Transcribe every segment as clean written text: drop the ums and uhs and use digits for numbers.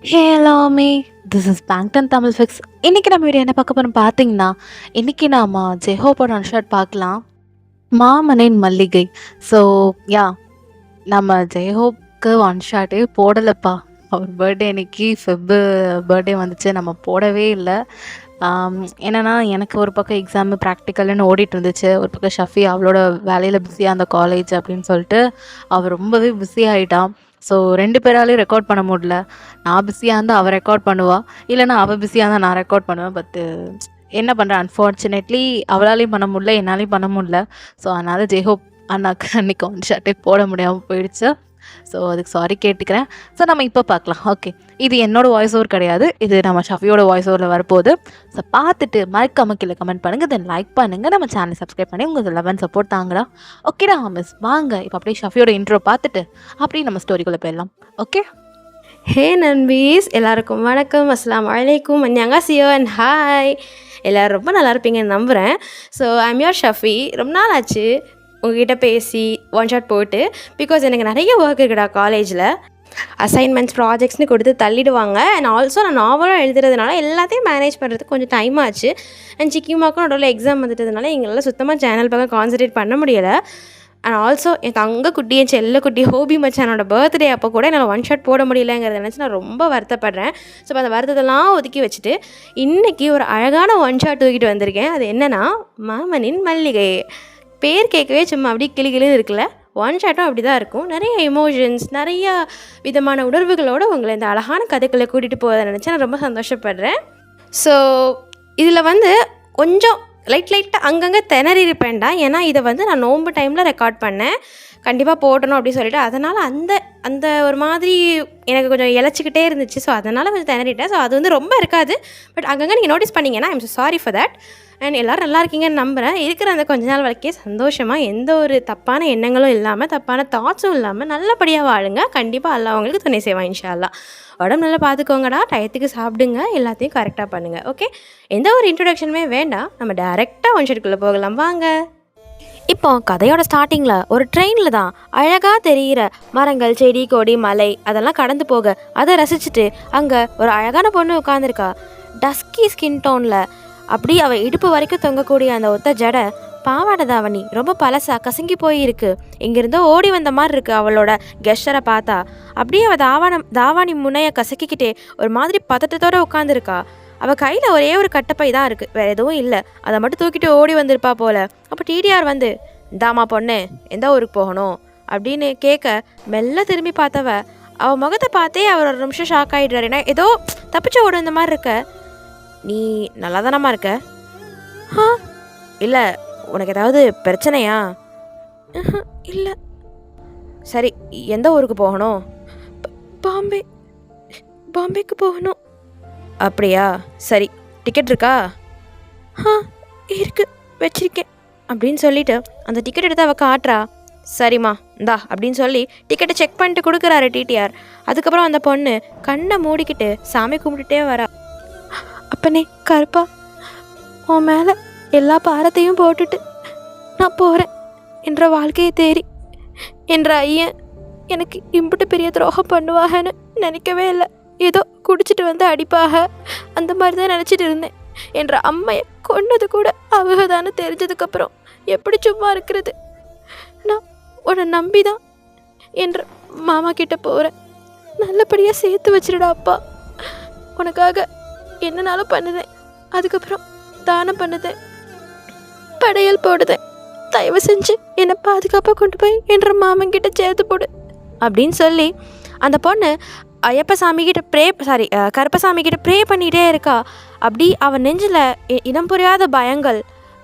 Hello me this is Bangtan Tamil fix. இன்றைக்கி நம்ம video என்ன பார்க்க போகிறோம் பார்த்தீங்கன்னா, இன்றைக்கி நாம் ஜெஹோப்போட ஷர்ட் பார்க்கலாம், மாமனின் மல்லிகை. ஸோ யா, நம்ம ஜெஹோப்க்கு ஒன் ஷாட்டே போடலைப்பா. அவர் பர்த்டே அன்னைக்கு பர்த்டே வந்துச்சு, நம்ம போடவே இல்லை. என்னென்னா எனக்கு ஒரு பக்கம் எக்ஸாமு ப்ராக்டிக்கல்னு ஓடிட்டு இருந்துச்சு, ஒரு பக்கம் ஷஃபி அவளோட வேலையில் பிஸியாக அந்த காலேஜ் அப்படின்னு சொல்லிட்டு அவர் ரொம்பவே பிஸி ஆகிட்டான். ஸோ 2 பேராலையும் ரெக்கார்ட் பண்ண முடியல. நான் பிஸியாக இருந்தால் அவள் ரெக்கார்ட் பண்ணுவாள், இல்லைனா அவள் பிஸியாக இருந்தால் நான் ரெக்கார்ட் பண்ணுவேன். பட்டு என்ன பண்ணுறேன், அன்ஃபார்ச்சுனேட்லி அவளாலையும் பண்ண முடியல, என்னாலையும் பண்ண முடியல. ஸோ அதனால் ஜெய்ஹோப் அண்ணாக்கு அன்றைக்கி ஒன் ஷர்ட்டே போட முடியாமல் போயிடுச்சு. ஸோ அதுக்கு சாரி கேட்டுக்கிறேன். ஸோ நம்ம இப்போ பார்க்கலாம். ஓகே, இது என்னோடய வாய்ஸ் ஓவர் கிடையாது, இது நம்ம ஷஃபியோட வாய்ஸ் ஓவரில் வரப்போகுது. ஸோ பார்த்துட்டு மறக்காம கீழே கமெண்ட் பண்ணுங்கள், தென் லைக் பண்ணுங்கள், நம்ம சேனலை சப்ஸ்கிரைப் பண்ணி உங்கள் 11 சப்போர்ட் தாங்கடா. ஓகேடா மிஸ், வாங்க இப்போ அப்படியே ஷஃபியோட இன்ட்ரோ பார்த்துட்டு அப்படியே நம்ம ஸ்டோரிக்குள்ளே போயிடலாம். ஓகே. ஹே நண்பீஸ், எல்லாருக்கும் வணக்கம், அஸ்ஸலாமு அலைக்கும், அன்யங்காசியோ அண்ட் ஹாய். எல்லோரும் ரொம்ப நல்லா இருப்பீங்கன்னு நம்புகிறேன். So I'm your Shafi. ரொம்ப நாள் ஆச்சு உங்ககிட்ட பேசி ஒன் ஷாட் போட்டு. பிகாஸ் எனக்கு நிறைய ஒர்க் இருக்குடா காலேஜில். அசைன்மெண்ட்ஸ் ப்ராஜெக்ட்ஸ்னு கொடுத்து தள்ளிடுவாங்க. அண்ட் ஆல்சோ நான் நாவலாக எழுதுறதுனால எல்லாத்தையும் மேனேஜ் பண்ணுறதுக்கு கொஞ்சம் டைம் ஆச்சு. அண்ட் சிக்கிமாக்கும் நடுவில் எக்ஸாம் வந்துட்டதுனால எங்களால் சுத்தமாக சேனல் பக்கம் கான்சன்ட்ரேட் பண்ண முடியலை. அண்ட் ஆல்சோ என் தங்க குட்டி, என் செல்ல குட்டி ஹோபி மச்சானோட பர்த்டே அப்போ கூட என்னால் ஒன் ஷாட் போட முடியலைங்கிறத நினச்சி நான் ரொம்ப வருத்தப்படுறேன். ஸோ அந்த வருத்தத்தெல்லாம் ஒதுக்கி வச்சுட்டு இன்றைக்கி ஒரு அழகான ஒன் ஷாட் தூக்கிட்டு வந்திருக்கேன். அது என்னென்னா, மாமனின் மல்லிகை. பேர் கேட்கவே சும்மா அப்படி கிளிகிளின்னு இருக்குல்ல. ஒன் ஷாட்டும் அப்படி தான் இருக்கும். நிறைய எமோஷன்ஸ், நிறைய விதமான உணர்வுகளோடு உங்களை இந்த அழகான கதைக்குள்ளே கூட்டிகிட்டு போவதை நினச்சி நான் ரொம்ப சந்தோஷப்படுறேன். ஸோ இதில் கொஞ்சம் லைட்டாக அங்கங்கே திணறி இருப்பேன்டா. ஏன்னா இதை நான் நோன்பு டைமில் ரெக்கார்ட் பண்ணேன், கண்டிப்பாக போடணும் அப்படின்னு சொல்லிட்டு. அதனால் அந்த ஒரு மாதிரி எனக்கு கொஞ்சம் இழைச்சிக்கிட்டே இருந்துச்சு. ஸோ அதனால் கொஞ்சம் திணறிட்டேன். ஸோ அது ரொம்ப இருக்காது, பட் அங்கங்கே நீங்கள் நோட்டீஸ் பண்ணிங்கன்னா I'm so sorry for that. And எல்லோரும் நல்லா இருக்கீங்கன்னு நம்புகிறேன். இருக்கிற அந்த கொஞ்ச நாள் வரைக்கும் சந்தோஷமாக, எந்த ஒரு தப்பான எண்ணங்களும் இல்லாமல், தப்பான தாட்ஸும் இல்லாமல் நல்லபடியாக வாழுங்க. கண்டிப்பாக அல்லாஹ் உங்களுக்கு துணை செய்வான் இன்ஷா அல்லாஹ். உடம்பு நல்லா பார்த்துக்கோங்கடா, டயத்துக்கு சாப்பிடுங்க, எல்லாத்தையும் கரெக்டாக பண்ணுங்கள். ஓகே, எந்த ஒரு இன்ட்ரொடக்ஷனுமே வேண்டாம், நம்ம டேரெக்டாக ஒன் ஷாட்டுக்குள்ளே போகலாம் வாங்க. இப்போ கதையோட ஸ்டார்டிங்கில் ஒரு ட்ரெயினில் தான் அழகாக தெரிகிற மரங்கள், செடி, கொடி, மலை அதெல்லாம் கடந்து போக அதை ரசிச்சுட்டு அங்கே ஒரு அழகான பொண்ணு உட்காந்துருக்கா. டஸ்கி ஸ்கின் டோனில், அப்படி அவள் இடுப்பு வரைக்கும் தொங்கக்கூடிய அந்த ஒத்த ஜடை, பாவாடை தாவணி ரொம்ப பழசா கசங்கி போயிருக்கு. இங்கிருந்தோ ஓடி வந்த மாதிரி இருக்குது அவளோட கெஸ்டரை பார்த்தா. அப்படியே அவள் தாவாணி முனையை கசக்கிக்கிட்டே ஒரு மாதிரி பதட்டத்தோடு உட்காந்துருக்கா. அவள் கையில் ஒரே ஒரு கட்டப்பை தான் இருக்குது, வேறு எதுவும் இல்லை. அதை மட்டும் தூக்கிட்டு ஓடி வந்திருப்பா போல். அப்போ டிடிஆர் இந்தாமா பொண்ணு, எந்த ஊருக்கு போகணும் அப்படின்னு கேட்க, மெல்ல திரும்பி பார்த்தவ அவள் முகத்தை பார்த்தே அவர் ஒரு நிமிஷம் ஷாக் ஆகிடுறாரு. ஏன்னா ஏதோ தப்பிச்சு ஓடு இந்த மாதிரி இருக்க. நீ நல்லா தானம்மா இருக்க? இல்லை, உனக்கு ஏதாவது பிரச்சனையா? இல்லை. சரி, எந்த ஊருக்கு போகணும்? பாம்பேக்கு போகணும். அப்படியா, சரி, டிக்கெட் இருக்கா? இருக்கு, வச்சிருக்கேன் அப்படின்னு சொல்லிட்டு அந்த டிக்கெட் எடுத்து அவள் காட்டுறா. சரிம்மா இந்தா அப்படின்னு சொல்லி டிக்கெட்டை செக் பண்ணிட்டு கொடுக்குறாரு டிடிஆர். அதுக்கப்புறம் அந்த பொண்ணு கண்ணை மூடிக்கிட்டு சாமி கும்பிட்டுட்டே வரா. அப்பனே கருப்பா, உன் மேலே எல்லா பாரத்தையும் போட்டுட்டு நான் போகிறேன் என்ற வாழ்க்கையை தேறி என்ற ஐயன் எனக்கு இம்புட்டு பெரிய துரோகம் பண்ணுவாகன்னு நினைக்கவே இல்லை. ஏதோ குடிச்சிட்டு அடிப்பாக, அந்த மாதிரி தான் நினச்சிட்டு இருந்தேன். என்ற அம்மையை கொண்டது கூட அவங்க தானே தெரிஞ்சதுக்கப்புறம் எப்படி சும்மா இருக்கிறது? நான் உன்னை நம்பி தான் என்ற மாமா கிட்ட போகிறேன். நல்லபடியாக சேர்த்து வச்சிருடா அப்பா. உனக்காக என்னனாலும் பண்ணுதேன், அதுக்கப்புறம் தானம் பண்ணுதேன், படையல் போடுதேன். தயவு செஞ்சு என்னை பாதுகாப்பாக கொண்டு போய் என்ற மாமன் கிட்ட சேர்த்து போடு அப்படின்னு சொல்லி அந்த பொண்ணு ஐயப்பசாமி கிட்ட கருப்பசாமி கிட்ட ப்ரே பண்ணிகிட்டே இருக்கா. அப்படி அவன் நெஞ்சில் இனம் புரியாத பயங்கள்,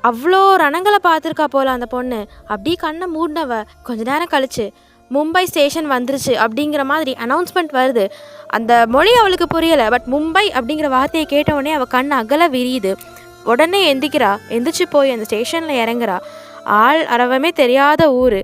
அவ்வளோ ரணங்களை பார்த்துருக்கா போல் அந்த பொண்ணு. அப்படி கண்ணை மூடினவ கொஞ்ச நேரம் கழிச்சு மும்பை ஸ்டேஷன் வந்துருச்சு அப்படிங்கிற மாதிரி அனௌன்ஸ்மெண்ட் வருது. அந்த மொழி அவளுக்கு புரியலை, பட் மும்பை அப்படிங்கிற வார்த்தையை கேட்டவுடனே அவள் கண் அகல விரியுது. உடனே எந்திரிச்சு போய் அந்த ஸ்டேஷனில் இறங்குறா. ஆள் அரவமே தெரியாத ஊர்,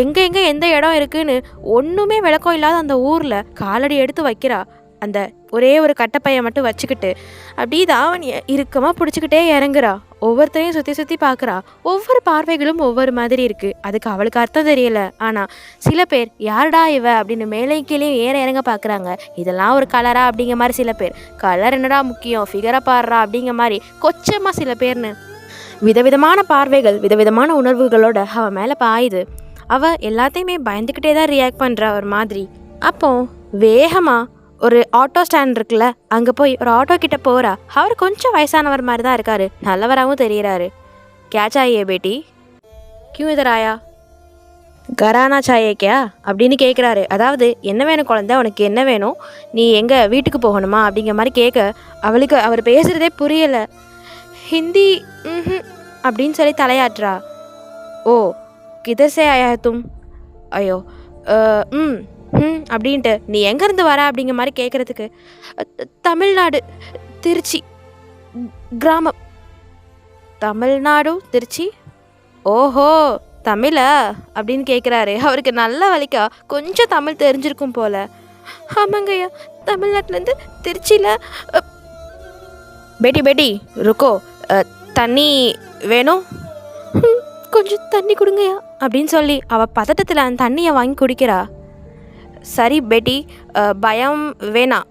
எங்கே எந்த இடம் இருக்குன்னு ஒன்றுமே விளக்கம் இல்லாத அந்த ஊரில் காலடி எடுத்து வைக்கிறா. அந்த ஒரே ஒரு கட்டப்பையை மட்டும் வச்சுக்கிட்டு அப்படி தாவணி இறுக்கமாக பிடிச்சிக்கிட்டே இறங்குறா. ஒவ்வொருத்தரையும் சுற்றி சுற்றி பார்க்குறா. ஒவ்வொரு பார்வைகளும் ஒவ்வொரு மாதிரி இருக்குது. அதுக்கு அவளுக்கு அர்த்தம் தெரியல. ஆனால் சில பேர் யாருடா இவ அப்படின்னு மேலே கீழே ஏற இறங்க பார்க்குறாங்க. இதெல்லாம் ஒரு கலரா அப்படிங்கிற மாதிரி சில பேர், கலர் என்னடா முக்கியம், ஃபிகரை பாடுறா அப்படிங்கிற மாதிரி கொச்சமாக சில பேர்னு விதவிதமான பார்வைகள் விதவிதமான உணர்வுகளோட அவள் மேலே பாயுது. அவள் எல்லாத்தையுமே பயந்துக்கிட்டே தான் ரியாக்ட் பண்ணுறா ஒரு மாதிரி. அப்போ வேகமாக ஒரு ஆட்டோ ஸ்டாண்ட் இருக்குல்ல, அங்கே போய் ஒரு ஆட்டோ கிட்ட போகிறா. அவர் கொஞ்சம் வயசானவர் மாதிரி தான் இருக்காரு, நல்லவராகவும் தெரிகிறாரு. क्या चाहिए बेटी, क्यों इधर आया, கரானா சாயே கியா அப்படின்னு கேட்குறாரு. அதாவது என்ன வேணும் குழந்தை, உனக்கு என்ன வேணும், நீ எங்கே வீட்டுக்கு போகணுமா அப்படிங்கிற மாதிரி கேட்க அவளுக்கு அவர் பேசுகிறதே புரியலை. ஹிந்தி அப்படின்னு சொல்லி தலையாட்டுறா. ஓ கிதர் சே ஆயா தும், ஐயோ அப்படின்ட்டு நீ எங்கேருந்து வர அப்படிங்கிற மாதிரி கேட்குறதுக்கு, தமிழ்நாடு திருச்சி கிராமம். தமிழ்நாடு திருச்சி, ஓஹோ தமிழா அப்படின்னு கேட்குறாரு. அவருக்கு நல்ல வலிக்கா கொஞ்சம் தமிழ் தெரிஞ்சிருக்கும் போல. ஆமாங்கய்யா, தமிழ்நாட்டிலேருந்து திருச்சியில். பேட்டி பேட்டி ருக்கோ, தண்ணி வேணும், கொஞ்சம் தண்ணி கொடுங்கய்யா அப்படின்னு சொல்லி அவள் பதட்டத்தில் அந்த தண்ணியை வாங்கி குடிக்கிறா. சரி பேட்டி, பயம் வேணாம்,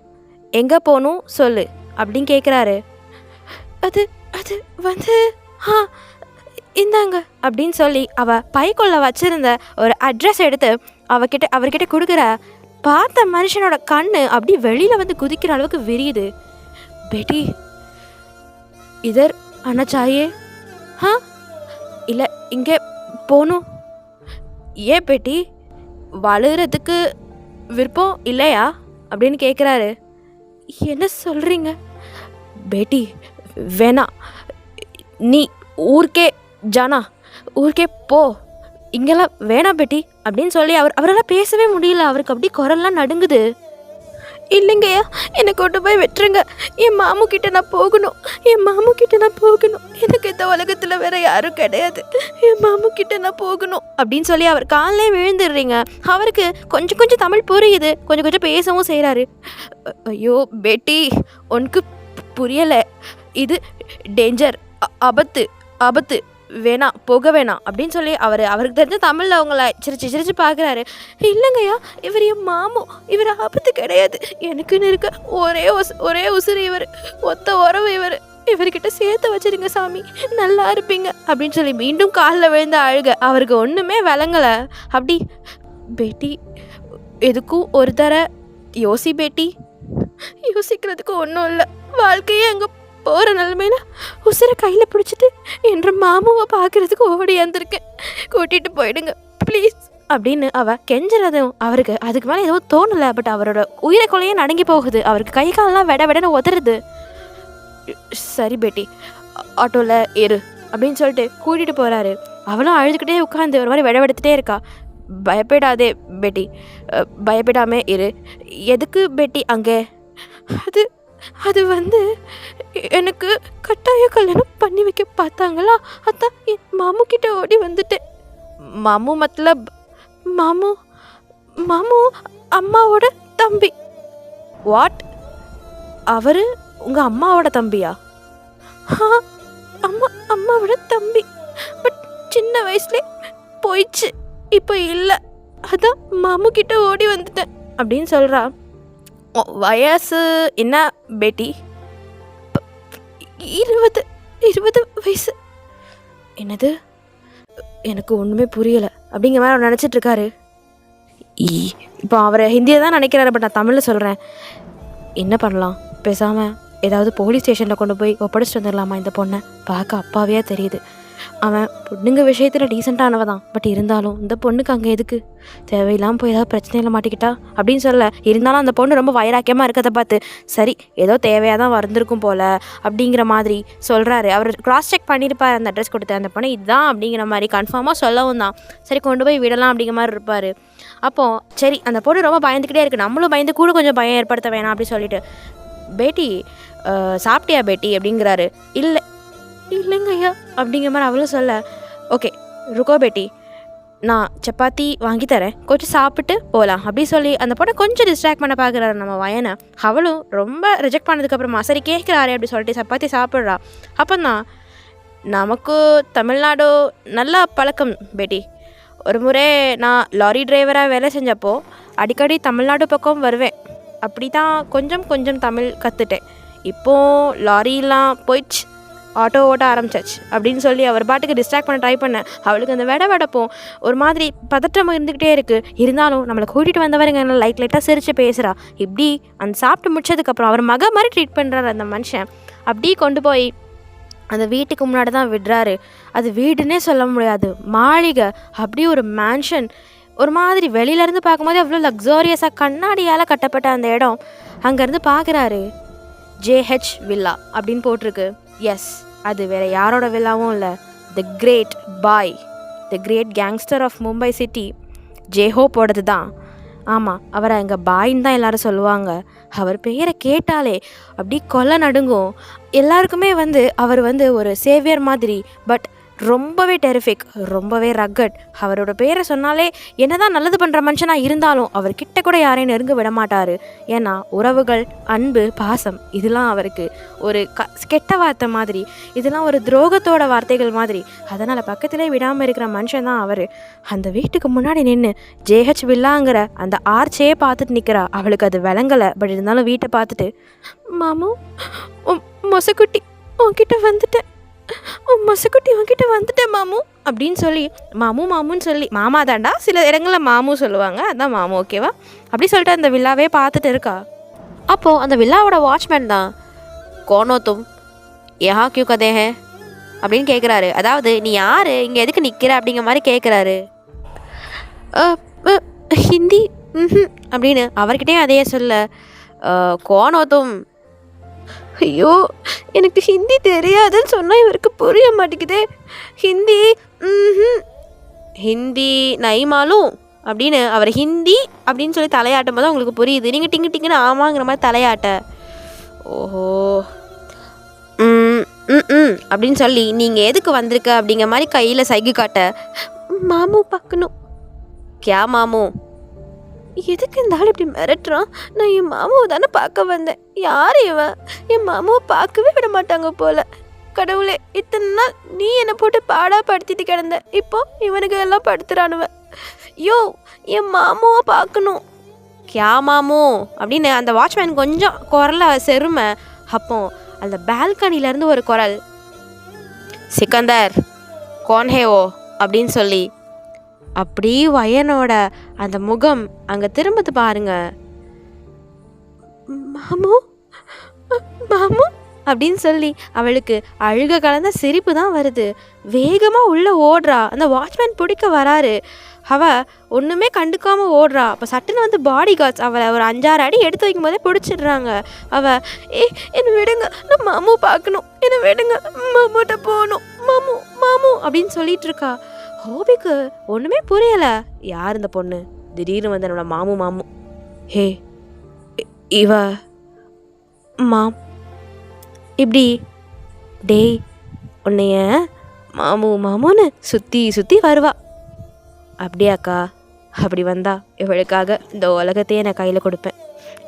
எங்கே போகணும் சொல்லு அப்படின்னு கேட்குறாரு. அது அது வந்து இந்தாங்க அப்படின்னு சொல்லி அவள் பைக்குள்ள வச்சுருந்த ஒரு அட்ரஸ் எடுத்து அவர்கிட்ட கொடுக்குற. பார்த்த மனுஷனோட கண்ணு அப்படி வெளியில் வந்து குதிக்கிற அளவுக்கு விரியுது. பேட்டி இதர் அண்ணாச்சாயே, இல்லை இங்கே போகணும். ஏன் பேட்டி, வளர்கிறதுக்கு விருப்பம் இல்லையா அப்படின்னு கேட்குறாரு. என்ன சொல்கிறீங்க பேட்டி, வேணாம், நீ ஊருக்கே ஜானா, ஊருக்கே போ, இங்கெல்லாம் வேணாம் பேட்டி அப்படின்னு சொல்லி அவரால் பேசவே முடியல. அவருக்கு அப்படி குரல்லாம் நடுங்குது. இல்லைங்கய்யா, என்னை கொண்டு போய் வெட்டுருங்க, என் மாமு கிட்ட நான் போகணும், என் மாமு கிட்ட நான் போகணும், எனக்கு இந்த உலகத்தில் வேற யாரும் கிடையாது, என் மாமு கிட்ட நான் போகணும் அப்படின்னு சொல்லி அவர் காலையே விழுந்துடுறீங்க. அவருக்கு கொஞ்சம் கொஞ்சம் தமிழ் புரியுது, கொஞ்சம் கொஞ்சம் பேசவும் செய்கிறாரு. ஐயோ பேட்டி, உனக்கு புரியலை, இது டேஞ்சர், ஆபத்து ஆபத்து, வேணாம் போக வேணாம் அப்படின்னு சொல்லி அவருக்கு தெரிஞ்ச தமிழில் அவங்கள சிரிச்சு பார்க்குறாரு. இல்லைங்கய்யா, இவர் என் மாமு, இவர் ஆபத்து கிடையாது, எனக்குன்னு இருக்க ஒரே உசுறு இவர், ஒத்த உறவு இவர்கிட்ட சேர்த்து வச்சிருங்க சாமி, நல்லா இருப்பீங்க அப்படின்னு சொல்லி மீண்டும் காலில் விழுந்த அழுக. அவருக்கு ஒன்றுமே விளங்கலை. அப்படி பேட்டி எதுக்கும் ஒரு தர யோசி பேட்டி, யோசிக்கிறதுக்கு ஒன்றும் இல்லை, வாழ்க்கையே அங்கே போகிற நிலமையில உசுரை கையில் பிடிச்சிட்டு என்ற மாமாவை பார்க்குறதுக்கு ஓடி வந்திருக்கேன், கூட்டிகிட்டு போயிடுங்க ப்ளீஸ் அப்படின்னு அவள் கெஞ்சுறதும் அவருக்கு அதுக்கு மேலே எதுவும் தோணலை. பட் அவரோட உயிரை கொலையே நடுங்கி போகுது. அவருக்கு கை காலெலாம் விடன்னு உதறுது. சரி பேட்டி, ஆட்டோவில் ஏறு அப்படின்னு சொல்லிட்டு கூட்டிகிட்டு போகிறாரு. அவளும் அழுதுகிட்டே உட்காந்து ஒரு மாதிரி விடவெடுத்துட்டே இருக்கா. பயப்படாதே பேட்டி, பயப்படாமே இரு. எதுக்கு பேட்டி அங்கே? அது வந்து எனக்கு கட்டாய கல்யாணம் பண்ணி வைக்க பார்த்தாங்களா, அதான் என் மாமு கிட்ட ஓடி வந்துட்டேன். மாமு மத்லப் மாமு அம்மாவோட தம்பி. வாட், அவர் உங்கள் அம்மாவோட தம்பியா? அம்மாவோட தம்பி, பட் சின்ன வயசுலே போயிடுச்சு, இப்போ இல்லை, அதான் மாமு கிட்ட ஓடி வந்துட்டேன் அப்படின்னு சொல்கிறா. வயசு என்ன பேட்டி? 20 வயசு. என்னது, எனக்கு ஒன்றுமே புரியலை அப்படிங்கிற மாதிரி அவர் நினச்சிட்ருக்காரு. இப்போ அவரை ஹிந்தியை தான் நினைக்கிறாரு, பட் நான் தமிழில் சொல்கிறேன். என்ன பண்ணலாம், பேசாமல் ஏதாவது போலீஸ் ஸ்டேஷனில் கொண்டு போய் ஒப்படைச்சிட்டு வந்துடலாமா இந்த பொண்ணை? பார்க்க அப்பாவே தெரியுது. அவன் பொண்ணுங்க விஷயத்தில் டீசெண்டானவ தான், பட் இருந்தாலும் இந்த பொண்ணுக்கு அங்கே எதுக்கு, தேவையில்லாமல் போய் ஏதாவது பிரச்சனையில் மாட்டிக்கிட்டா அப்படின்னு சொல்ல. இருந்தாலும் அந்த பொண்ணு ரொம்ப வைராக்கியமாக இருக்கிறத பார்த்து சரி ஏதோ தேவையாக தான் வந்திருக்கும் போல் அப்படிங்கிற மாதிரி சொல்கிறாரு. அவர் கிராஸ் செக் பண்ணியிருப்பார் அந்த அட்ரஸ் கொடுத்து, அந்த பொண்ணு இதுதான் அப்படிங்கிற மாதிரி கன்ஃபார்மாக சொல்லவும் தான் சரி கொண்டு போய் விடலாம் அப்படிங்கிற மாதிரி இருப்பார். அப்போது சரி அந்த பொண்ணு ரொம்ப பயந்துக்கிட்டே இருக்குது, நம்மளும் பயந்து கூட கொஞ்சம் பயம் ஏற்படுத்த வேணாம் அப்படி சொல்லிட்டு, பேட்டி சாப்பிட்டியா பேட்டி அப்படிங்கிறாரு. இல்லைங்க ஐயா அப்படிங்கிற மாதிரி அவளும் சொல்ல, ஓகே ருக்கோ பேட்டி, நான் சப்பாத்தி வாங்கி தரேன், கொஞ்சம் சாப்பிட்டு போகலாம் அப்படி சொல்லி அந்த பொண்ணை கொஞ்சம் டிஸ்ட்ராக்ட் பண்ண பார்க்குறாரு நம்ம வயனை. அவளும் ரொம்ப ரிஜெக்ட் பண்ணதுக்கப்புறமா சரி கேட்குறாரு அப்படி சொல்லிட்டு சப்பாத்தி சாப்பிட்றா. அப்போ தான் நமக்கு தமிழ்நாடு நல்லா பழக்கம் பேட்டி. ஒரு முறை நான் லாரி டிரைவராக வேலை செஞ்சப்போ அடிக்கடி தமிழ்நாடு பக்கம் வருவேன். அப்படி தான் கொஞ்சம் கொஞ்சம் தமிழ் கற்றுட்டேன். இப்போது லாரிலாம் போயிடுச்சு, ஆட்டோ ஓட்ட ஆரம்பிச்சாச்சு அப்படின்னு சொல்லி அவர் பாட்டுக்கு டிஸ்ட்ராக்ட் பண்ண ட்ரை பண்ணேன். அவளுக்கு அந்த வெடப்போம் ஒரு மாதிரி பதற்றம் இருந்துக்கிட்டே இருக்குது. இருந்தாலும் நம்மளை கூட்டிகிட்டு வந்தவருங்க லைட்டாக சிரித்து பேசுகிறா. இப்படி அந்த சாப்பிட்டு முடிச்சதுக்கப்புறம் அவர் மக மாதிரி ட்ரீட் பண்ணுறாரு அந்த மனுஷன். அப்படி கொண்டு போய் அந்த வீட்டுக்கு முன்னாடி தான் விடுறாரு. அது வீடுன்னே சொல்ல முடியாது, மாளிகை, அப்படியே ஒரு மேன்ஷன். ஒரு மாதிரி வெளியிலேருந்து பார்க்கும்போது அவ்வளோ லக்ஸோரியஸாக கண்ணாடியால் கட்டப்பட்ட அந்த இடம். அங்கேருந்து பார்க்குறாரு, ஜேஹெச் வில்லா அப்படின்னு போட்டிருக்கு. எஸ், அது வேறு யாரோட வில்லாவும் இல்லை, the great boy, the great gangster of Mumbai city ஜேஹோப்போடது தான். ஆமாம், அவரை எங்கள் பாயின்னு தான் எல்லோரும் சொல்லுவாங்க. அவர் பெயரை கேட்டாலே அப்படி கொலை நடுங்கும். எல்லாருக்குமே அவர் ஒரு சேவியர் மாதிரி, பட் ரொம்பவே டெரிஃபிக், ரொம்பவே ரக்கட். அவரோட பேரை சொன்னாலே என்னதான் நல்லது பண்ணுற மனுஷனாக இருந்தாலும் அவர்கிட்ட கூட யாரையும் நெருங்க விட மாட்டார். ஏன்னா உறவுகள், அன்பு, பாசம் இதெல்லாம் அவருக்கு ஒரு கெட்ட வார்த்தை மாதிரி, இதெல்லாம் ஒரு துரோகத்தோட வார்த்தைகள் மாதிரி. அதனால் பக்கத்திலே விடாமல் இருக்கிற மனுஷன் தான் அவர். அந்த வீட்டுக்கு முன்னாடி நின்று ஜேஹெச் வில்லாங்கிற அந்த ஆர்ச்சே பார்த்துட்டு நிற்கிறா. அவளுக்கு அது விளங்கலை, பட் இருந்தாலும் வீட்டை பார்த்துட்டு, மாமு மொசக்குட்டி உன்கிட்ட வந்துட்டேன், மொசக்குட்டி உன்கிட்ட வந்துட்டேன் மாமு அப்படின்னு சொல்லி, மாமுன்னு சொல்லி, மாமா தாண்டா, சில இடங்களில் மாமு சொல்லுவாங்க, அதான் மாமு, ஓகேவா? அப்படி சொல்லிட்டு அந்த வில்லாவே பார்த்துட்டு இருக்கா. அப்போது அந்த வில்லாவோட வாட்ச்மேன் தான், கோனோ தும் யஹா கியூ கதே ஹே அப்படின்னு கேட்குறாரு. அதாவது நீ யார், இங்கே எதுக்கு நிற்கிற அப்படிங்கிற மாதிரி கேட்குறாரு. ஹிந்தி அப்படின்னு அவர்கிட்டயும் அதையே சொல்ல, கோனோ தும், ஐயோ எனக்கு ஹிந்தி தெரியாதுன்னு சொன்னால் இவருக்கு புரிய மாட்டேங்குதே, ஹிந்தி ஹிந்தி நைமாலும் அப்படின்னு அவர் ஹிந்தி அப்படின்னு சொல்லி தலையாட்டும் போது உங்களுக்கு புரியுது. நீங்கள் டிங்கு டிங்குன்னு ஆமாங்கிற மாதிரி தலையாட்ட, ஓஹோ அப்படின்னு சொல்லி நீங்கள் எதுக்கு வந்திருக்க அப்படிங்கிற மாதிரி கையில் சைகை காட்ட, மாமு பார்க்கணும். கியா மாமு, எதுக்கு இந்த ஆள் இப்படி மிரட்டுறான்? நான் என் மாமாவை தானே பார்க்க வந்தேன். யார் இவன்? என் மாமாவை பார்க்கவே விட மாட்டாங்க போல. கடவுளே, இத்தனை நாள் நீ என்னை போட்டு பாடா படுத்திட்டு கிடந்த, இப்போ இவனுக்கு எல்லாம் படுத்துறானுவன். யோ, என் மாமாவை பார்க்கணும். கியா மாமு அப்படின்னு அந்த வாட்ச்மேன் கொஞ்சம் குரலை செருமை. அப்போ அந்த பால்கனிலேருந்து ஒரு குரல், சிக்கந்தர் கோன்ஹேவோ அப்படின்னு சொல்லி, அப்படி வயனோட அந்த முகம் அங்கே திரும்பத்து பாருங்க. மாமு மாமு அப்படின்னு சொல்லி அவளுக்கு அழுக கலந்த சிரிப்பு தான் வருது. வேகமாக உள்ளே ஓடுறா. அந்த வாட்ச்மேன் பிடிக்க வராரு. அவள் ஒன்றுமே கண்டுக்காமல் ஓடுறா. அப்போ சட்டுன்னு பாடி கார்ட்ஸ் அவளை ஒரு 5-6 அடி எடுத்து வைக்கும் போதே பிடிச்சிடுறாங்க. அவள், என்னை விடுங்க, நான் மாமு பார்க்கணும், என்னை விடுங்க, மாமுட்ட போகணும், மாமு மாமு அப்படின்னு சொல்லிட்டு இருக்கா. ஹோபிக்கு ஒன்றுமே புரியலை, யார் இந்த பொண்ணு, திடீர்னு என்னோட மாமு. ஹே, இவ மாம் இப்படி, டேய் உன்னைய மாமுன்னு சுற்றி வருவா. அப்படியாக்கா? அப்படி வந்தா இவளுக்காக இந்த உலகத்தையே நான் கையில் கொடுப்பேன்,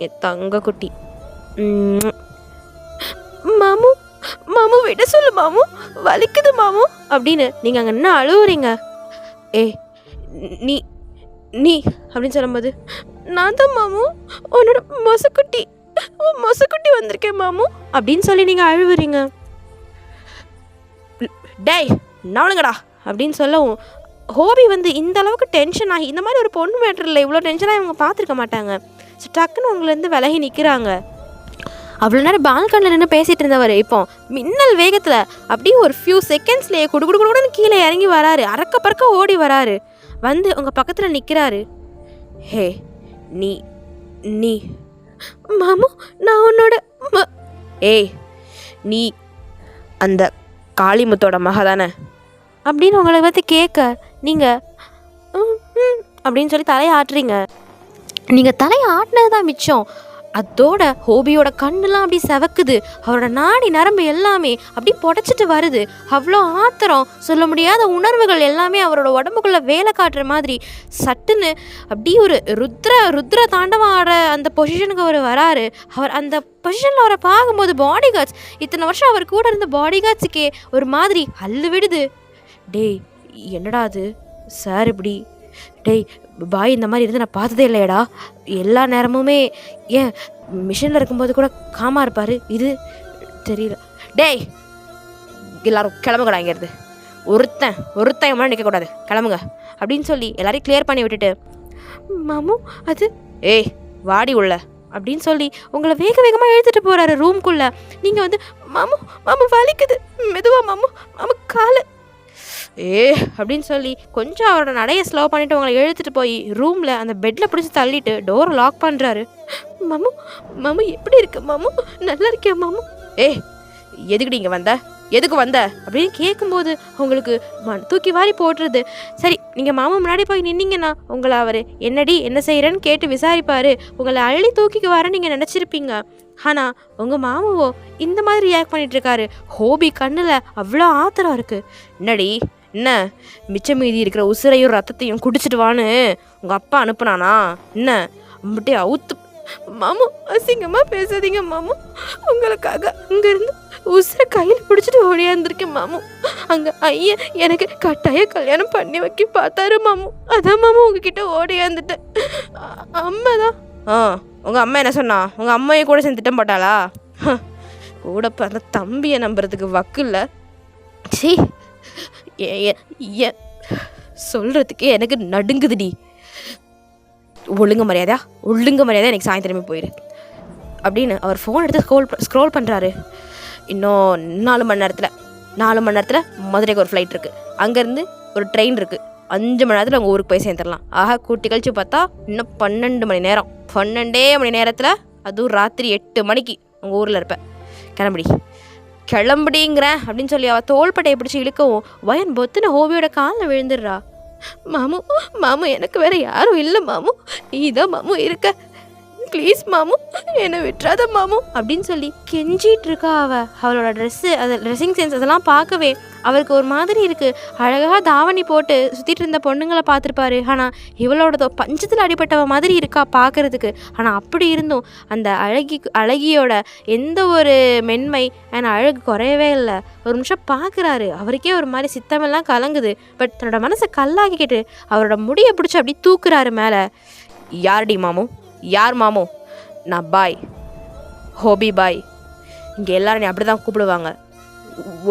என் தங்க குட்டி. மாமு விட சொல்லு மாமு, வலிக்குது மாமு அப்படின்னு நீங்கள் அங்கே என்ன அழுவுறீங்க? நீ அப்படின்னு சொல்லும்போது, நான் தான் மாமு, உன்னோட மொசக்குட்டி வந்திருக்கேன் மாமு அப்படின்னு சொல்லி நீங்கள் அழுவுறீங்க. டேய் நவளுங்கடா அப்படின்னு சொல்லவும் ஹோபி இந்த அளவுக்கு டென்ஷன் ஆகி, இந்த மாதிரி ஒரு பொண்ணு மேட்டரில் இவ்வளோ டென்ஷனாக இவங்க பார்த்துருக்க மாட்டாங்க. ஸோ டக்குன்னு உங்களேருந்து விலகி நிற்கிறாங்க. அவ்வளோ நேரம் பால்கனில் நின்று பேசிகிட்டு இருந்தவர் இப்போ மின்னல் வேகத்தில் அப்படியே ஒரு ஃபியூ செகண்ட்ஸ்லேயே குடுன்னு கீழே இறங்கி வராரு. அறக்க பறக்க ஓடி வராரு. உங்கள் பக்கத்தில் நிற்கிறாரு. ஹே, நீ மாமு, நான் உன்னோட நீ அந்த காளிமுத்தோட மக தானே அப்படின்னு உங்களை கேட்க, நீங்கள் அப்படின்னு சொல்லி தலையை ஆட்டுறீங்க. நீங்கள் தலையை ஆட்டினது தான் மிச்சம். அதோட ஹோபியோட கண்ணுலாம் அப்படி செவக்குது. அவரோட நாடி நரம்பு எல்லாமே அப்படி புடைச்சிட்டு வருது. அவ்வளோ ஆத்திரம், சொல்ல முடியாத உணர்வுகள் எல்லாமே அவரோட உடம்புக்குள்ள வேலை காட்டுற மாதிரி சட்டுன்னு அப்படி ஒரு ருத்ர தாண்டவம் ஆடுற அந்த பொசிஷனுக்கு அவர் வராரு. அவர் அந்த பொசிஷனில் அவரை பார்க்கும்போது பாடி கார்ட்ஸ், இத்தனை வருஷம் அவர் கூட இருந்த பாடி கார்ட்ஸுக்கே ஒரு மாதிரி அல்லு விடுது. டேய் என்னடா அது சார் இப்படி, டேய் பாய் இந்த மாதிரி இருந்து நான் பார்த்ததே இல்லையடா, எல்லா நேரமுமே ஏன் மிஷினில் இருக்கும்போது கூட காமா இருப்பார், இது தெரியல. டேய் எல்லாரும் கிளம்புங்கடா இங்கேருந்து, ஒருத்தன் என் நிற்கக்கூடாது, கிளம்புங்க அப்படின்னு சொல்லி எல்லாரையும் கிளியர் பண்ணி விட்டுட்டு, மாமு அது ஏய் வாடி உள்ள அப்படின்னு சொல்லி உங்களை வேக வேகமாக எழுத்துட்டு போகிறாரு ரூம்குள்ளே. நீங்கள் வந்து மாமு வலிக்குது, மெதுவா மாமு காலை அப்படின்னு சொல்லி கொஞ்சம் அவரோட நடையை ஸ்லோ பண்ணிவிட்டு உங்களை எழுத்துட்டு போய் ரூமில் அந்த பெட்டில் பிடிச்சி தள்ளிட்டு டோரை லாக் பண்ணுறாரு. மாமு எப்படி இருக்கு மாமு, நல்லா இருக்கியா மாமு? எதுக்குடி இங்கே எதுக்கு வந்த அப்படின்னு கேட்கும்போது அவங்களுக்கு தூக்கி வாரி போட்டுருது. சரி நீங்கள் மாமா முன்னாடி போய் நின்னீங்கன்னா உங்களை அவர் என்னடி என்ன செய்கிறேன்னு கேட்டு விசாரிப்பார், உங்களை அள்ளி தூக்கிக்கு வர நீங்கள் நினச்சிருப்பீங்க. ஆனால் உங்கள் மாமாவோ இந்த மாதிரி ரியாக்ட் பண்ணிகிட்ருக்காரு. ஹோபி கண்ணில் அவ்வளோ ஆத்திரம் இருக்குது. என்னடி என்ன மிச்சம் மீதி இருக்கிற உசுரையும் ரத்தத்தையும் குடிச்சிட்டு வான்னு உங்கள் அப்பா அனுப்புனானா என்ன? அம்பிட்டே அவுத்து மாமு அசிங்கமாக பேசாதீங்க மாமு, உங்களுக்காக அங்கேருந்து உசுரை கையில் பிடிச்சிட்டு ஓடியாந்துருக்கேன் மாமு. அங்கே ஐயன் எனக்கு கட்டாய கல்யாணம் பண்ணி வைக்க பார்த்தாரு மாமு, அதான் மாமு உங்ககிட்ட ஓடியாந்துட்டேன். அம்மா தான் உங்கள் அம்மா என்ன சொன்னா? உங்கள் அம்மையை கூட சேர்ந்து திட்டம் போட்டாளா? கூட பிறந்த தம்பியை நம்புறதுக்கு வக்கு இல்லை. சீ சொல்கிறதுக்கே எனக்கு நடுங்குதுடி. ஒழுங்கு மரியாதையா எனக்கு சாயந்தரமே போயிரு அப்படின்னு அவர் ஃபோன் எடுத்து ஸ்க்ரோல் பண்ணுறாரு. இன்னும் 4 மணி நேரத்தில் மதுரைக்கு ஒரு ஃப்ளைட் இருக்குது, அங்கேருந்து ஒரு ட்ரெயின் இருக்குது, 5 மணி நேரத்தில் உங்கள் ஊருக்கு போய் சேர்ந்துடலாம். ஆக கூட்டி கழிச்சு பார்த்தா இன்னும் 12 மணி நேரம். 12 மணி நேரத்தில் அதுவும் ராத்திரி 8 மணிக்கு உங்கள் ஊரில் இருப்பேன். கிளம்புடிங்கிறேன் அப்படின்னு சொல்லி அவள் தோள்பட்டையை பிடிச்சி இழுக்கவும் வயன் பொத்துன ஹோபியோட காலில் விழுந்துடுறா. மாமு எனக்கு வேற யாரும் இல்லை மாமு, இதான் மாமு இருக்க, ப்ளீஸ் மாமு என்னை விட்டுறாத மாமு அப்படின்னு சொல்லி கெஞ்சிட்டு இருக்கா. அவளோட ட்ரெஸ்ஸு, அது ட்ரெஸ்ஸிங் சென்ஸ் அதெல்லாம் பார்க்கவே அவருக்கு ஒரு மாதிரி இருக்குது. அழகாக தாவணி போட்டு சுற்றிட்டு இருந்த பொண்ணுங்களை பார்த்துருப்பாரு. ஆனால் இவளோட பஞ்சத்தில் அடிபட்டவ மாதிரி இருக்கா பார்க்குறதுக்கு. ஆனால் அப்படி இருந்தும் அந்த அழகியோட எந்த ஒரு மென்மை அண்ட் அழகு குறையவே இல்லை. ஒரு நிமிஷம் பார்க்குறாரு, அவருக்கே ஒரு மாதிரி சித்தமெல்லாம் கலங்குது. பட் தன்னோட மனசை கல்லாக்கிக்கிட்டு அவரோட முடியை பிடிச்சி அப்படி தூக்குறாரு மேலே. யார்டி மாமு? யார் மாமு? நான் பாய், ஹோபி பாய். இங்கே எல்லாரும் நீ அப்படி தான் கூப்பிடுவாங்க.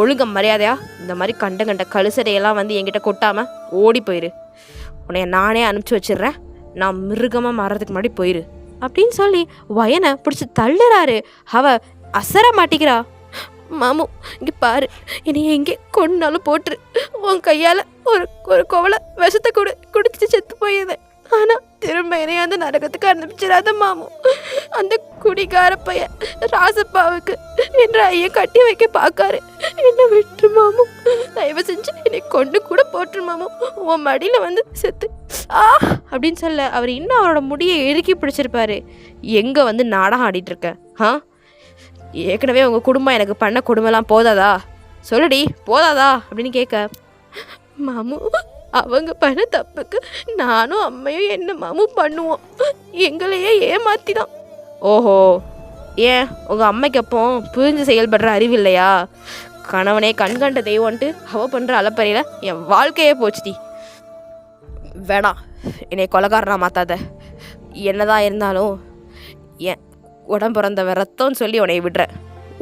ஒழுங்க மரியாதையா இந்த மாதிரி கண்ட கழுசடையெல்லாம் வந்து என்கிட்ட கொட்டாமல் ஓடி போயிரு. உன்னைய நானே அனுப்பிச்சி வச்சிடுறேன், நான் மிருகமாக மாறுறதுக்கு முன்னாடி போயிரு அப்படின்னு சொல்லி வயனை பிடிச்சி தள்ளுறாரு. அவ அசர மாட்டிக்கிறா. மாமு இங்கே பாரு, என்னைய எங்கே கொண்டாலும் போட்டுரு, உன் கையால் ஒரு கோவலை விஷத்தை குடிச்சிட்டு செத்து போயிடுவேன். ஆனால் திரும்ப என்னைய அந்த நரகத்துக்கு அனுப்பிச்சிடாத மாமு. அந்த குடிகார பையன் ராசப்பாவுக்கு என்ற ஐயன் கட்டி வைக்க பார்க்காரு, என்னை விட்டுரு மாமு, தயவு செஞ்சு என்னை கொண்டு கூட போட்டுரு மாமு, உன் மடியில் வந்து செத்து அப்படின்னு சொல்ல அவர் இன்னும் அவரோட முடியை இறுக்கி பிடிச்சிருப்பாரு. எங்கே வந்து நாடகம் ஆடிட்டு இருக்க? ஏற்கனவே உங்கள் குடும்பம் எனக்கு பண்ண குடும்பம்லாம் போதாதா? சொல்லுடி போதாதா அப்படின்னு கேட்க, மாமு அவங்க பண்ண தப்புக்கு நானும் அம்மையும் என்ன மாமு பண்ணுவோம், எங்களையே ஏமாத்தி தான். ஓஹோ, ஏன் உங்கள் அம்மைக்கு அப்போ புரிஞ்சு செயல்படுற அறிவு இல்லையா? கணவனே கண்கண்ட தெய்வம்ன்ட்டு அவ பண்ணுற அலப்பறையில் என் வாழ்க்கையே போச்சுடி. வேணாம், என்னை கொலைகாரனா மாற்றாத. என்னதான் இருந்தாலும் என் உடம்பிறந்த ரத்தம்னு சொல்லி உன்னை விடுற,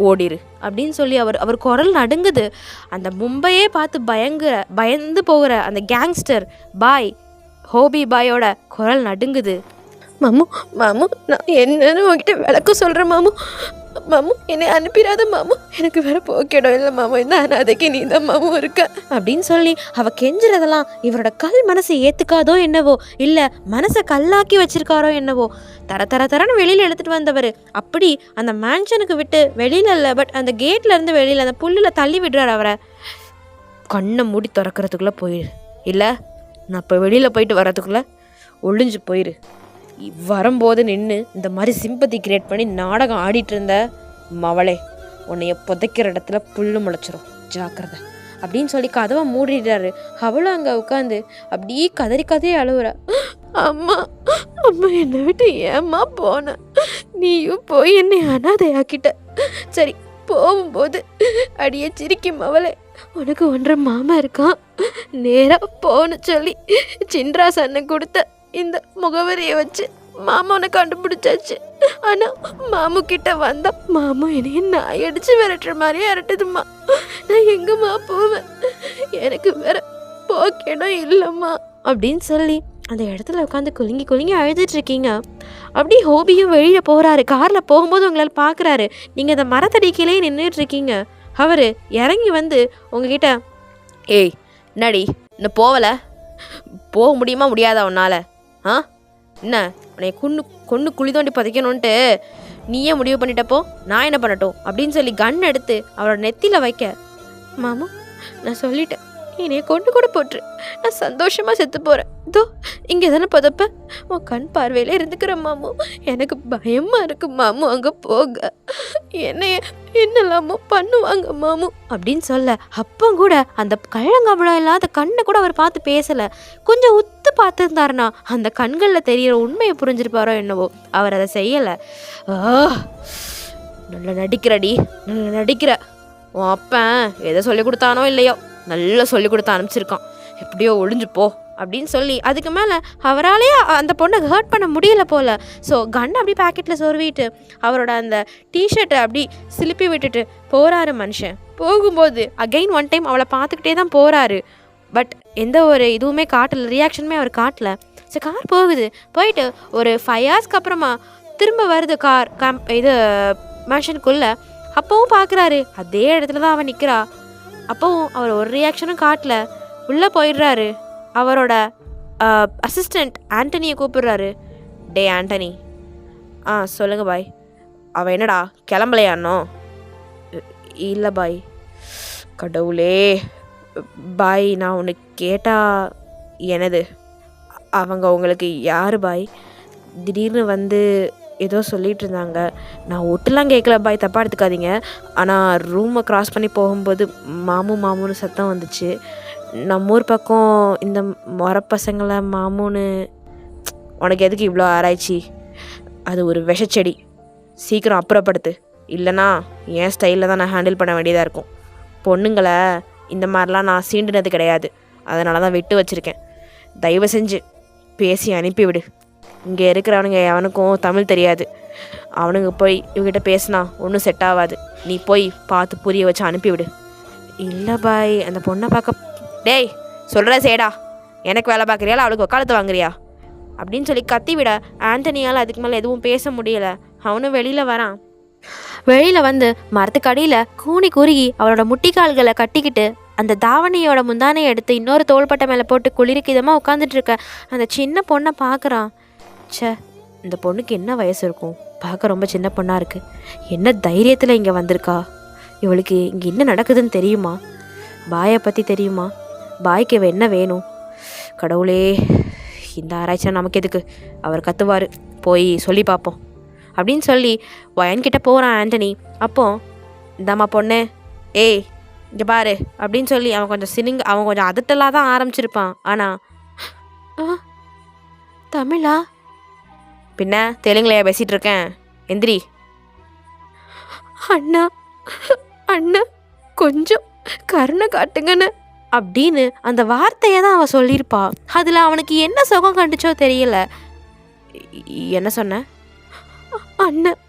ஓடிரு அப்படின்னு சொல்லி அவர் குரல் நடுங்குது. அந்த மும்பையே பார்த்து பயந்து போகிற அந்த கேங்ஸ்டர் பாய், ஹோபி பாயோட குரல் நடுங்குது. மாமு நான் என்னன்னு உங்ககிட்ட விளக்க சொல்கிறேன் மாமு, என்னை அனுப்பிடாத மாமு, எனக்கு வேற போக்கிடம் இல்லை மாமு, இந்த அனாதைக்கு நீ தான் மாமு இருக்க அப்படின்னு சொல்லி அவ கெஞ்சுறதெல்லாம் இவரோட கல் மனசை ஏற்றுக்காதோ என்னவோ, இல்லை மனசை கல்லாக்கி வச்சிருக்காரோ என்னவோ. தரன்னு வெளியில் எடுத்துகிட்டு வந்தவர் அப்படி அந்த மேன்ஷனுக்கு விட்டு வெளியில் இல்லை, பட் அந்த கேட்டில் இருந்து வெளியில் அந்த புல்லில் தள்ளி விடுறார் அவரை. கண்ணை மூடி திறக்கிறதுக்குள்ளே போயிரு, இல்லை நான் இப்போ வெளியில் போயிட்டு வர்றதுக்குள்ளே ஒளிஞ்சு போயிரு, வரும்போது நின்று இந்த மாதிரி சிம்பத்தி கிரியேட் பண்ணி நாடகம் ஆடிட்டு இருந்த மவளே, உன்னைய புதைக்கிற இடத்துல புல்லு முளைச்சிரும், ஜாக்கிரதை அப்படின்னு சொல்லி கதவை மூடிடுறாரு. அவளும் அங்கே உட்காந்து அப்படியே கதறி கதறி அழுவுறா. அம்மா அம்மா என்னை விட்டு ஏம்மா போன, நீயும் போய் என்னை அனாதையாக்கிட்ட. சரி போகும்போது அடியே சிரிக்கும் அவளே, உனக்கு 1.5 மாமா இருக்கான், நேராக போன்னு சொல்லி சின்ராஸ் அண்ணன் கொடுத்த இந்த முகவரியை வச்சு மாமா உன்னை கண்டுபிடிச்சாச்சு. ஆனால் மாமு கிட்ட வந்தா மாமா என்னைய நாய் அடிச்சு விரட்டுற மாதிரியே அரட்டுதும்மா. நான் எங்கம்மா போவேன், எனக்கு வேற போக்கிடம் இல்லைம்மா அப்படின்னு சொல்லி அந்த இடத்துல உட்காந்து குலுங்கி குலுங்கி அழுதுட்டு இருக்கீங்க. அப்படி ஹோபியும் வெளியில் போகிறாரு. காரில் போகும்போது உங்களால் பார்க்குறாரு, நீங்கள் அந்த மரத்தடிக்கிலே நின்றுட்டு இருக்கீங்க. அவர் இறங்கி வந்து உங்ககிட்ட, ஏய் என்னடி இன்னும் போகலை, போக முடியுமா முடியாதா உன்னால்? என்ன உன்னை கொன்று குழி தோண்டி புதைக்கணுன்ட்டு நீயே முடிவு பண்ணிட்டப்போ நான் என்ன பண்ணட்டும் அப்படின்னு சொல்லி கன் எடுத்து அவரோட நெத்தியில் வைக்க, மாமா நான் சொல்லிட்டேன், என்னைய கொண்டு கூட போட்டுரு, நான் சந்தோஷமாக செத்து போகிறேன், இதோ இங்கே தானே புதப்ப, உன் கண் பார்வையில் இருந்துக்கிறேன் மாமு, எனக்கு பயமாக இருக்கு மாமு, அங்கே போக என்னெல்லாமோ பண்ணுவாங்க மாமு அப்படின்னு சொல்ல, அப்போ கூட அந்த கள்ளங்கபடம் இல்லாத கண்ணை கூட அவர் பார்த்து பேசலை. கொஞ்சம் உத்து பார்த்துருந்தாருனா அந்த கண்களில் தெரிகிற உண்மையை புரிஞ்சிருப்பாரோ என்னவோ. அவர் அதை செய்யலை. நல்லா நடிக்கிறடி, நல்லா நடிக்கிற, உன் அப்பன் எதை சொல்லி கொடுத்தானோ இல்லையோ நல்லா சொல்லி கொடுத்து அனுப்பிச்சிருக்கான், எப்படியோ ஒழிஞ்சு போ அப்படின்னு சொல்லி அதுக்கு மேலே அவராலேயே அந்த பொண்ணை ஹர்ட் பண்ண முடியல போல். ஸோ கன் அப்படி பேக்கெட்டில் சொருவிட்டு அவரோட அந்த டிஷர்ட்டை அப்படி சிலுப்பி விட்டுட்டு போகிறாரு மனுஷன். போகும்போது அகைன் ஒன் டைம் அவளை பார்த்துக்கிட்டே தான் போகிறாரு. பட் எந்த ஒரு இதுவுமே காட்டலை, ரியாக்ஷனுமே அவர் காட்டலை. ஸோ கார் போகுது. போயிட்டு ஒரு 5 ஹவர்ஸ்க்கு அப்புறமா திரும்ப வருது கார் இது மனுஷனுக்குள்ளே. அப்போவும் பார்க்குறாரு, அதே இடத்துல தான் அவன் நிற்கிறா. அப்போவும் அவர் ஒரு ரியாக்ஷனும் காட்டல. உள்ளே போயிடுறாரு. அவரோட அசிஸ்டண்ட் ஆண்டனியை கூப்பிடுறாரு. டே ஆண்டனி. சொல்லுங்க பாய். அவள் என்னடா கிளம்பலையானோ? இல்லை பாய். கடவுளே பாய், நான் உனக்கு கேட்டா எனது அவங்க உங்களுக்கு யார் பாய்? திடீர்னு வந்து ஏதோ சொல்லிகிட்டு இருந்தாங்க, நான் ஒட்டுலாம் கேட்கல பாய், தப்பாக எடுத்துக்காதீங்க. ஆனால் ரூமை க்ராஸ் பண்ணி போகும்போது மாமுன்னு சத்தம் வந்துச்சு. நம்ம ஊர் பக்கம் இந்த மொரப்பசங்களை மாமுன்னு. உனக்கு எதுக்கு இவ்வளோ ஆராய்ச்சி? அது ஒரு விஷச்செடி, சீக்கிரம் அப்புறப்படுத்து, இல்லைனா என் ஸ்டைலில் தான் நான் ஹேண்டில் பண்ண வேண்டியதாக இருக்கும். பொண்ணுங்களை இந்த மாதிரிலாம் நான் சீண்டினது கிடையாது, அதனால தான் விட்டு வச்சுருக்கேன். தயவு செஞ்சு பேசி அனுப்பிவிடு. இங்கே இருக்கிறவனுங்க எவனுக்கும் தமிழ் தெரியாது, அவனுங்க போய் இவங்ககிட்ட பேசினா ஒன்றும் செட் ஆகாது. நீ போய் பார்த்து புரிய வச்சு அனுப்பிவிடு. இல்லை பாய், அந்த பொண்ணை பார்க்க. டேய் சொல்கிற சேடா, எனக்கு வேலை பார்க்குறியா அவளுக்கு வக்காலத்து வாங்குறியா அப்படின்னு சொல்லி கத்தி விட ஆண்டனியால் அதுக்கு மேலே எதுவும் பேச முடியலை. அவனும் வெளியில் வரான். வெளியில் வந்து மரத்துக்கடியில் கூனி குறுகி அவளோட முட்டிக்கால்களை கட்டிக்கிட்டு அந்த தாவணியோட முந்தானையை எடுத்து இன்னொரு தோள்பட்டை மேலே போட்டு குளிர்கிதமாக உட்காந்துட்டு இருக்க அந்த சின்ன பொண்ணை பார்க்குறான். ச்சே, இந்த பொண்ணுக்கு என்ன வயசு இருக்கும், பார்க்க ரொம்ப சின்ன பொண்ணாக இருக்குது. என்ன தைரியத்தில் இங்கே வந்திருக்கா? இவளுக்கு இங்கே என்ன நடக்குதுன்னு தெரியுமா? பாயை பற்றி தெரியுமா? பாய்க்கு இவ என்ன வேணும்? கடவுளே, இந்த ஆராய்ச்சியா நமக்கு எதுக்கு, அவர் கத்துவார், போய் சொல்லி பார்ப்போம் அப்படின்னு சொல்லி வயன்கிட்ட போகிறான் ஆண்டனி. அப்போ இந்தாம்மா பொண்ணு, ஏய் இங்கே பாரு அப்படின்னு சொல்லி அவன் கொஞ்சம் அதட்டலாக தான் ஆரம்பிச்சிருப்பான். ஆனால் தமிழா? பின்ன தெலுங்குலையா பேசிகிட்டு இருக்கேன், எந்திரி. அண்ணா அண்ணா கொஞ்சம் கருணை காட்டுங்கன்னு அப்படின்னு அந்த வார்த்தையை தான் அவன் சொல்லியிருப்பா. அதில் அவனுக்கு என்ன சுகம் கண்டுச்சோ தெரியல. என்ன சொன்ன? அண்ணன்.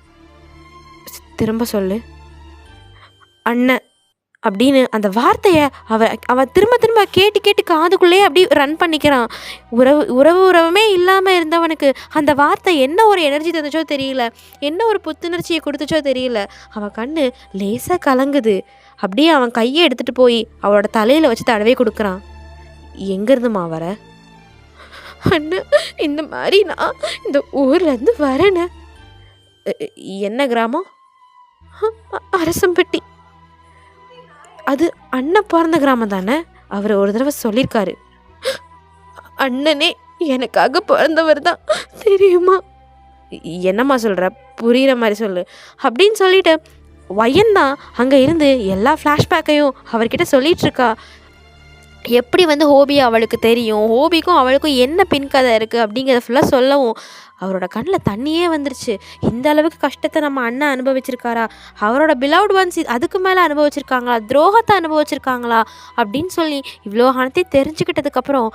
திரும்ப சொல்லு. அண்ணன் அப்படின்னு அந்த வார்த்தையை அவன் திரும்ப திரும்ப கேட்டு காதுக்குள்ளேயே அப்படி ரன் பண்ணிக்கிறான். உறவுமே இல்லாமல் இருந்தவனுக்கு அந்த வார்த்தை என்ன ஒரு எனர்ஜி தந்துச்சோ தெரியல, என்ன ஒரு புத்துணர்ச்சியை கொடுத்துச்சோ தெரியல. அவன் கண்ணு லேசாக கலங்குது. அப்படியே அவன் கையை எடுத்துகிட்டு போய் அவளோட தலையில் வச்சு தடவை கொடுக்குறான். எங்கேருந்துமா வர? அண்ணன், இந்த மாதிரி நான் இந்த ஊர்லேருந்து வரேன்னு. என்ன கிராமம்? அரசம்பட்டி. அது அண்ணன் பிறந்த கிராமம் தானே? அவர் ஒரு தடவை சொல்லியிருக்காரு. அண்ணனே எனக்காக பிறந்தவர் தான் தெரியுமா? என்னம்மா சொல்கிற, புரிகிற மாதிரி சொல்லு அப்படின்னு சொல்லிட்டு வயன்தான் அங்கே இருந்து எல்லா ஃப்ளாஷ்பேக்கையும் அவர்கிட்ட சொல்லிகிட்ருக்கா. எப்படி ஹோபி அவளுக்கு தெரியும், ஹோபிக்கும் அவளுக்கும் என்ன பின்கதை இருக்குது அப்படிங்கிறத ஃபுல்லாக சொல்லவும் அவரோட கண்ணில் தண்ணியே வந்துருச்சு. இந்த அளவுக்கு கஷ்டத்தை நம்ம அண்ணன் அனுபவிச்சிருக்காரா, அவரோட பிலவுட் ஒன்ஸ் அதுக்கு மேலே அனுபவிச்சிருக்காங்களா, துரோகத்தை அனுபவிச்சிருக்காங்களா அப்படின்னு சொல்லி இவ்வளோ அனைத்தையும் தெரிஞ்சுக்கிட்டதுக்கப்புறம்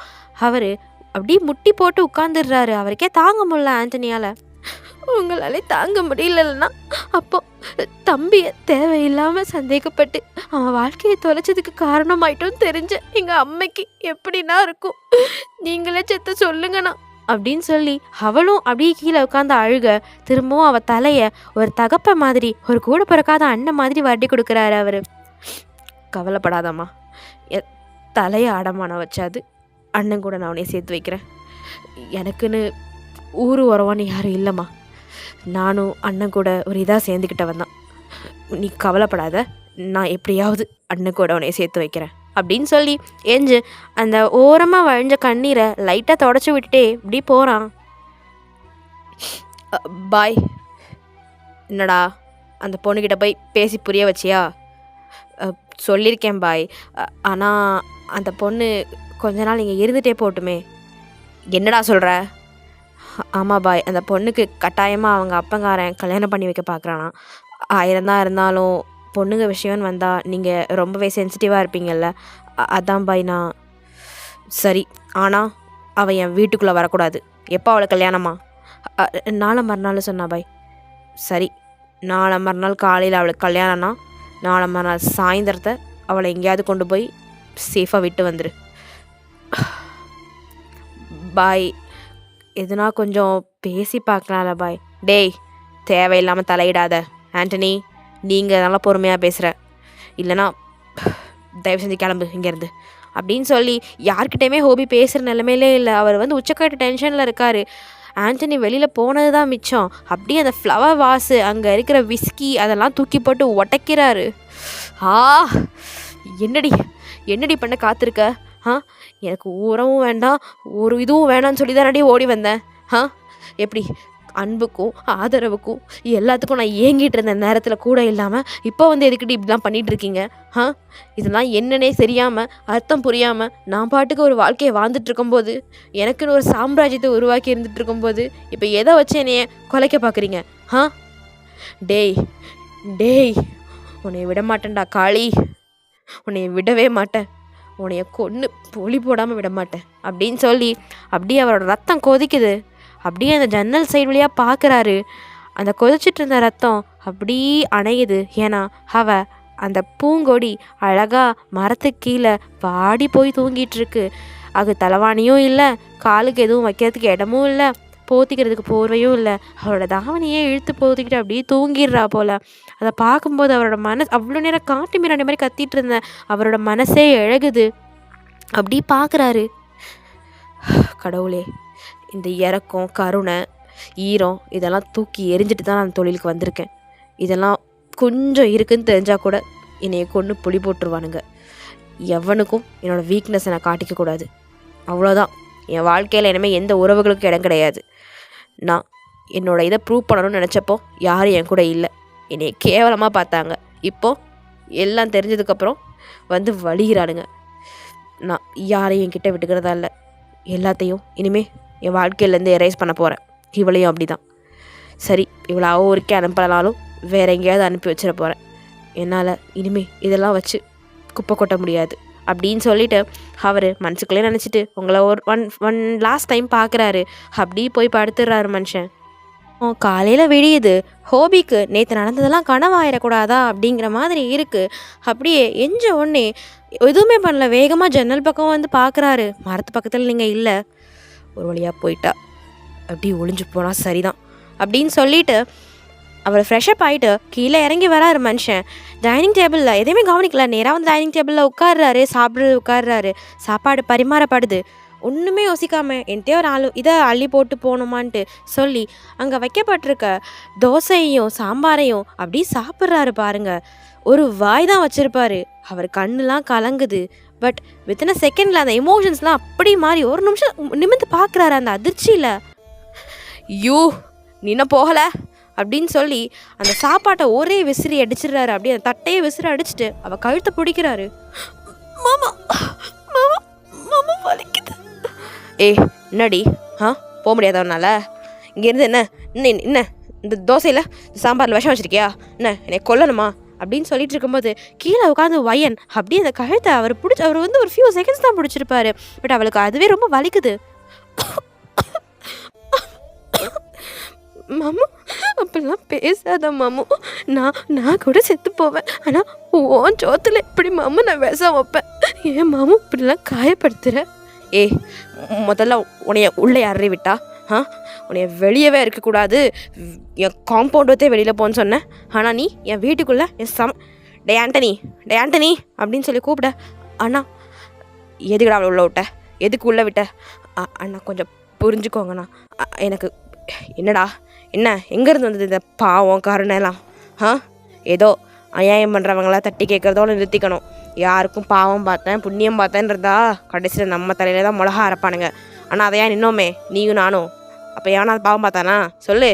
அவர் அப்படியே முட்டி போட்டு உட்காந்துடுறாரு. அவருக்கே தாங்க முடியல ஆண்டனியால். உங்களாலே தாங்க முடியலன்னா அப்போ தம்பியை தேவையில்லாமல் சந்தேகப்பட்டு அவன் வாழ்க்கையை தொலைச்சதுக்கு காரணமாயிட்டும் தெரிஞ்ச எங்கள் அம்மைக்கு எப்படின்னா இருக்கும், நீங்களே செத்த சொல்லுங்கண்ணா அப்படின்னு சொல்லி அவளும் அப்படியே கீழே உட்காந்து அழுக. திரும்பவும் அவள் தலையை ஒரு தகப்ப மாதிரி, ஒரு கூட பிறக்காத அண்ணன் மாதிரி வட்டி கொடுக்குறாரு அவர். கவலைப்படாதம்மா, தலையை அடமானம் வச்சாது அண்ணன் கூட நான் உன்னை சேர்த்து வைக்கிறேன். எனக்குன்னு ஊர் உறவான்னு யாரும் இல்லைம்மா, நானும் அண்ணன் கூட ஒரு இதாக சேர்ந்துக்கிட்டவன் தான். நீ கவலைப்படாத, நான் எப்படியாவது அண்ணன் கூட உன்னை சேர்த்து வைக்கிறேன் அப்படின்னு சொல்லி எஞ்சு அந்த ஓரமாக வழிஞ்ச கண்ணீரை லைட்டாக தொடச்சி விட்டுட்டே இப்படி போகிறான். பாய், என்னடா அந்த பொண்ணுக்கிட்ட போய் பேசி புரிய வச்சியா? சொல்லியிருக்கேன் பாய், ஆனால் அந்த பொண்ணு கொஞ்ச நாள் இங்கே இருந்துகிட்டே போட்டுமே. என்னடா சொல்கிற? ஆமாம் பாய், அந்த பொண்ணுக்கு கட்டாயமாக அவங்க அப்பங்காரன் கல்யாணம் பண்ணி வைக்க பார்க்குறானா. 1000 தான் இருந்தாலும் பொண்ணுங்க விஷயம்னு வந்தால் நீங்கள் ரொம்பவே சென்சிட்டிவாக இருப்பீங்கள்ல, அதான் பாய் நான். சரி, ஆனால் அவள் என் வீட்டுக்குள்ளே வரக்கூடாது. எப்போ அவளை கல்யாணமா? நாளை மறுநாள் சொன்னா பாய். சரி, நாளை மறுநாள் காலையில் அவளுக்கு கல்யாணம்னா நாளை மறுநாள் சாயந்தரத்தை அவளை எங்கேயாவது கொண்டு போய் சேஃபாக விட்டு வந்துரு பாய். எதுனா கொஞ்சம் பேசி பார்க்கலாம்ல பாய். டேய், தேவையில்லாமல் தலையிடாத ஆண்டனி, நீங்கள் நல்லா பொறுமையாக பேசுகிற, இல்லைனா தயவு செஞ்சு கிளம்பு இங்கேருந்து அப்படின்னு சொல்லி யார்கிட்டையுமே ஹோபி பேசுகிற நிலைமையிலே இல்லை. அவர் உச்சக்கட்ட டென்ஷனில் இருக்கார். ஆண்டனி வெளியில் போனது தான் மிச்சம். அப்படியே அந்த ஃப்ளவர் வாஸு, அங்கே இருக்கிற விஸ்கி அதெல்லாம் தூக்கி போட்டு உடைக்கிறாரு. என்னடி பண்ண காத்திருக்க? எனக்கு உறவும் வேண்டாம், ஒரு இதுவும் வேணான்னு சொல்லி தான் ஓடி வந்தேன். எப்படி அன்புக்கும் ஆதரவுக்கும் எல்லாத்துக்கும் நான் ஏங்கிட்டு இருந்த நேரத்தில் கூட இல்லாமல் இப்போ எதுக்கிட்டு இப்படிலாம் பண்ணிகிட்ருக்கீங்க? இதெல்லாம் என்னன்னே தெரியாமல் அர்த்தம் புரியாமல் நான் பாட்டுக்கு ஒரு வாழ்க்கையை வாழ்ந்துட்டு இருக்கும்போது, எனக்குன்னு ஒரு சாம்ராஜ்யத்தை உருவாக்கி இருந்துட்டு இருக்கும்போது இப்போ எதை வச்சு என்னைய குலைக்க பார்க்குறீங்க? டேய் உன்னை விட மாட்டேன்டா காளி, உன்னை விடவே மாட்டேன், உன்னைய கொன்று பொலி போடாமல் விட மாட்டேன் அப்படின்னு சொல்லி அப்படியே அவரோட ரத்தம் கொதிக்குது. அப்படியே அந்த ஜன்னல் சைடு வழியாக பார்க்குறாரு. அந்த கொதிச்சிட்டு இருந்த ரத்தம் அப்படி அணையுது. ஏன்னா அந்த பூங்கொடி அழகாக மரத்துக்கு கீழே வாடி போய் தூங்கிட்டுருக்கு. அது தலைவாணியும் இல்லை, காலுக்கு எதுவும் வைக்கிறதுக்கு இடமும் இல்லை, போத்திக்கிறதுக்கு போர்வையும் இல்லை. அவரோட தாவணியே இழுத்து போத்திக்கிட்டு அப்படியே தூங்கிடுறா போல். அதை பார்க்கும்போது அவரோட மனசு அவ்வளோ நேரம் காட்டு மிராண்டி மாதிரி கத்திட்டு இருந்தேன், அவரோட மனசே இழகுது. அப்படி பார்க்குறாரு. கடவுளே, இந்த இரக்கம் கருணை ஈரம் இதெல்லாம் தூக்கி எரிஞ்சிட்டு தான் நான் தொழிலுக்கு வந்திருக்கேன். இதெல்லாம் கொஞ்சம் இருக்குதுன்னு தெரிஞ்சால் கூட என்னைய கொண்டு புளி போட்டுருவானுங்க. எவனுக்கும் என்னோடய வீக்னஸை நான் காட்டிக்கக்கூடாது, அவ்வளோதான். என் வாழ்க்கையில் இனிமேல் எந்த உறவுகளுக்கும் இடம் கிடையாது. நான் என்னோடய இதை ப்ரூவ் பண்ணணும்னு நினச்சப்போ யாரும் என் கூட இல்லை, என்னை கேவலமாக பார்த்தாங்க. இப்போது எல்லாம் தெரிஞ்சதுக்கப்புறம் வலிகிறானுங்க. நான் யாரையும் என்கிட்ட விட்டுக்கிறதா இல்லை, எல்லாத்தையும் இனிமேல் என் வாழ்க்கையிலேருந்து எரேஸ் பண்ண போகிறேன். இவளையும் அப்படி தான். சரி, இவளை ஊருக்கே அனுப்பலனாலும் வேறு எங்கேயாவது அனுப்பி வச்சிட போகிறேன். என்னால் இனிமேல் இதெல்லாம் வச்சு குப்பை கொட்ட முடியாது அப்படின்னு சொல்லிவிட்டு அவர் மனசுக்குள்ளே நினச்சிட்டு உங்களை ஒன் லாஸ்ட் டைம் பார்க்குறாரு. அப்படி போய் படுத்துடுறாரு மனுஷன். காலையில் விடியுது. ஹோபிக்கு நேற்று நடந்ததெல்லாம் கனவாயிடக்கூடாதா அப்படிங்கிற மாதிரி இருக்குது. அப்படியே எஞ்ச உடனே எதுவுமே பண்ணல, வேகமாக ஜன்னல் பக்கம் பார்க்குறாரு. மரத்து பக்கத்தில் நீங்கள் இல்லை, ஒரு வழியாக போயிட்டா, அப்படி ஒளிஞ்சு போனால் சரிதான் அப்படின்னு சொல்லிட்டு அவர் ஃப்ரெஷ்அப் ஆகிட்டு கீழே இறங்கி வராரு மனுஷன். டைனிங் டேபிளில் எதையுமே கவனிக்கல, நேராக டைனிங் டேபிளில் உட்காடுறாரு, உட்காடுறாரு. சாப்பாடு பரிமாறப்படுது. ஒன்றுமே யோசிக்காமல் என்கிட்ட ஒரு இதை அள்ளி போட்டு போகணுமான்ட்டு சொல்லி அங்கே வைக்கப்பட்டிருக்க தோசையும் சாம்பாரையும் அப்படி சாப்பிட்றாரு பாருங்க. ஒரு வாய் தான் வச்சுருப்பாரு. அவர் கண்ணுலாம் கலங்குது. பட் வித்தின் அ செகண்டில் அந்த எமோஷன்ஸ்லாம் அப்படி மாறி ஒரு நிமிஷம் நிமிர்ந்து பார்க்குறாரு அந்த அதிர்ச்சியில். ஐயோ நீ என்ன போகலை அப்படின்னு சொல்லி அந்த சாப்பாட்டை ஒரே விசிறி அடிச்சிடுறாரு. அப்படியே அந்த தட்டையே விசிறி அடிச்சுட்டு அவள் கழுத்தை பிடிக்கிறாரு. மாமா மாமா மாமா வலிக்குது. என்னடி போக முடியாதவனால இங்கேருந்து என்ன என்ன இந்த தோசையில் சாம்பாரில் விஷம் வச்சுருக்கியா, என்னை கொல்லணுமா அப்படின்னு சொல்லிட்டு இருக்கும்போது கீழே உட்காந்து வயன் அப்படியே அந்த கழுத்தை அவர் வந்து ஒரு ஃபியூ செகண்ட்ஸ் தான் பிடிச்சிருப்பாரு. பட் அவளுக்கு அதுவே ரொம்ப வலிக்குது. மாமு அப்படிலாம் பேசாத மாமு, நான் கூட செத்து போவேன். ஆனால் ஓன் சோத்தில் இப்படி மாமு நான் விஷம் வைப்பேன். ஏன் மாமு இப்படிலாம் காயப்படுத்துகிற? முதல்ல உன்னைய உள்ளே யாரை விட்டா? உன்னைய வெளியவே இருக்கக்கூடாது, என் காம்பவுண்டே வெளியில் போன்னு சொன்னேன். ஆனால் நீ என் வீட்டுக்குள்ளே டே ஆண்டனி அப்படின்னு சொல்லி கூப்பிட. அண்ணா எதுக்குடா அவளை உள்ள விட்ட, எதுக்கு உள்ளே விட்ட? அண்ணா கொஞ்சம் புரிஞ்சுக்கோங்கண்ணா. எனக்கு என்னடா எங்கேருந்து வந்தது இந்த பாவம் கருணெல்லாம்? ஏதோ அநியாயம் பண்ணுறவங்களாம் தட்டி கேட்குறதோடு நிறுத்திக்கணும். யாருக்கும் பாவம் பார்த்தேன் புண்ணியம் பார்த்தேன்றதா கடைசியில் நம்ம தலையில தான் மிளகா அரைப்பானுங்க. ஆனால் அதை ஏன் நின்னோமே நீயும் நானும், அப்போ ஏன்னா அது பாவம் பார்த்தானா சொல்லு.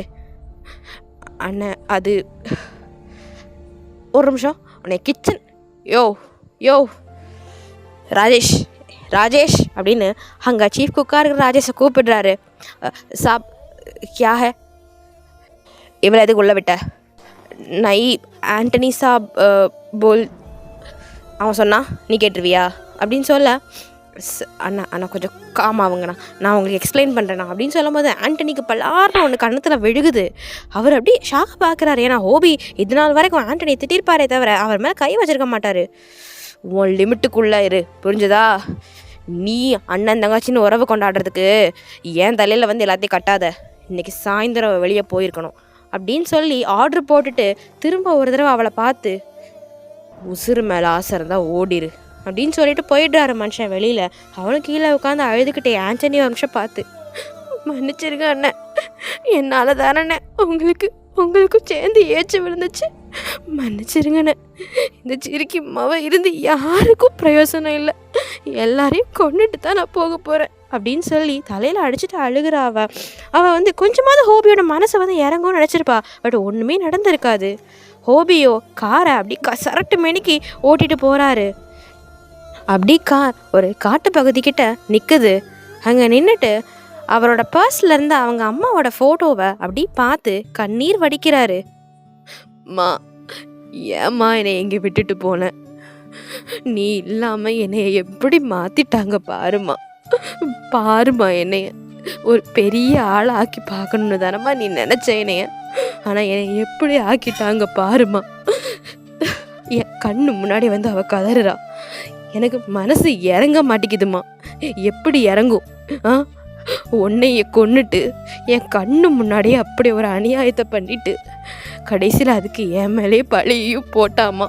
அண்ணன் அது ஒரு நிமிஷம் உன்னை கிச்சன் யோ ராஜேஷ் அப்படின்னு அங்கே சீஃப் குக்காக இருக்கிற ராஜேஷை கூப்பிடுறாரு. சாப் கியா ஹே, இவளை எதுக்கு உள்ள விட்ட? நை ஆண்டனி சாப் போல் அவன் சொன்னா நீ கேட்டுருவியா அப்படின்னு சொல்ல. அண்ணா கொஞ்சம் காமாவுங்கண்ணா, நான் உங்களுக்கு எக்ஸ்பிளைன் பண்ணுறேண்ணா அப்படின்னு சொல்லும் போது ஆண்டனிக்கு பல்லார்னு ஒன்று கண்ணத்தில் விழுகுது. அவர் அப்படி ஷாக பார்க்குறாரு. ஏன்னா ஹோபி இது நாள் வரைக்கும் ஆண்டனி திட்டிருப்பாரே தவிர அவர் மேலே கை வச்சிருக்க மாட்டார். உன் லிமிட்டுக்குள்ளே இரு, புரிஞ்சுதா? நீ அண்ணன் தங்கச்சின்னு உறவு கொண்டாடுறதுக்கு ஏன் தலையில் வந்து எல்லாத்தையும் கட்டாத. இன்றைக்கி சாயந்தரம் வெளியே போயிருக்கணும் அப்படின்னு சொல்லி ஆர்டர் போட்டுட்டு திரும்ப ஒரு தடவை அவளை பார்த்து உசுறு மேலே ஆசை இருந்தால் ஓடிரு அப்படின்னு சொல்லிட்டு போயிடுறாரு மனுஷன் வெளியில். அவனும் கீழே உட்காந்து அழுதுகிட்டே ஆண்டனி ஒரு நிமிஷம் பார்த்து, மன்னிச்சிருங்க அண்ணன், என்னால் தானே உங்களுக்கும் சேர்ந்து ஏச்சு விழுந்துச்சு, மன்னிச்சிருங்கண்ணே. இந்த சிரிக்கி மாவ இருந்து யாருக்கும் பிரயோசனம் இல்லை, எல்லாரையும் கொண்டுட்டு தான் நான் போக போகிறேன் அப்படின்னு சொல்லி தலையில் அடிச்சுட்டு அழுகிறா. அவள் வந்து கொஞ்சமாவது ஹோபியோட மனசை வந்து இறங்கும்னு நினச்சிருப்பா. பட் ஒன்றுமே நடந்திருக்காது. ஹோபியோ காரை அப்படி சரட்டு மெனிக்கு ஓட்டிட்டு போகிறாரு. அப்படி கார் ஒரு காட்டு பகுதிக்கிட்ட நிற்குது. அங்கே நின்றுட்டு அவரோட பர்ஸ்லேருந்து அவங்க அம்மாவோட ஃபோட்டோவை அப்படி பார்த்து கண்ணீர் வடிக்கிறாரு. ஏம்மா என்னை எங்கே விட்டுட்டு போன? நீ இல்லாமல் என்னைய எப்படி மாற்றிட்டாங்க பாருமா என்னைய ஒரு பெரிய ஆளை ஆக்கி பார்க்கணுன்னு தானம்மா நீ நினச்ச என்னைய, ஆனால் என்னை எப்படி ஆக்கிட்டாங்க பாருமா. என் கண்ணு முன்னாடி வந்து அவள் கதறா. எனக்கு மனசு இறங்க மாட்டேங்குதுமா. எப்படி இறங்கும்? உன்னைய கொன்னுட்டு என் கண்ணு முன்னாடியே அப்படி ஒரு அநியாயத்தை பண்ணிட்டு கடைசியில் அதுக்கு என் மேலே பழியும் போட்டாமா.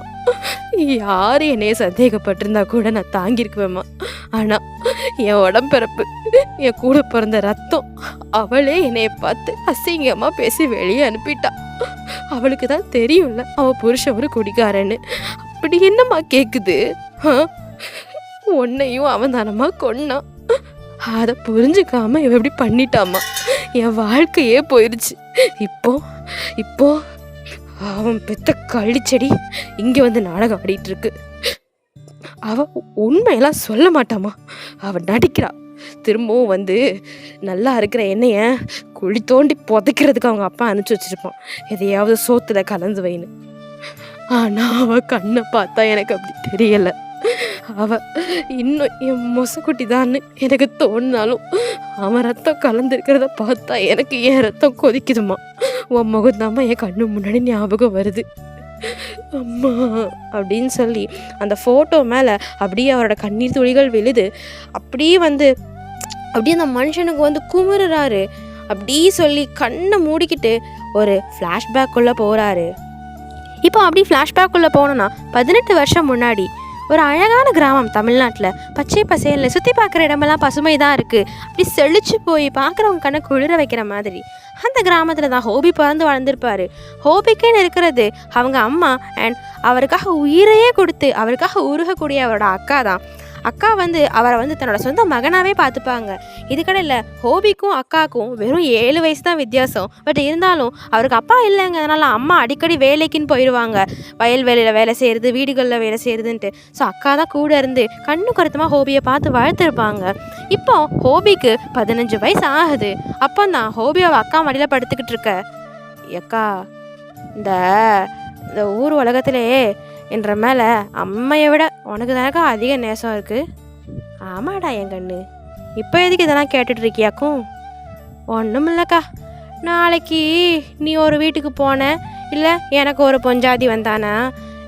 யார் என்னைய சந்தேகப்பட்டிருந்தா கூட நான் தாங்கியிருக்குவேம்மா. ஆனால் என் உடம்பிறப்பு, என் கூட பிறந்த ரத்தம், அவளே என்னைய பார்த்து அசிங்கமாக பேசி வெளியே அனுப்பிட்டா. அவளுக்கு தான் தெரியும்ல அவள் புருஷன் ஒரு குடிக்காரன்னு. அப்படி என்னம்மா கேட்குது? உன்னையும் அவன் தானம்மா கொன்னான். அதை புரிஞ்சுக்காம இவ எப்படி பண்ணிட்டாமா. என் வாழ்க்கையே போயிடுச்சு. இப்போ அவன் பெத்த கள்ளிச்செடி இங்கே வந்து நாடகம் ஆடிட்டு இருக்கு. அவ உண்மையெல்லாம் சொல்ல மாட்டாமா, அவ நடிக்கிறா. திரும்பவும் வந்து நல்லா இருக்கிற என்னைய குழி தோண்டி புதைக்கிறதுக்கு அவங்க அப்பா அனுப்பிச்சி வச்சிருப்பான், எதையாவது சோத்துல கலந்து வைன்னு. ஆனா அவ கண்ணை பார்த்தா எனக்கு அப்படி தெரியலை. அவ இன்னும் என் மொசக்குட்டி தான்னு எனக்கு தோணினாலும் அவன் ரத்தம் கலந்துருக்கிறத பார்த்தா எனக்கு என் ரத்தம் கொதிக்குதுமா. உன் முகந்தாம்மா என் கண்ணு முன்னாடி ஞாபகம் வருது அம்மா அப்படின்னு சொல்லி அந்த ஃபோட்டோ மேலே அப்படியே அவரோட கண்ணீர் துளிகள் விழுது. அப்படியே அந்த மனுஷனுக்கு வந்து குமுறுறாரு. அப்படி சொல்லி கண்ணை மூடிக்கிட்டு ஒரு ஃப்ளாஷ்பேக்குள்ளே போகிறாரு. இப்போ அப்படி ஃப்ளாஷ்பேக்குள்ளே போனோன்னா 18 வருஷம் முன்னாடி ஒரு அழகான கிராமம் தமிழ்நாட்டில், பச்சை பசேலில் சுற்றி பார்க்குற இடமெல்லாம் பசுமை தான் இருக்குது. அப்படி செழிச்சு போய் பார்க்குறவங்க கண்ணை குளிர வைக்கிற மாதிரி அந்த கிராமத்தில் தான் ஹோபி பிறந்து வளர்ந்துருப்பார். ஹோபிக்குன்னு இருக்கிறது அவங்க அம்மா அண்ட் அவருக்காக உயிரையே கொடுத்து அவருக்காக உருகக்கூடிய அவரோட அக்கா தான். அக்கா வந்து அவரை வந்து தன்னோட சொந்த மகனாகவே பார்த்துப்பாங்க. இதுக்கடையில் ஹோபிக்கும் அக்காவுக்கும் வெறும் 7 வயசு தான் வித்தியாசம். பட் இருந்தாலும் அவருக்கு அப்பா இல்லைங்கிறதுனால அம்மா அடிக்கடி வேலைக்குன்னு போயிடுவாங்க. வயல் வேலையில் வேலை செய்கிறது, வீடுகளில் வேலை செய்கிறதுன்ட்டு. ஸோ அக்கா தான் கூட இருந்து கண்ணு கருத்துமாக ஹோபியை பார்த்து வளர்த்துருப்பாங்க. இப்போ ஹோபிக்கு 15 வயசு ஆகுது. அப்போ தான் ஹோபி அவள் அக்கா மடியில் படுத்துக்கிட்டு இருக்க, அக்கா இந்த இந்த ஊர் உலகத்திலே என்ற மேலே அம்மையை விட உனக்கு தானக்கா அதிக நேசம் இருக்குது. ஆமாடா என் கண்ணு, இப்போ எதுக்கு இதெல்லாம் கேட்டுட்ருக்கியாக்கும்? ஒன்றும் இல்லைக்கா, நாளைக்கு நீ ஒரு வீட்டுக்கு போன இல்லை எனக்கு ஒரு பொஞ்சாதி வந்தானா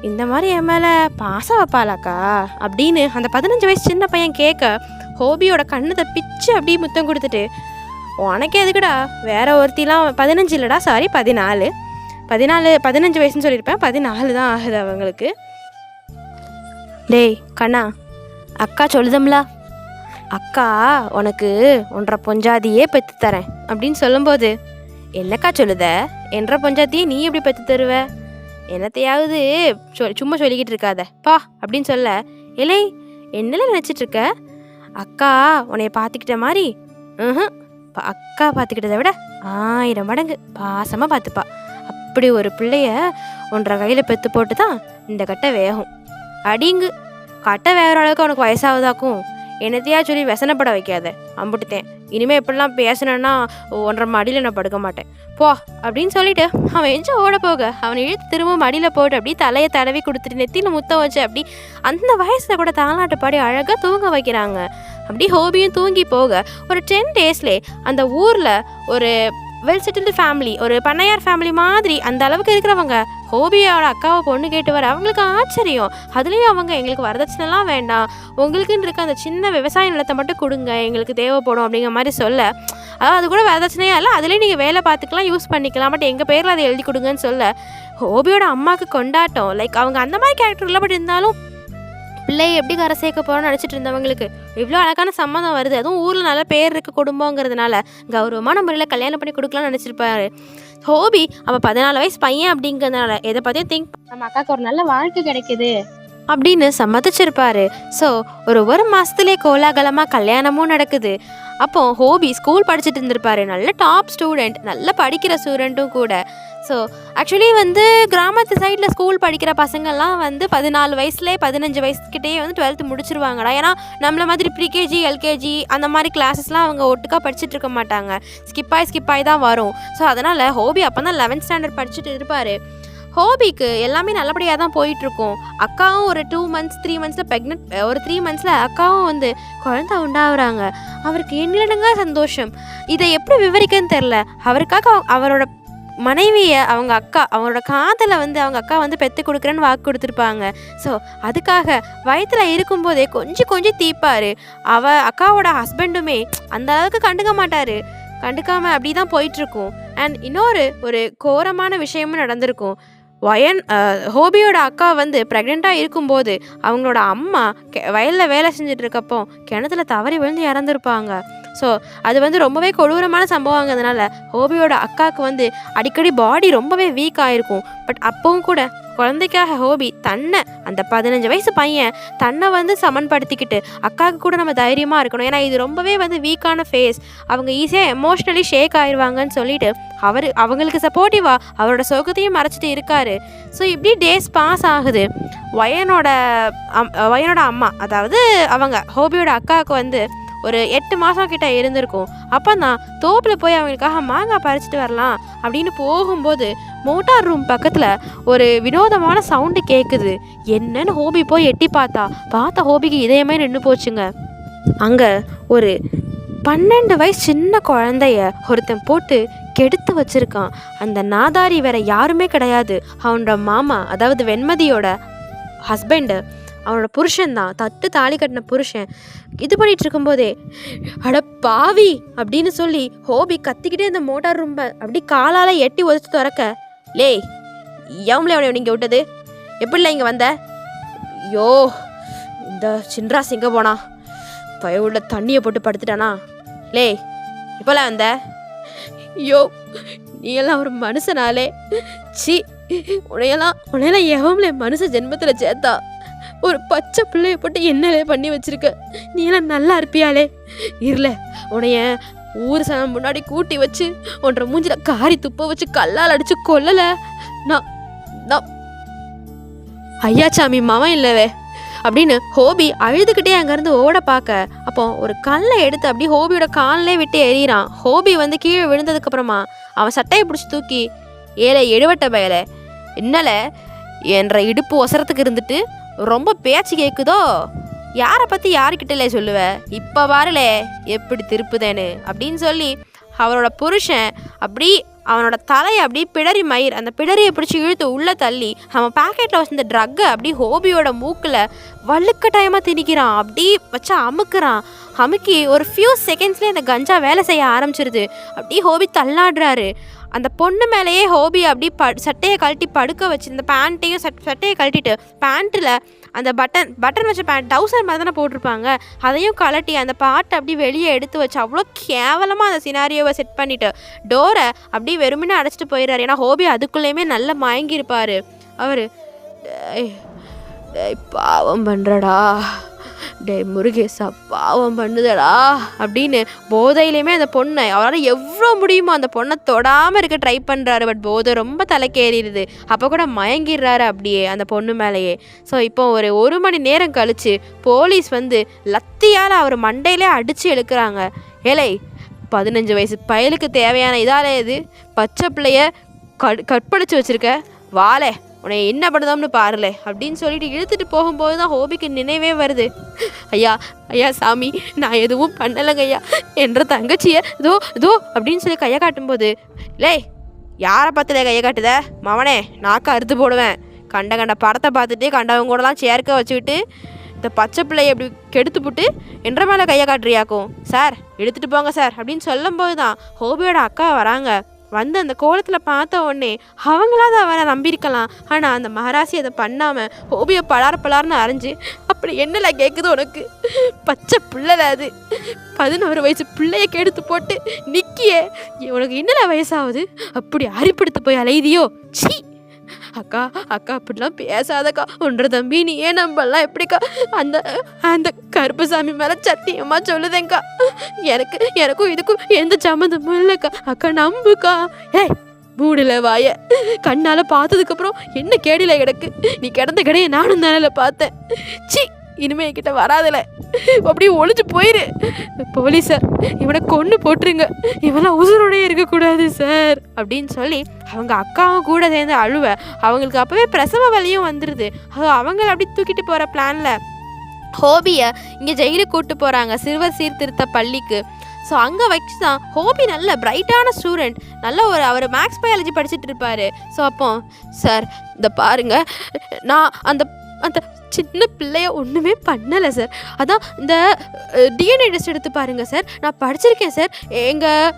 இந்த மாதிரி என் மேலே பாசம் வைப்பாளாக்கா அப்படின்னு அந்த 15 வயசு சின்ன பையன் கேட்க ஹோபியோட கண்ணத்தை பிச்சு அப்படியே முத்தம் கொடுத்துட்டு, உனக்கு எதுக்குடா வேற ஒருத்திலாம் 15 இல்லைடா, சாரி 15 வயசுன்னு சொல்லியிருப்பேன், 14 தான் ஆகுது அவங்களுக்கு. டேய் கண்ணா, அக்கா சொல்லுதம்ல, அக்கா உனக்கு ஒன்றரை பொஞ்சாதியே பெற்று தரேன் அப்படின்னு சொல்லும்போது, என்னக்கா சொல்லுத, என்ற பொஞ்சாதியே நீ எப்படி பெற்று தருவ, என்னத்தையாவது சும்மா சொல்லிக்கிட்டு இருக்காத பா அப்படின்னு சொல்ல, இலை என்னல நினச்சிட்டு இருக்க, அக்கா உன்னைய பார்த்துக்கிட்ட மாதிரி அக்கா பார்த்துக்கிட்டதை விட 1000 மடங்கு பாசமாக பார்த்துப்பா. அப்படி ஒரு பிள்ளைய ஒன்றரை கையில் பெற்று போட்டு தான் இந்த கட்டை வேகும். அடிங்கு கட்டை வேகிற அளவுக்கு அவனுக்கு வயசாகுதாக்கும், என்னத்தையா சொல்லி व्यसனப்பட வைக்காத, அம்புட்டுத்தேன். இனிமேல் எப்படிலாம் பேசணுன்னா 1.5 மடியில் நான் படுக்க மாட்டேன் போ அப்படின்னு சொல்லிட்டு அவன் எஞ்சி ஓட போக அவனை இழுத்து திரும்ப மடியில் போட்டு அப்படி தலையை தடவி கொடுத்துட்டு நெத்தியில் முத்தம் வச்சு அப்படி அந்த வயசில் கூட தாலாட்டு பாடி அழகாக தூங்க வைக்கிறாங்க. அப்படி ஹோபியும் தூங்கி போக ஒரு 10 டேஸ்லே அந்த ஊரில் ஒரு வெல் செட்டில்டு ஃபேமிலி, ஒரு பண்ணையார் ஃபேமிலி மாதிரி அந்த அளவுக்கு இருக்கிறவங்க ஹோபியோட அக்காவை பொண்ணு கேட்டு வர அவங்களுக்கு ஆச்சரியம். அதுலேயும் அவங்க எங்களுக்கு வரதட்சணைலாம் வேண்டாம், உங்களுக்குன்னு இருக்க அந்த சின்ன விவசாய நிலத்தை மட்டும் கொடுங்க, எங்களுக்கு தேவைப்படும் அப்படிங்கிற மாதிரி சொல்ல, அதாவது அது கூட வரதட்சணையாக இல்லை, அதுலேயும் நீங்கள் வேலை பார்த்துக்கலாம், யூஸ் பண்ணிக்கலாம், பட் எங்கள் பேரில் அதை எழுதி கொடுங்கன்னு சொல்ல ஹோபியோட அம்மாவுக்கு கொண்டாட்டம். லைக் அவங்க அந்த மாதிரி கேரக்டர் இல்லை, பட் இருந்தாலும் பிள்ளையை எப்படி கரை சேர்க்க போகிறோன்னு நினச்சிட்டு இருந்தவங்களுக்கு இவ்வளோ அழகான சம்மந்தம் வருது. அதுவும் ஊரில் நல்ல பேர் இருக்க குடும்பங்கிறதுனால கௌரவமான முறையில் கல்யாணம் பண்ணி கொடுக்கலாம்னு நினச்சிருப்பாரு ஹோபி. அவள் 14 வயசு பையன் அப்படிங்கிறதுனால எதை பற்றியும் திங்க் நம்ம அக்காவுக்கு ஒரு நல்ல வாழ்க்கை கிடைக்குது அப்படின்னு சம்மதிச்சிருப்பாரு. ஸோ ஒரு மாதத்துலேயே கோலாகலமாக கல்யாணமும் நடக்குது. அப்போ ஹோபி ஸ்கூல் படிச்சுட்டு இருந்திருப்பாரு, நல்ல டாப் ஸ்டூடெண்ட், நல்ல படிக்கிற ஸ்டூடெண்ட்டும் கூட. ஸோ ஆக்சுவலி வந்து கிராமத்து சைடில் ஸ்கூல் படிக்கிற பசங்கள்லாம் வந்து 14 வயசுலேயே 15 வயசுக்கிட்டே வந்து 12th முடிச்சிருவாங்கடா. ஏன்னா நம்மள மாதிரி ப்ரீகேஜி எல்கேஜி அந்த மாதிரி கிளாஸஸ்லாம் அவங்க ஒட்டுக்கா படிச்சுட்டு இருக்க மாட்டாங்க, ஸ்கிப்பாகி தான் வரும். ஸோ அதனால் ஹோபி அப்போ தான் 11th ஸ்டாண்டர்ட் படிச்சுட்டு இருப்பார். ஹோபிக்கு எல்லாமே நல்லபடியாக தான் போயிட்டுருக்கும். அக்காவும் ஒரு 2 months 3 monthஸில் ப்ரெக்னென்ட், ஒரு 3 monthஸில் அக்காவும் வந்து குழந்தை உண்டாகுறாங்க. அவருக்கு எண்ணிலடங்கா சந்தோஷம். இதை எப்படி விவரிக்கன்னு தெரில. அவருக்காக அவரோட மனைவியை அவங்களோட காதலை வந்து அவங்க அக்கா வந்து பெற்று கொடுக்குறேன்னு வாக்கு கொடுத்துருப்பாங்க. ஸோ அதுக்காக வயத்தில் இருக்கும்போதே கொஞ்சம் தீப்பார். அக்காவோட ஹஸ்பண்டுமே அந்த அளவுக்கு கண்டுக்காமல் அப்படி தான் போயிட்டுருக்கும். அண்ட் ஒரு கோரமான விஷயமும் நடந்திருக்கும். ஹோபியோட அக்கா வந்து ப்ரெக்னெண்ட்டாக இருக்கும்போது அவங்களோட அம்மா வயலில் வேலை செஞ்சுட்டு இருக்கப்போ கிணத்துல தவறி விழுந்து இறந்துருப்பாங்க. ஸோ அது வந்து ரொம்பவே கொடூரமான சம்பவங்கிறதுனால ஹோபியோட அக்காவுக்கு வந்து அடிக்கடி பாடி ரொம்பவே வீக் ஆகிருக்கும். பட் அப்பவும் கூட குழந்தைக்காக ஹோபி அந்த 15 வயசு பையன் தன்னை வந்து சமன்படுத்திக்கிட்டு அக்காவுக்கு கூட நம்ம தைரியமாக இருக்கணும், ஏன்னா இது ரொம்பவே வந்து வீக்கான ஃபேஸ், அவங்க ஈஸியாக எமோஷ்னலி ஷேக் ஆயிடுவாங்கன்னு சொல்லிட்டு அவங்களுக்கு சப்போர்ட்டிவாக அவரோட சோகத்தையும் மறைச்சிட்டு இருக்காரு. ஸோ இப்படி டேஸ் பாஸ் ஆகுது. வயனோட அம்மா, அதாவது அவங்க ஹோபியோட அக்காவுக்கு வந்து ஒரு 8 மாதம் கிட்ட இருந்திருக்கும். அப்போ தான் தோப்பில் போய் அவங்களுக்காக மாங்காய் பறிச்சிட்டு வரலாம் அப்படின்னு போகும்போது மோட்டார் ரூம் பக்கத்தில் ஒரு வினோதமான சவுண்டு கேட்குது. என்னன்னு ஹோபி போய் எட்டி பார்த்தா ஹோபிக்கு இதயமே நின்று போச்சுங்க. அங்கே ஒரு 12 வயசு சின்ன குழந்தைய ஒருத்தன் போட்டு கெடுத்து வச்சிருக்கான். அந்த நாதாரி வேற யாருமே கிடையாது, அவனோட மாமா, அதாவது வெண்மதியோட ஹஸ்பண்டு, அவனோட புருஷன் தான், தாலி கட்டின புருஷன். இது பண்ணிட்டு இருக்கும்போதே அட பாவி அப்படின்னு சொல்லி ஹோபி கத்திக்கிட்டே இந்த மோட்டார் ரூம்பை அப்படி காலால் எட்டி உதச்சி திறக்க, லே எவங்களே அவனை இங்கே விட்டது, எப்படில இங்கே வந்த, ஐயோ இந்த சின்ராஸ் எங்கே போனா, பயவுள்ள தண்ணியை போட்டு படுத்துட்டானா, லே இப்போலாம் வந்த, ஐயோ நீ எல்லாம் ஒரு மனுஷனாலே, சி உனையெல்லாம் எவங்களே மனுஷ ஜென்மத்தில் சேர்த்தா, ஒரு பச்சை பிள்ளைய போட்டு என்னலே பண்ணி வச்சிருக்க, நீ எல்லாம் நல்லா இருப்பியாலே? இருல உனைய ஊர் சனம் முன்னாடி கூட்டி வச்சு ஒன்றரை மூஞ்சில காரி துப்ப வச்சு கல்லால் அடிச்சு கொல்லல. நான் நான் ஐயாச்சாமி மவன் இல்லவே அப்படின்னு ஹோபி அழுதுகிட்டே அங்கேருந்து ஓட பார்க்க, அப்போ ஒரு கல்லை எடுத்து அப்படி ஹோபியோட காலிலே விட்டு எறிகிறான். ஹோபி வந்து கீழே விழுந்ததுக்கப்புறமா அவன் சட்டையை பிடிச்சி தூக்கி, ஏழை எடுவட்ட பயல, என்னல என்ற இடுப்பு ஒசரத்துக்கு இருந்துட்டு ரொம்ப பேச்சு கேட்குதோ, யாரை பற்றி யாருக்கிட்டலே சொல்லுவ, இப்போ பாருலே எப்படி திருப்புதேன்னு அப்படின்னு சொல்லி அவரோட புருஷன் அப்படி அவனோட தலையை அப்படி பிடரி மயிர் அந்த பிடரியை பிடிச்சி இழுத்து உள்ளே தள்ளி அவன் பேக்கெட்டில் வச்சிருந்த ட்ரக்கை அப்படி ஹோபியோட மூக்கில் வழுக்கட்டாயமாக திணிக்கிறான். அப்படி வச்சா அமுக்கி ஒரு ஃபியூ செகண்ட்ஸ்லேயே அந்த கஞ்சா வேலை செய்ய ஆரம்பிச்சிருது. அப்படி ஹோபி தள்ளாடுறாரு. அந்த பொண்ணு மேலேயே ஹோபி அப்படி சட்டையை கழட்டி படுக்க வச்சு, இந்த பேண்ட்டையும் சட்டையை கழட்டிட்டு பேண்ட்டில் அந்த பட்டன் வச்ச பேண்ட் டவுசர் மாதிரி தானே போட்டிருப்பாங்க, அதையும் கழட்டி அந்த பாட்டை அப்படி வெளியே எடுத்து வச்சு அவ்வளோ கேவலமாக அந்த சினாரியோவை செட் பண்ணிவிட்டு டோரை அப்படி வெறுமனே அடைச்சிட்டு போயிடுறாரு. ஏன்னா ஹோபி அதுக்குள்ளேயுமே நல்லா மயங்கியிருப்பார். அவர் பாவம் பண்ணுறடா, முருகேசா பாவம் பண்ணுதடா அப்படின்னு போதையிலையுமே அந்த பொண்ணை அவரால் எவ்வளோ முடியுமோ அந்த பொண்ணை தொடாமல் இருக்க ட்ரை பண்ணுறாரு. பட் போதை ரொம்ப தலைக்கேறிடுது. அப்போ கூட மயங்கிடுறாரு அப்படியே அந்த பொண்ணு மேலேயே. ஸோ இப்போ ஒரு மணி நேரம் கழித்து போலீஸ் வந்து லத்தியால் அவர் மண்டையிலே அடித்து எழுக்கிறாங்க. ஏலை 15 வயசு பயலுக்கு தேவையான இதாலே இது பச்சை பிள்ளைய கற்பழிச்சு வச்சுருக்க, வாழை உன்னை என்ன பண்ணுதோம்னு பாருல அப்படின்னு சொல்லிட்டு இழுத்துட்டு போகும்போது தான் ஹோபிக்கு நினைவே வருது. ஐயா சாமி, நான் எதுவும் பண்ணலைங்க ஐயா என்ற தங்கச்சியை இதோ அப்படின்னு சொல்லி கையை காட்டும்போது, லே யாரை பார்த்துல கையை காட்டுத மவனே, நாக்க அறுத்து போடுவேன், கண்ட படத்தை பார்த்துட்டு கண்டவங்க கூடலாம் சேர்க்க வச்சுக்கிட்டு இந்த பச்சை பிள்ளையை எப்படி கெடுத்து போட்டு என்ற மேலே கையை காட்டுறியாக்கும், சார் எடுத்துகிட்டு போங்க சார் அப்படின்னு சொல்லும்போது தான் ஹோபியோட அக்கா வராங்க. வந்து அந்த கோலத்தில் பார்த்த உடனே அவங்களாவது அவரை நம்பியிருக்கலாம். ஆனால் அந்த மகராசி அதை பண்ணாமல் ஹோபியை பலார்னு அரைஞ்சு, அப்படி என்னல கேட்குது உனக்கு, பச்சை பிள்ளைல அது 11 வயசு பிள்ளைய கெடுத்து போட்டு நிற்கியே, உனக்கு என்னல வயசாகுது, அப்படி அரிப்படுத்து போய் அலைதியோ, சீ அக்கா அப்படிலாம் பேசாதக்கா, ஒன்ற தம்பி நீ ஏன் நம்பலாம் எப்படிக்கா, அந்த அந்த கருப்பசாமி மேலே சத்தியமாக சொல்லுதேங்க்கா, எனக்கும் இதுக்கும் எந்த சம்மந்தமும் இல்லைக்கா, அக்கா நம்புக்கா. மூடல வாய, கண்ணால் பார்த்ததுக்கப்புறம் என்ன கேடில கிடக்கு, நீ கிடந்த கிடையை நானும் தானே பார்த்தேன், சி இனிமே என்கிட்ட வராதில்ல, அப்படியே ஒழிச்சு போயிரு போலீஸ் சார், இவனை கொன்று போட்டுருங்க, இவெல்லாம் உசுரோடையே இருக்கக்கூடாது சார் அப்படின்னு சொல்லி அவங்க அக்காவும் கூட சேர்ந்து அழுவ. அவங்களுக்கு அப்போவே பிரசவ வலியும் வந்துடுது. அவங்கள அப்படி தூக்கிட்டு போகிற பிளானில் ஹோபியை இங்கே ஜெயிலுக்கு கூப்பிட்டு போகிறாங்க, சிறுவர் சீர்திருத்த பள்ளிக்கு. ஸோ அங்கே வச்சு தான் ஹோபி நல்ல பிரைட்டான ஸ்டூடெண்ட், நல்ல அவர் மேக்ஸ் பயாலஜி படிச்சுட்டு இருப்பார். ஸோ அப்போ சார் இந்த பாருங்க, நான் அந்த அந்த சின்ன பிள்ளைய ஒன்றுமே பண்ணலை சார், அதான் இந்த டிஎன்ஏ டெஸ்ட் எடுத்து பாருங்கள் சார், நான் படிச்சிருக்கேன் சார், எங்கள்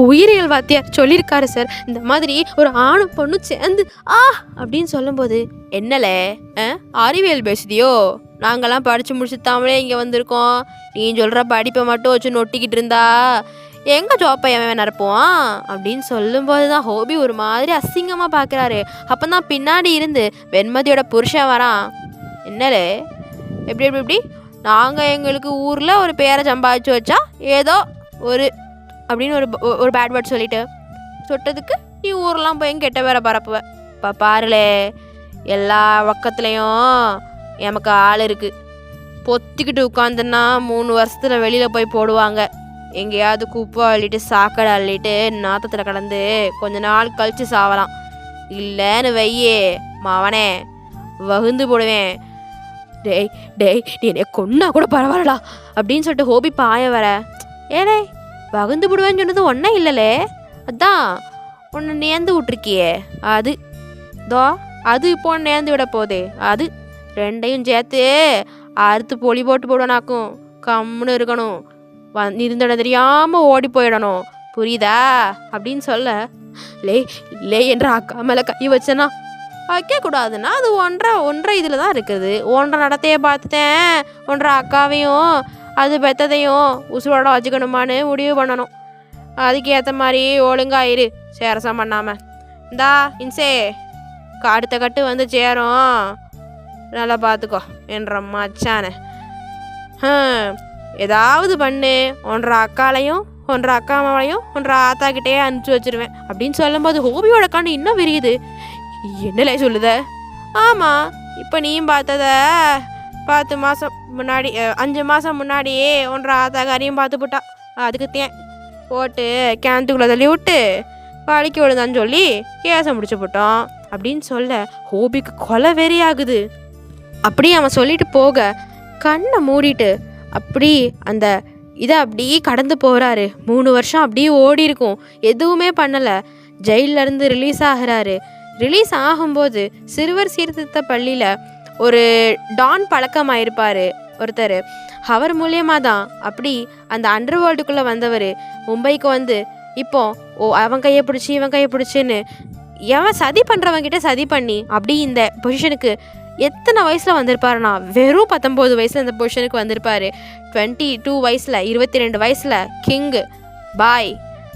உயிரியல் வாத்தியார் சொல்லியிருக்காரு சார், இந்த மாதிரி ஒரு ஆணும் பொண்ணும் சேர்ந்து அப்படின்னு சொல்லும்போது, என்னலே அறிவியல் பேசுதியோ, நாங்கள்லாம் படித்து முடிச்சுட்டாமலே இங்கே வந்திருக்கோம், நீ சொல்கிற படிப்பை மட்டும் வச்சு நொட்டிக்கிட்டு இருந்தா எங்கே ஜோப்பை எவன் நிரப்புவான் அப்படின்னு சொல்லும்போது தான் ஹோபி ஒரு மாதிரி அசிங்கமாக பார்க்குறாரு. அப்போ தான் பின்னாடி இருந்து வெண்மதியோட புருஷன் வரான். என்னலே எப்படி நாங்கள் எங்களுக்கு ஊரில் ஒரு பேரை சம்பாதிச்சு வச்சா ஏதோ அப்படின்னு ஒரு பேட் வேர்ட் சொல்லிட்டு சொட்டதுக்கு நீ ஊரெலாம் போய் கெட்ட பேரை பரப்புவ. இப்போ பாருலே, எல்லா பக்கத்துலேயும் எமக்கு ஆள் இருக்குது, பொத்திக்கிட்டு உட்காந்துன்னா 3 வருஷத்தில் வெளியில் போய் போடுவாங்க, எங்கேயாவது குப்பை அள்ளிட்டு சாக்கடை அள்ளிட்டு நாத்தத்தில் கடந்து கொஞ்ச நாள் கழித்து சாவலாம், இல்லைன்னு வையே மவனே வகுந்து போடுவேன், டேய் நீ என்னை கொன்னா கூட பரவாயில்லடா அப்படின்னு சொல்லிட்டு ஹோபி பாய வர. ஏடே வகுந்து போடுவேன்னு சொன்னது ஒன்றே இல்லைலே, அதான் உன்னை நேர்ந்து விட்ருக்கியே, அது இப்போ நேர்ந்து விட போதே, அது 2ஐயும் சேர்த்து அறுத்து பொலி போட்டு போடுவனாக்கும், கம்முன்னு இருக்கணும், இருந்தோட தெரியாமல் ஓடி போயிடணும், புரியுதா அப்படின்னு சொல்ல, லே என்ற அக்கா மேலே கை வச்சேன்னா வைக்கக்கூடாதுன்னா அது ஒன்றரை இதில் தான் இருக்குது, ஒன்றரை நடத்தையே பார்த்துட்டேன், ஒன்றரை அக்காவையும் அது பெற்றதையும் உசுரோட வச்சுக்கணுமான்னு முடிவு பண்ணணும், அதுக்கு ஏற்ற மாதிரி ஒழுங்காயிரு சேரசம் பண்ணாமல். இந்தா இன்சே அடுத்த கட்டு வந்து சேரும், நல்லா பார்த்துக்கோ என்ற மச்சானே. ஏதாவது பண்ணு, ஒன்றரை அக்காலையும் ஒன்றரை அக்கா அம்மாவையும் ஒன்றரை ஆத்தாக்கிட்டே அனுப்பிச்சி வச்சிருவேன் அப்படின்னு சொல்லும்போது ஹோபியோட கண்ணு இன்னும் விரியுது. என்னலே சொல்லுத? ஆமாம், இப்போ நீயும் பார்த்தத 10 மாதம் முன்னாடி 5 மாதம் முன்னாடியே ஒன்றரை ஆத்தாக்காரையும் பார்த்து போட்டா. அதுக்கு தேன் போட்டு கிணத்துக்குள்ளே தள்ளி விட்டு வலிக்கு விழுந்தான்னு சொல்லி கேசம் முடிச்சு போட்டோம் அப்படின்னு சொல்ல ஹோபிக்கு கொலை வெறி ஆகுது. அப்படியே அவன் சொல்லிட்டு போக கண்ணை மூடிட்டு அப்படி அந்த இதை அப்படியே கடந்து போகிறாரு. 3 வருஷம் அப்படியே ஓடி இருக்கும், எதுவுமே பண்ணலை. ஜெயிலேருந்து ரிலீஸ் ஆகிறாரு. ரிலீஸ் ஆகும்போது சிறுவர் சீர்திருத்த பள்ளியில் ஒரு டான் பழக்கமாயிருப்பார் ஒருத்தர். அவர் மூலியமாக தான் அப்படி அந்த அண்டர் வேர்ல்டுக்குள்ளே வந்தவர் மும்பைக்கு வந்து இப்போ அவன் கையை பிடிச்சி இவன் கையை பிடிச்சின்னு எவன் சதி பண்ணுறவங்கிட்ட சதி பண்ணி அப்படி இந்த பொசிஷனுக்கு எத்தனை வயசில் வந்திருப்பாருனா வெறும் 19 வயசில் இந்த பொசிஷனுக்கு வந்திருப்பார். 22 வயசில் 22 வயசில் கிங்கு பாய்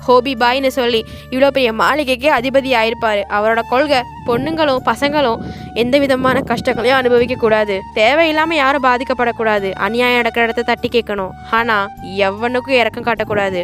ஹோபி பாய்னு சொல்லி இவ்வளோ பெரிய மாளிகைக்கே அதிபதி ஆயிருப்பார். அவரோட கொள்கை பொண்ணுங்களும் பசங்களும் எந்த விதமான கஷ்டங்களையும் அனுபவிக்கக்கூடாது, தேவையில்லாமல் யாரும் பாதிக்கப்படக்கூடாது, அநியாயம் நடக்கிற இடத்த தட்டி கேட்கணும், ஆனால் எவனுக்கும் இறக்கம் காட்டக்கூடாது,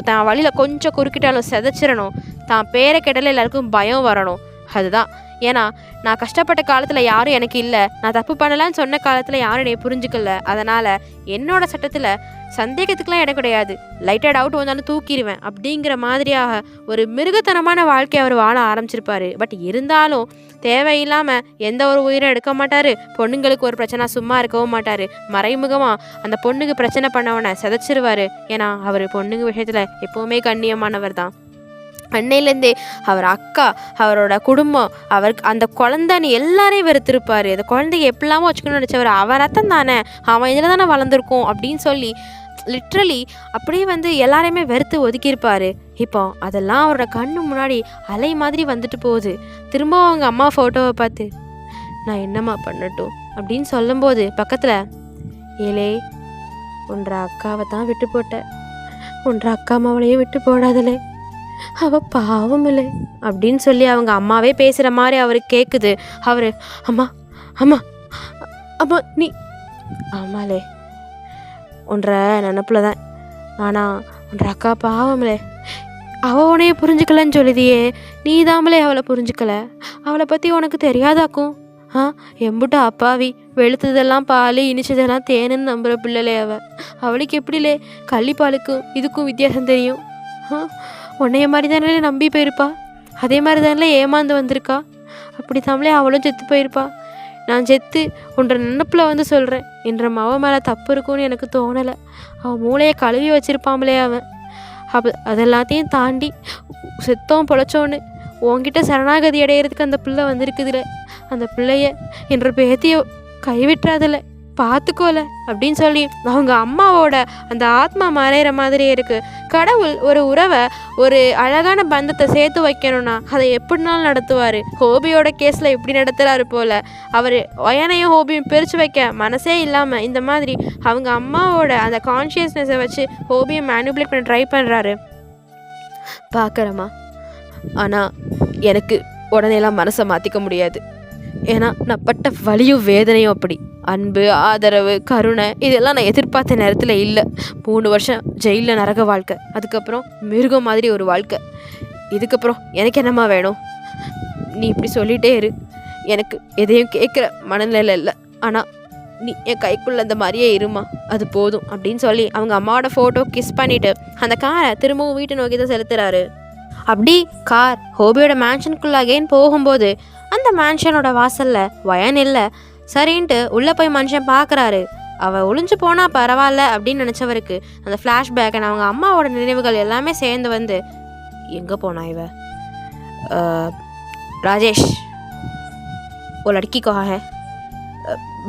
தான் வழியில் கொஞ்சம் குறுக்கிட்டாலும் செதைச்சிடணும், தான் பேரை கேட்டாலும் எல்லாருக்கும் பயம் வரணும். அதுதான். ஏன்னா நான் கஷ்டப்பட்ட காலத்தில் யாரும் எனக்கு இல்லை, நான் தப்பு பண்ணலான்னு சொன்ன காலத்தில் யாரும் என்னை புரிஞ்சுக்கல. அதனால் என்னோட சட்டத்தில் சந்தேகத்துக்குலாம் இடம் கிடையாது, லைட்டட் அவுட் வந்தாலும் தூக்கிடுவேன் அப்படிங்கிற மாதிரியாக ஒரு மிருகத்தனமான வாழ்க்கையை அவர் வாழ ஆரம்பிச்சிருப்பார். பட் இருந்தாலும் தேவையில்லாமல் எந்த ஒரு உயிரை எடுக்க மாட்டார், பொண்ணுங்களுக்கு ஒரு பிரச்சனை சும்மா இருக்கவும் மாட்டார், மறைமுகமாக அந்த பொண்ணுக்கு பிரச்சனை பண்ணவனை செதைச்சிருவார். ஏன்னா அவர் பொண்ணுங்க விஷயத்தில் எப்போவுமே கண்ணியமானவர் தான். அன்னையிலேருந்தே அவர் அக்கா, அவரோட குடும்பம், அவருக்கு அந்த குழந்தைன்னு எல்லாரையும் வெறுத்திருப்பார். அந்த குழந்தைய எப்படிலாமோ வச்சுக்கணும்னு நினச்சவர், அவன் ரத்தம் தானே, அவன் இதில் தானே வளர்ந்துருக்கும் அப்படின்னு சொல்லி லிட்ரலி அப்படியே வந்து எல்லாரையுமே வெறுத்து ஒதுக்கியிருப்பார். இப்போ அதெல்லாம் அவரோட கண்ணு முன்னாடி அலை மாதிரி வந்துட்டு போகுது. திரும்ப அவங்க அம்மா ஃபோட்டோவை பார்த்து நான் என்னம்மா பண்ணட்டும் அப்படின்னு சொல்லும்போது பக்கத்தில் ஏலே ஒன்றரை அக்காவை தான் விட்டு போட்ட, ஒன்றரை அக்கா அம்மாவளையும் விட்டு போடாதலே, அவள் பாவம் இல்லை அப்படின்னு சொல்லி அவங்க அம்மாவே பேசுகிற மாதிரி அவருக்கு கேட்குது. அவர் அம்மா அம்மா அம்மா நீ ஆமாலே ஒன்றரை நினப்பில் தான், ஆனால் ஒன்றரை அக்கா பாவம்லே, அவள் உன்னைய புரிஞ்சுக்கலன்னு சொல்லுதியே, நீ தாமலே அவளை புரிஞ்சுக்கல, அவளை பற்றி உனக்கு தெரியாதாக்கும். எம்புட்டா அப்பாவி, வெளுத்ததெல்லாம் பால் இனிச்சதெல்லாம் தேனுன்னு நம்புகிற பிள்ளைலே அவளுக்கு எப்படிலே கள்ளிப்பாலுக்கும் இதுக்கும் வித்தியாசம் தெரியும். உன்னைய மாதிரி தானே நம்பி போயிருப்பா, அதே மாதிரி தானே ஏமாந்து வந்திருக்கா, அப்படி தாமலே அவளும் செத்து போயிருப்பா. நான் செத்து ஒன்றை நினப்பில் வந்து சொல்கிறேன், என்ற மவ மேலே தப்பு இருக்கும்னு எனக்கு தோணலை. அவன் மூளையை கழுவி வச்சிருப்பாமலே அவன். அதெல்லாத்தையும் தாண்டி செத்தோம் பொழைச்சோன்னு உன்கிட்ட சரணாகதி அடையிறதுக்கு அந்த பிள்ளை வந்திருக்குதுல, அந்த பிள்ளைய என்ற பேத்தியை கைவிட்டுறாதில்ல, பார்த்துக்கோல அப்படின்னு சொல்லி அவங்க அம்மாவோட அந்த ஆத்மா மறைகிற மாதிரியே இருக்குது. கடவுள் ஒரு உறவை, ஒரு அழகான பந்தத்தை சேர்த்து வைக்கணும்னா அதை எப்படினாலும் நடத்துவார். ஹோபியோட கேஸில் எப்படி நடத்துகிறாரு போல், அவர் ஒயனையும் ஹோபியும் பிரித்து வைக்க மனசே இல்லாமல் இந்த மாதிரி அவங்க அம்மாவோட அந்த கான்ஷியஸ்னஸை வச்சு ஹோபியை மேனிபுலேட் பண்ண ட்ரை பண்ணுறாரு. பார்க்குறேம்மா, ஆனால் எனக்கு உடனேலாம் மனசை மாற்றிக்க முடியாது. ஏன்னா நான் பட்ட வலியும் வேதனையும் அப்படி. அன்பு, ஆதரவு, கருணை இதெல்லாம் நான் எதிர்பார்த்த நேரத்தில் இல்லை. 3 வருஷம் ஜெயிலில் நரக வாழ்க்கை, அதுக்கப்புறம் மிருகம் மாதிரி ஒரு வாழ்க்கை. இதுக்கப்புறம் எனக்கு என்னம்மா வேணும்? நீ இப்படி சொல்லிகிட்டே இரு, எனக்கு எதையும் கேட்குற மனநிலையில் இல்லை, ஆனால் நீ என் கைக்குள்ளே அந்த மாதிரியே இருமா, அது போதும் அப்படின்னு சொல்லி அவங்க அம்மாவோட ஃபோட்டோ கிஸ் பண்ணிவிட்டு அந்த காரை திரும்பவும் வீட்டை நோக்கி தான் செலுத்துகிறாரு. அப்படி கார் ஹோபியோட மேன்ஷனுக்குள்ளே அகைன் போகும்போது அந்த மேன்ஷனோட வாசலில் வயன் இல்லை. சரின்ட்டு உள்ளே போய் மனுஷன் பார்க்குறாரு. அவள் ஒளிஞ்சு போனால் பரவாயில்ல அப்படின்னு நினச்சவருக்கு அந்த ஃப்ளாஷ்பேக் அண்ட் அவங்க அம்மாவோட நினைவுகள் எல்லாமே சேர்ந்து வந்து, எங்கே போனா இவ? ராஜேஷ் ஓ லட்கி கஹா ஹை?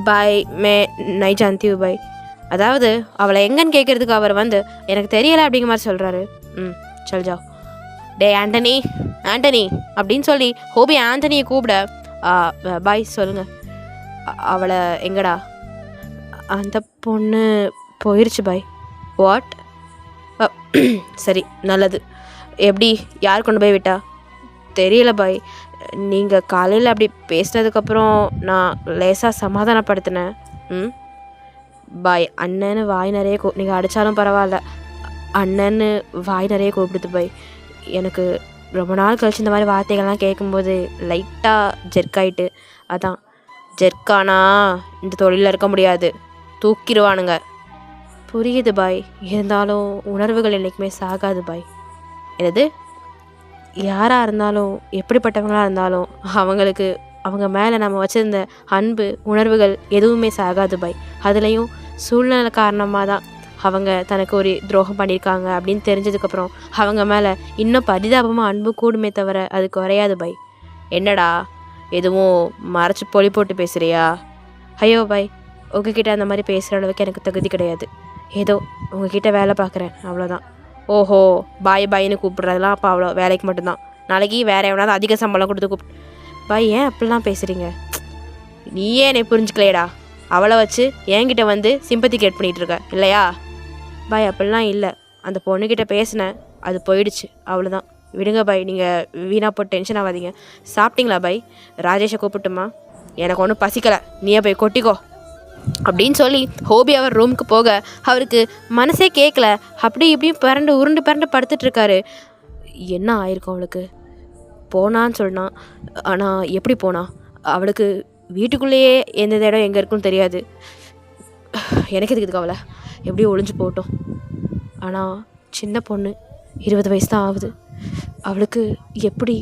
பாய் மே நை ஜான்தி ஹூ பாய். அதாவது அவளை எங்கன்னு கேட்குறதுக்கு அவர் வந்து எனக்கு தெரியலை அப்படிங்கிற மாதிரி சொல்கிறாரு. சல் ஜாவ். டே ஆண்டனி ஆண்டனி அப்படின்னு சொல்லி ஹோபி ஆண்டனியை கூப்பிட, பாய் சொல்லுங்கள், அவளை எங்கடா? அந்த பொண்ணு போயிடுச்சு பாய். வாட்? சரி நல்லது. எப்படி, யார் கொண்டு போய் விட்டா? தெரியல பாய், நீங்கள் காலையில் அப்படி பேசினதுக்கப்புறம் நான் லேசாக சமாதானப்படுத்தினேன். பாய் அண்ணன்னு வாய் நிறைய நீங்கள் அடித்தாலும் பரவாயில்ல, அண்ணன்னு வாய் நிறைய கூப்பிடுது பாய். எனக்கு ரொம்ப நாள் கழிச்சு இந்த மாதிரி வார்த்தைகள்லாம் கேட்கும்போது லைட்டாக ஜெர்க்காயிட்டு. அதான் ஜெர்க்கானா இந்த தொழிலில் இருக்க முடியாது, தூக்கிடுவானுங்க. புரியுது பாய், இருந்தாலும் உணர்வுகள் என்றைக்குமே சாகாது பாய். எனது யாராக இருந்தாலும் எப்படிப்பட்டவங்களாக இருந்தாலும் அவங்களுக்கு அவங்க மேலே நம்ம வச்சுருந்த அன்பு உணர்வுகள் எதுவுமே சாகாது பாய். அதுலேயும் சூழ்நிலை காரணமாக தான் அவங்க தனக்கு ஒரு துரோகம் பண்ணியிருக்காங்க அப்படின்னு தெரிஞ்சதுக்கப்புறம் அவங்க மேலே இன்னும் பரிதாபமாக அன்பு கூடுமே தவிர அது குறையாது பாய். என்னடா எதுவும் மறைச்சி பொலி போட்டு பேசுகிறியா? ஐயோ பாய், உங்ககிட்ட அந்த மாதிரி பேசுகிற அளவுக்கு எனக்கு தகுதி கிடையாது. ஏதோ உங்ககிட்ட வேலை பார்க்குறேன், அவ்வளோதான். ஓஹோ, பாய் பாயின்னு கூப்பிட்றதெல்லாம் அப்போ அவ்வளோ வேலைக்கு மட்டும்தான். நாளைக்கு வேறு எவனாவது அதிக சம்பளம் கொடுத்து பாய் ஏன் அப்படிலாம் பேசுகிறீங்க? நீயே என்னை புரிஞ்சுக்கலையடா. அவளை வச்சு என்கிட்ட வந்து சிம்பத்தி கேட் பண்ணிகிட்டு இருக்க இல்லையா? பாய் அப்படிலாம் இல்லை, அந்த பொண்ணுக்கிட்ட பேசினேன், அது போயிடுச்சு, அவ்வளோதான். விடுங்க பாய், நீங்கள் வீணாக போட்டு டென்ஷன் ஆகாதீங்க. சாப்பிட்டீங்களா பாய்? ராஜேஷை கூப்பிட்டுமா? எனக்கு ஒன்றும் பசிக்கலை, நீயே போய் கொட்டிக்கோ அப்படின்னு சொல்லி ஹோபி அவர் ரூமுக்கு போக அவருக்கு மனசே கேட்கல. அப்படி இப்படியும் உருண்டு பரண்டு படுத்துட்ருக்காரு. என்ன ஆயிருக்கும் அவளுக்கு? போனான்னு சொன்னான், ஆனால் எப்படி போனா? அவளுக்கு வீட்டுக்குள்ளேயே எந்த இடம் எங்கே இருக்குன்னு தெரியாது. எனக்கு எதுக்கு கவலை, எப்படியும் ஒளிஞ்சு போகட்டும். ஆனால் சின்ன பொண்ணு, 20 வயசு தான் ஆகுது, அவளுக்கு எப்படி?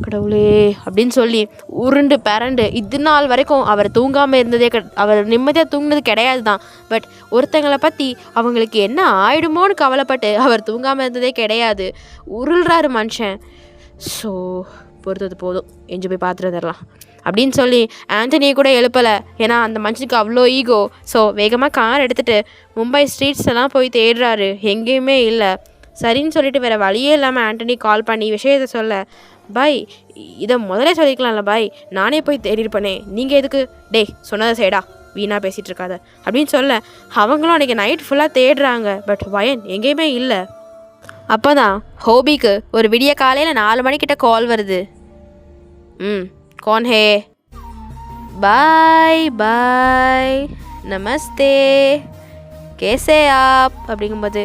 கடவுளே அப்படின்னு சொல்லி உருண்டு பரண்டு இது நாள் வரைக்கும் அவர் தூங்காமல் இருந்ததே அவர் நிம்மதியாக தூங்கினது கிடையாது தான். பட் ஒருத்தங்களை பற்றி அவங்களுக்கு என்ன ஆயிடுமோன்னு கவலைப்பட்டு அவர் தூங்காமல் இருந்ததே கிடையாது. உருள்றாரு மனுஷன். ஸோ பொறுத்தது போதும், எஞ்சி போய் பார்த்துட்டு தரலாம் அப்படின்னு சொல்லி ஆண்டனியை கூட எழுப்பலை. ஏன்னா அந்த மனுஷனுக்கு அவ்வளோ ஈகோ. ஸோ வேகமாக கார் எடுத்துகிட்டு மும்பை ஸ்ட்ரீட்ஸ் எல்லாம் போய் தேடுறாரு, எங்கேயுமே இல்லை. சரின்னு சொல்லிட்டு வேறு வழியே இல்லாமல் ஆண்டனி கால் பண்ணி விஷயத்தை சொல்ல, பாய் இதை முதலே சொல்லிக்கலாம்ல பாய், நானே போய் தேடிருப்பேனே, நீங்கள் எதுக்கு டேய் சொன்னதை செய்டா, வீணாக பேசிகிட்டு இருக்காத அப்படின்னு சொல்ல அவங்களும் அன்றைக்கி நைட் ஃபுல்லாக தேடுறாங்க. பட் வயன் எங்கேயுமே இல்லை. அப்போ தான் ஹோபிக்கு ஒரு விடிய காலையில் 4 மணிக்கிட்ட கால் வருது. कौन है? बाय बाय நமஸ்தே கேசே ஆப் அப்படிங்கும்போது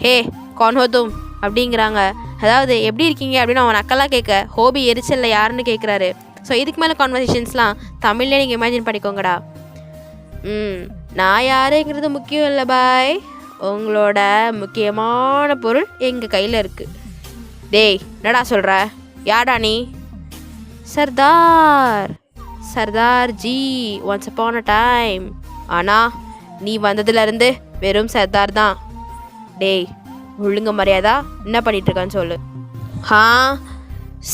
ஹே कौन हो तुम அப்படிங்கிறாங்க. அதாவது எப்படி இருக்கீங்க அப்படின்னு அவன் அக்கெல்லாம் கேட்க ஹோபி எரிச்சலில் யாருன்னு கேட்குறாரு. ஸோ இதுக்கு மேலே கான்வர்சேஷன்ஸ்லாம் தமிழ்லேயே நீங்கள் இமேஜின் பண்ணிக்கோங்கடா. நான் யாருங்கிறது முக்கியம் இல்லை பாய், உங்களோட முக்கியமான பொருள் எங்கள் கையில் இருக்குது. டேய் என்னடா சொல்கிற? யாடா நீ? Sardar, Sardar G, once upon a time. ஆனால் நீ வந்ததுலேருந்து வெறும் சர்தார் தான். டேய் ஒழுங்க மரியாதா என்ன பண்ணிகிட்ருக்கான்னு சொல்லு.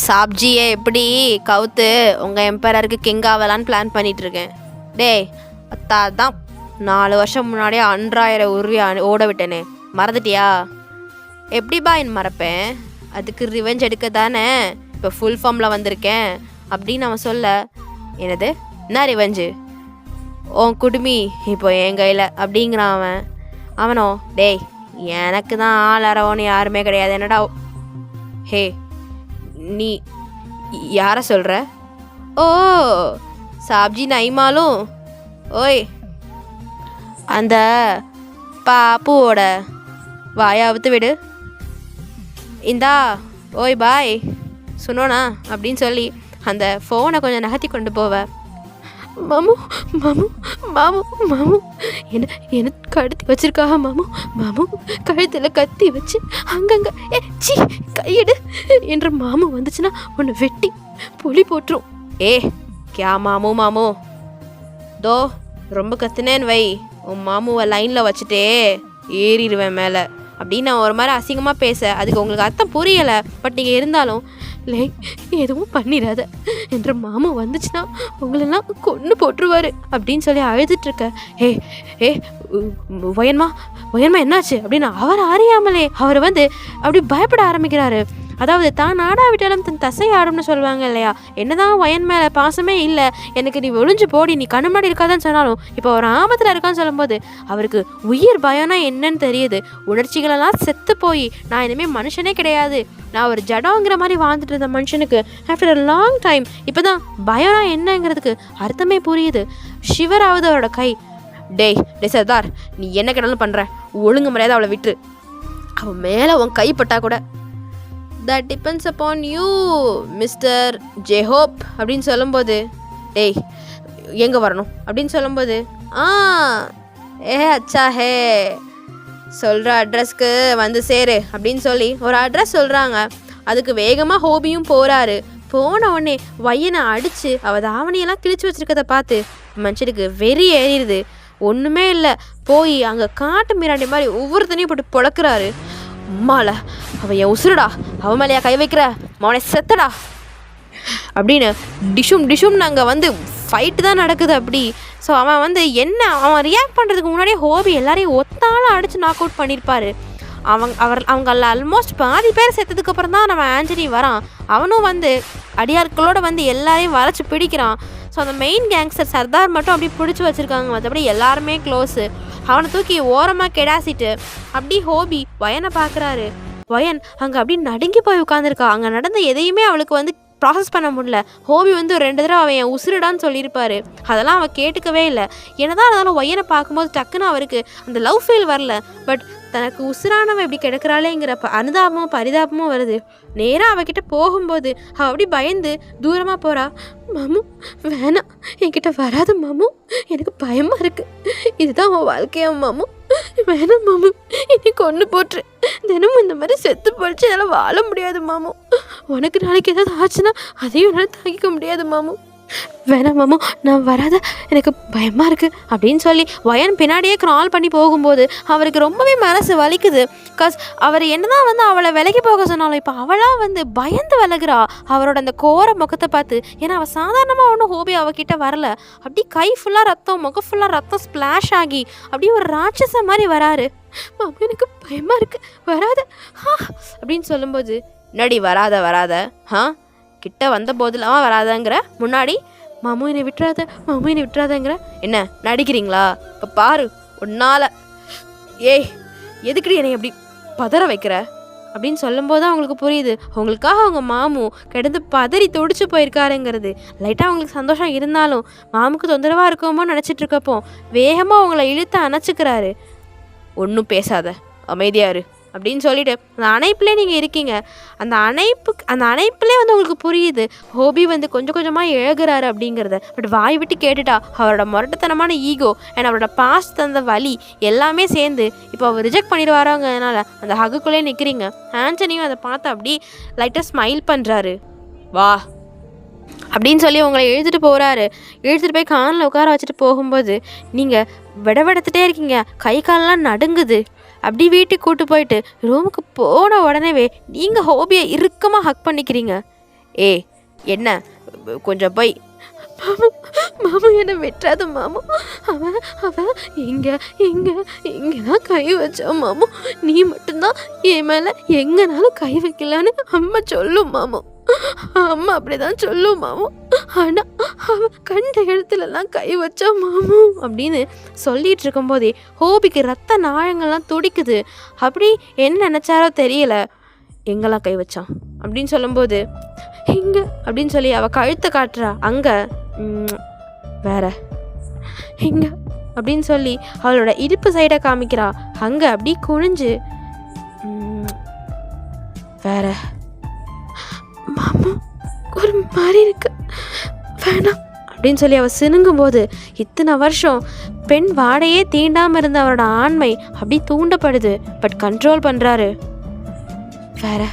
சாப்ஜியை எப்படி கவுத்து உங்கள் எம்பரருக்கு கிங் ஆகலான்னு பிளான் பண்ணிகிட்ருக்கேன். டேய் அதான் 4 வருஷம் முன்னாடியே 1000 உருவி ஓட விட்டேனே, மறந்துட்டியா? எப்படி பாயின் மறப்பேன், அதுக்கு ரிவெஞ்ச் எடுக்க தானே இப்போ ஃபுல் ஃபார்மில் வந்திருக்கேன் அப்படின்னு அவன் சொல்ல, என்னது என்ன ரிவெஞ்சு? உன் குடுமி இப்போ என் கையில் அப்படிங்கிறான் அவன். அவனோ டேய் எனக்கு தான் ஆள் அறவோன்னு யாருமே கிடையாது என்னடா. ஹே நீ யாரை சொல்கிற? ஓ சாப்ஜி நைமாலும். ஓய் அந்த பாப்புவோட வாயாவுத்து விடு. இந்தா ஓய் பாய் சுனோனா அப்படின்னு சொல்லி அந்த ஃபோனை கொஞ்சம் நகர்த்தி கொண்டு போவ. மாமு மாமு மாமு மாமு என்ன கழுத்தி வச்சிருக்காக மாமு, மாமு கழுத்தில் கத்தி வச்சு அங்கங்க சி கையெடு என்ற மாமு வந்துச்சுன்னா உன்னை வெட்டி புலி போட்டுரும். கியா மாமு மாமு தோ ரொம்ப கத்துனேன்னு வை, உன் மாமுவை லைனில் வச்சுட்டே ஏறிடுவேன் மேலே அப்படின்னு நான் ஒரு மாதிரி அசிங்கமாக பேச அதுக்கு உங்களுக்கு அர்த்தம் புரியலை. பட் நீங்கள் இருந்தாலும் எதுவும் பண்ணிடாத என்ற மாமா வந்துச்சுன்னா உங்களெல்லாம் கொன்று போட்டுருவாரு அப்படின்னு சொல்லி அழுதுட்ருக்க. ஒயன்மா ஒயன்மா என்னாச்சு அப்படின்னு அவர் அறியாமலே அவர் வந்து அப்படி பயப்பட ஆரம்பிக்கிறாரு. அதாவது தான் நாடா விட்டாலும் தன் தசை ஆடும்னு சொல்லுவாங்க இல்லையா. என்னதான் வயன் மேலே பாசமே இல்லை, எனக்கு நீ ஒளிஞ்சு போடி, நீ கண்ணுமாடி இருக்காதான்னு சொன்னாலும் இப்போ ஒரு ஆபத்தில் இருக்கான்னு சொல்லும்போது அவருக்கு உயிர் பயம்னா என்னன்னு தெரியுது. உணர்ச்சிகளெல்லாம் செத்து போய் நான் இனிமேல் மனுஷனே கிடையாது, நான் ஒரு ஜடங்கிற மாதிரி வாழ்ந்துட்டு இருந்த மனுஷனுக்கு ஆஃப்டர் அ லாங் டைம் இப்போ தான் பயம்னா என்னங்கிறதுக்கு அர்த்தமே புரியுது. ஷிவராவது அவரோட கை. டேய் சர்தார், நீ என்ன கிடலும் பண்ணுற, ஒழுங்கு மரியாதை அவளை விட்டுரு, அவன் மேலே உன் கைப்பட்டா கூட that depends upon you mister Jhope அப்படின்னு சொல்லும்போது, டேய் எங்கே வரணும் அப்படின்னு சொல்லும்போது, அச்சா ஹே, சொல்கிற அட்ரஸ்க்கு வந்து சேரு அப்படின்னு சொல்லி ஒரு அட்ரஸ் சொல்கிறாங்க. அதுக்கு வேகமாக ஹோபியும் போகிறாரு. போன உடனே வையனை அடித்து அவள் தாவணியெல்லாம் கிழிச்சு வச்சுருக்கதை பார்த்து மனுஷனுக்கு வெறி ஏறிடுது. ஒன்றுமே இல்லை, போய் அங்கே காட்டு மிராண்டி மாதிரி ஒவ்வொருத்தனையும் போட்டு பொழக்கிறாரு. அம்மால, அவன் என் உசுருடா, அவன் மேலேயா கை வைக்கிற, அவனை செத்தடா அப்படின்னு டிஷும் அங்கே வந்து ஃபைட்டு தான் நடக்குது அப்படி. ஸோ அவன் வந்து அவன் ரியாக்ட் பண்ணுறதுக்கு முன்னாடியே ஹோபி எல்லாரையும் ஒத்தாலும் அடித்து நாக் அவுட் பண்ணியிருப்பார். அவங்க ஆல்மோஸ்ட் பாதி பேர் செத்ததுக்கப்புறம் தான் நம்ம ஆண்டனி வரான். அவனும் வந்து அடியாட்களோடு வந்து எல்லாரையும் வளைச்சி பிடிக்கிறான். ஸோ அந்த மெயின் கேங்ஸ்டர் சர்தார் மட்டும் அப்படி பிடிச்சி வச்சுருக்காங்க, மற்றபடி எல்லாருமே க்ளோஸு. அவனை தூக்கி ஓரமாக கெடாசிட்டு அப்படி ஹோபி வயனை பார்க்குறாரு. வயன் அங்கே அப்படி நடுங்கி போய் உட்காந்துருக்கா. அங்கே நடந்த எதையுமே அவளுக்கு வந்து ப்ராசஸ் பண்ண முடியல. ஹோபி வந்து 2 தடவை அவன் என் உசுருடான்னு சொல்லியிருப்பார். அதெல்லாம் அவன் கேட்டுக்கவே இல்லை. என்னதான் இருந்தாலும் வயனை பார்க்கும்போது டக்குன்னு அவருக்கு அந்த லவ் ஃபீல் வரல. பட் தனக்கு உசுரானவன் இப்படி கிடக்கிறாளேங்கிற அனுதாபமும் பரிதாபமும் வருது. நேராக அவகிட்ட போகும்போது அவள் அப்படி பயந்து தூரமாக போகிறா. மாமு வேணாம், என்கிட்ட வராது மாமு, எனக்கு பயமாக இருக்குது, இதுதான் உன் வாழ்க்கையா மாமு, வேணாம் மாமு, என்னை கொண்டு போட்டுரு, தினமும் இந்த மாதிரி செத்து போயிடுச்சு, என்னால் வாழ முடியாது மாமு, உனக்கு நாளைக்கு ஏதாவது ஆச்சுன்னா அதையும் என்னால் தாங்கிக்க முடியாது மாமு, வேணாம் மாமு, நான் வராத, எனக்கு பயமாக இருக்குது அப்படின்னு சொல்லி வயன் பின்னாடியே க்ரால் பண்ணி போகும்போது அவருக்கு ரொம்பவே மனசு வலிக்குது. காஸ் அவர் என்னதான் வந்து அவளை விலகி போக சொன்னாலும் இப்போ அவளாக வந்து பயந்து விலகுறா அவரோட அந்த கோர முகத்தை பார்த்து. ஏன்னா அவள் சாதாரணமாக ஒன்றும் ஹோபி அவகிட்ட வரல. அப்படி கை ஃபுல்லாக ரத்தம், முகம் ஃபுல்லாக ரத்தம் ஸ்ப்ளாஷ் ஆகி அப்படியே ஒரு ராட்சச மாதிரி வராரு. மாமா எனக்கு பயமாக இருக்குது, வராத அப்படின்னு சொல்லும்போது, நடி வராத கிட்ட வந்த போதில்லாமல் வராதங்கிற, முன்னாடி மாமு என்னை விட்டுறாதங்கிற, என்ன நடிக்கிறீங்களா, இப்போ பாரு உன்னால், ஏய் எதுக்குடி என்னை அப்படி பதற வைக்கிற அப்படின்னு சொல்லும்போது தான் அவங்களுக்கு புரியுது அவங்களுக்காக அவங்க மாமு கிடந்து பதறி துடிச்சு போயிருக்காருங்கிறது. லைட்டாக அவங்களுக்கு சந்தோஷம் இருந்தாலும் மாமுக்கு தொந்தரவாக இருக்குமோ நினச்சிட்டு இருக்கப்போ வேகமாக அவங்கள இழுத்து அணைச்சிக்கிறாரு. ஒன்றும் பேசாத, அமைதியாரு அப்படின்னு சொல்லிட்டு அந்த அணைப்பிலே நீங்கள் இருக்கீங்க. அந்த அணைப்பிலே வந்து உங்களுக்கு புரியுது ஹோபி வந்து கொஞ்சம் கொஞ்சமாக இழகுறாரு அப்படிங்கிறத. பட் வாய் விட்டு கேட்டுட்டா அவரோட முரட்டத்தனமான ஈகோ அண்ட் அவரோட பாஸ்ட் தந்த வலி எல்லாமே சேர்ந்து இப்போ அவர் ரிஜெக்ட் பண்ணிடுவாராங்கனால அந்த ஹகுக்குள்ளே நிற்கிறீங்க. ஆண்டனியும் அதை பார்த்து அப்படி லைட்டாக ஸ்மைல் பண்ணுறாரு. வா அப்படின்னு சொல்லி உங்களை இழுத்துட்டு போய் காலில் உட்கார வச்சுட்டு போகும்போது நீங்கள் விடவிடத்துட்டே இருக்கீங்க, கை காலெலாம் நடுங்குது. அப்படி வீட்டுக்கு கூட்டு போயிட்டு ரூமுக்கு போன உடனேவே நீங்கள் ஹோபியை இறுக்கமாக ஹக் பண்ணிக்கிறீங்க. என்ன கொஞ்சம் போய் மாமா என்னை விட்டுறாத மாமா, அவன் இங்கெல்லாம் கை வச்சான் மாமா, நீ மட்டும்தான் என் மேலே எங்கனாலும் கை வைக்கலான்னு அம்மா சொல்லும் மாமா, அம்மா அப்படிதான் சொல்லும் மாமு, ஆனால் அவன் கண்ட இடத்துலலாம் கை வச்சா மாமு அப்படின்னு சொல்லிட்டு இருக்கும்போதே ஹோபிக்கு ரத்த நாழங்கள்லாம் துடிக்குது. அப்படி என்ன நினச்சாரோ தெரியல. எங்கெல்லாம் கை வச்சான் அப்படின்னு சொல்லும்போது, இங்கே அப்படின்னு சொல்லி அவள் கழுத்தை காட்டுறா. அங்கே வேற எங்க அப்படின்னு சொல்லி அவளோட இடுப்பு சைடை காமிக்கிறா. அங்கே அப்படி குனிஞ்சு வேற மாமா ஒரு மாதிரி இருக்கு, வேணாம் அப்படின்னு சொல்லி அவள் சினுங்கும் போது இத்தனை வருஷம் பெண் வாடையே தீண்டாமல் இருந்த அவரோட ஆண்மை அப்படி தூண்டப்படுது. பட் கண்ட்ரோல் பண்ணுறாரு. வேற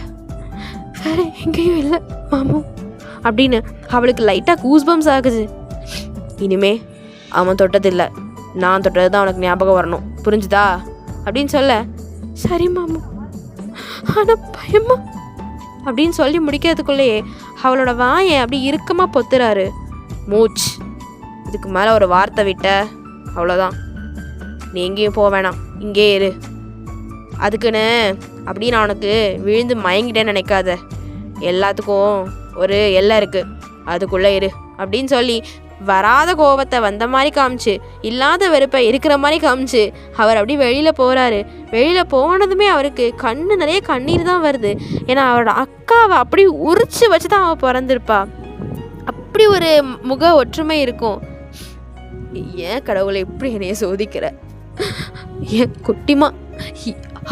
எங்கேயும் இல்லை மாமு அப்படின்னு அவளுக்கு லைட்டாக கூஸ்பம்ஸ் ஆகுது. இனிமே அவன் தொட்டதில்லை, நான் தொட்டது தான் அவனுக்கு ஞாபகம் வரணும், புரிஞ்சுதா அப்படின்னு சொல்ல, சரி மாமு ஆனால் பயமா அப்படின்னு சொல்லி முடிக்கிறதுக்குள்ளேயே அவளோட வாயை அப்படி இறுக்கமாக பொத்துறாரு. மூச், இதுக்கு மேலே ஒரு வார்த்தை விட்ட அவ்வளோதான், நீ எங்கேயும் போக வேணாம், இங்கே இரு, அதுக்குன்னு அப்படின்னு அவனுக்கு விழுந்து மயங்கிட்டேன்னு நினைக்காத. எல்லாத்துக்கும் ஒரு எல்லை இருக்குது, அதுக்குள்ளே இரு அப்படின்னு சொல்லி வராத கோபத்தை வந்த மாதிரி காமிச்சு, இல்லாத வெறுப்பை இருக்கிற மாதிரி காமிச்சு அவர் அப்படி வெளியில் போகிறாரு. வெளியில் போனதுமே அவருக்கு கண்ணு நிறைய கண்ணீர் தான் வருது. ஏன்னா அவரோட அக்காவை அப்படி உரிச்சு வச்சு தான் அவள் பிறந்திருப்பா. அப்படி ஒரு முக ஒற்றுமை இருக்கும். ஏன் கடவுளை இப்படி என்னைய சோதிக்கிற? என் குட்டிமா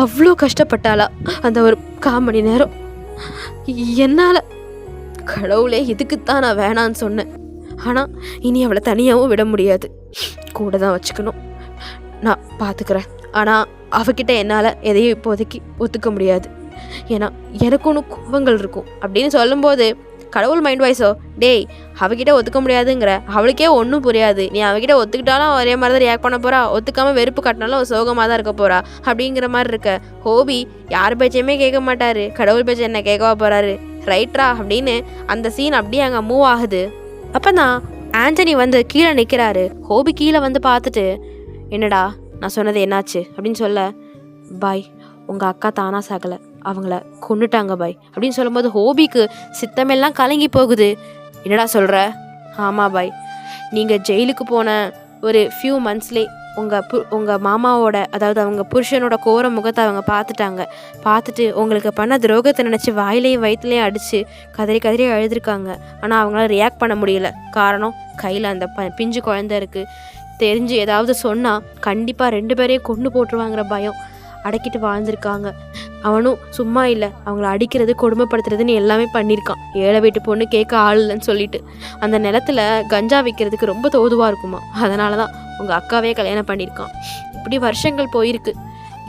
அவ்வளோ கஷ்டப்பட்டாளா அந்த ஒரு 1/4 மணி நேரம்? என்னால் கடவுளே இதுக்குத்தான் நான் வேணான்னு சொன்னேன். ஆனால் இனி அவளை தனியாகவும் விட முடியாது, கூட தான் வச்சுக்கணும். நான் பார்த்துக்கிறேன். ஆனால் அவகிட்ட என்னால் எதையும் இப்போதைக்கு ஒத்துக்க முடியாது. ஏன்னா எனக்கு ஒன்று கோபங்கள் இருக்கும் அப்படின்னு சொல்லும்போது கடவுள் மைண்ட் வாய்ஸோ, டேய் அவகிட்ட ஒத்துக்க முடியாதுங்கிற, அவளுக்கே ஒன்றும் புரியாது. நீ அவகிட்ட ஒத்துக்கிட்டாலும் ஒரே மாதிரி தான் ரியாக்ட் பண்ண போகிறா, ஒத்துக்காமல் வெறுப்பு காட்டினாலும் சோகமாக தான் இருக்க போகிறா அப்படிங்கிற மாதிரி இருக்க. ஹோபி யார் பேச்சையுமே கேட்க மாட்டார், கடவுள் பேச்சை என்ன கேட்கவா போகிறாரு, ரைட்ரா அப்படின்னு அந்த சீன் அப்படியே அங்கே மூவ் ஆகுது. அப்போ தான் ஆண்டனி வந்து கீழே நிற்கிறாரு. ஹோபி கீழே வந்து பார்த்துட்டு, என்னடா நான் சொன்னது என்னாச்சு அப்படின்னு சொல்ல, பாய் உங்கள் அக்கா தானா சாகலை, அவங்கள கொண்டுட்டாங்க பாய் அப்படின்னு சொல்லும்போது ஹோபிக்கு சித்தமெல்லாம் கலங்கி போகுது. என்னடா சொல்கிற? ஆமாம் பாய், நீங்கள் ஜெயிலுக்கு போன ஒரு ஃபியூ மந்த்ஸ்லே உங்கள் மாமாவோட, அதாவது அவங்க புருஷனோட கோர முகத்தை அவங்க பார்த்துட்டு உங்களுக்கு பண்ண துரோகத்தை நினச்சி வாயிலையும் வயிற்றுலையும் அடித்து கதறி கதறி அழுதுருக்காங்க. ஆனால் அவங்களால ரியாக்ட் பண்ண முடியல. காரணம், கையில் அந்த பிஞ்சு குழந்தை இருக்குது. தெரிஞ்சு ஏதாவது சொன்னால் கண்டிப்பாக 2 பேரையும் கொண்டு போட்டுருவாங்கிற பயம் அடக்கிட்டு வாழ்ந்திருக்காங்க. அவனும் சும்மா இல்லை, அவங்கள அடிக்கிறது கொடுமைப்படுத்துறதுன்னு எல்லாமே பண்ணியிருக்கான். ஏழை வீட்டு பொண்ணு கேட்க ஆள் இல்லைன்னு சொல்லிட்டு அந்த நிலத்துல கஞ்சா விற்கிறதுக்கு ரொம்ப தோதுவாக இருக்குமா. அதனால தான் உங்கள் அக்காவே கல்யாணம் பண்ணியிருக்கான். இப்படி வருஷங்கள் போயிருக்கு.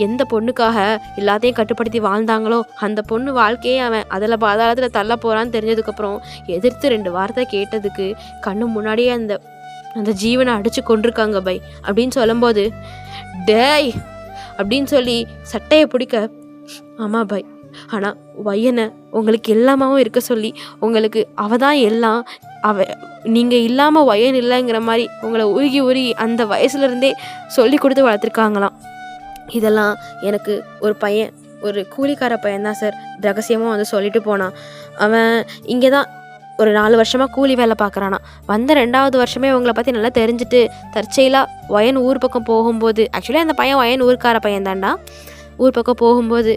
எந்த பொண்ணுக்காக எல்லாத்தையும் கட்டுப்படுத்தி வாழ்ந்தாங்களோ அந்த பொண்ணு வாழ்க்கையே அவன் அதில் பாதாளத்தில் தள்ள போகிறான்னு தெரிஞ்சதுக்கப்புறம் எதிர்த்து 2 வார்த்தை கேட்டதுக்கு கண்ணு முன்னாடியே அந்த ஜீவனை அடித்து கொண்டிருக்காங்க பை அப்படின்னு சொல்லும்போது, டேய் அப்படின்னு சொல்லி சட்டையை பிடிக்க, ஆமாம் பாய், ஆனால் வையனை உங்களுக்கு எல்லாமாவும் இருக்க சொல்லி உங்களுக்கு தான் எல்லாம், நீங்கள் இல்லாமல் வையன் இல்லைங்கிற மாதிரி உங்களை உருகி அந்த வயசுலேருந்தே சொல்லி கொடுத்து வளர்த்துருக்காங்களாம். இதெல்லாம் எனக்கு ஒரு பையன், ஒரு கூலிக்கார பையன்தான் சார் ரகசியமாக வந்து சொல்லிட்டு போனான். அவன் இங்கே தான் ஒரு 4 வருஷமாக கூலி வேலை பார்க்குறானா. வந்த 2வது வருஷமே அவங்கள பற்றி நல்லா தெரிஞ்சுட்டு தற்செயலாக வயன் ஊர் பக்கம் போகும்போது, ஆக்சுவலி அந்த பையன் வயன் ஊர்க்கார பையன் தான்டா, ஊர் பக்கம் போகும்போது